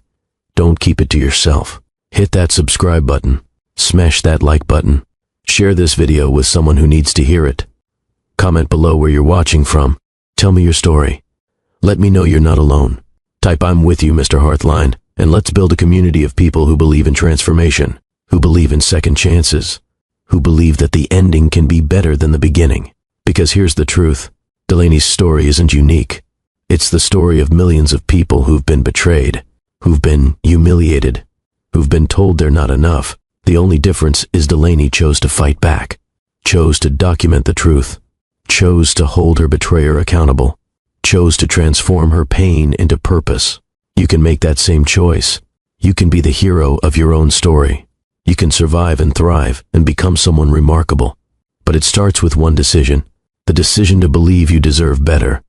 don't keep it to yourself. Hit that subscribe button, smash that like button, share this video with someone who needs to hear it. Comment below where you're watching from. Tell me your story. Let me know you're not alone. Type "I'm with you, Mr. Hearthline," and let's build a community of people who believe in transformation, who believe in second chances, who believe that the ending can be better than the beginning. Because here's the truth, Delaney's story isn't unique. It's the story of millions of people who've been betrayed, who've been humiliated, who've been told they're not enough. The only difference is Delaney chose to fight back, chose to document the truth, chose to hold her betrayer accountable, chose to transform her pain into purpose. You can make that same choice. You can be the hero of your own story. You can survive and thrive and become someone remarkable. But it starts with one decision, the decision to believe you deserve better,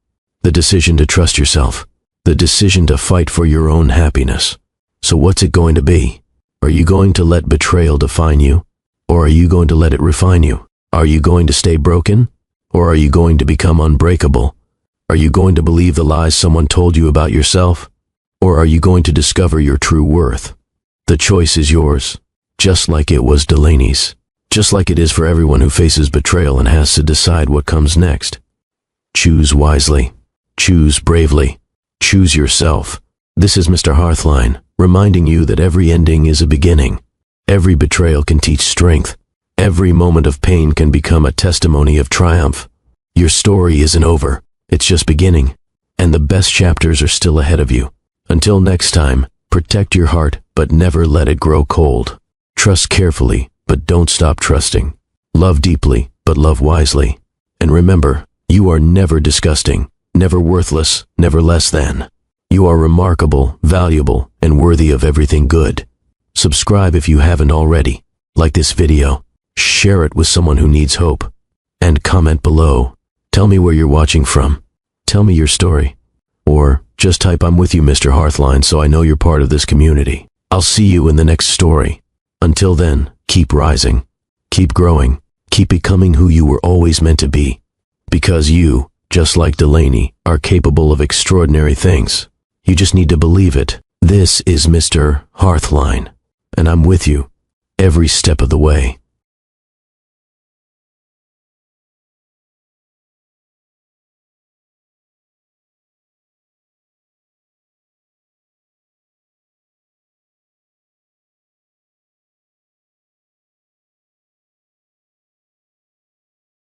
the decision to trust yourself, the decision to fight for your own happiness. So what's it going to be? Are you going to let betrayal define you? Or are you going to let it refine you? Are you going to stay broken? Or are you going to become unbreakable? Are you going to believe the lies someone told you about yourself? Or are you going to discover your true worth? The choice is yours, just like it was Delaney's, just like it is for everyone who faces betrayal and has to decide what comes next. Choose wisely. Choose bravely. Choose yourself. This is Mr. Hearthline, reminding you that every ending is a beginning. Every betrayal can teach strength. Every moment of pain can become a testimony of triumph. Your story isn't over. It's just beginning. And the best chapters are still ahead of you. Until next time, protect your heart, but never let it grow cold. Trust carefully, but don't stop trusting. Love deeply, but love wisely. And remember, you are never disgusting, never worthless, never less than. You are remarkable, valuable, and worthy of everything good. Subscribe if you haven't already. Like this video. Share it with someone who needs hope. And comment below. Tell me where you're watching from. Tell me your story. Or just type "I'm with you, Mr. Hearthline," so I know you're part of this community. I'll see you in the next story. Until then, keep rising, keep growing, keep becoming who you were always meant to be. Because you, just like Delaney, are capable of extraordinary things. You just need to believe it. This is Mr. Hearthline, and I'm with you every step of the way.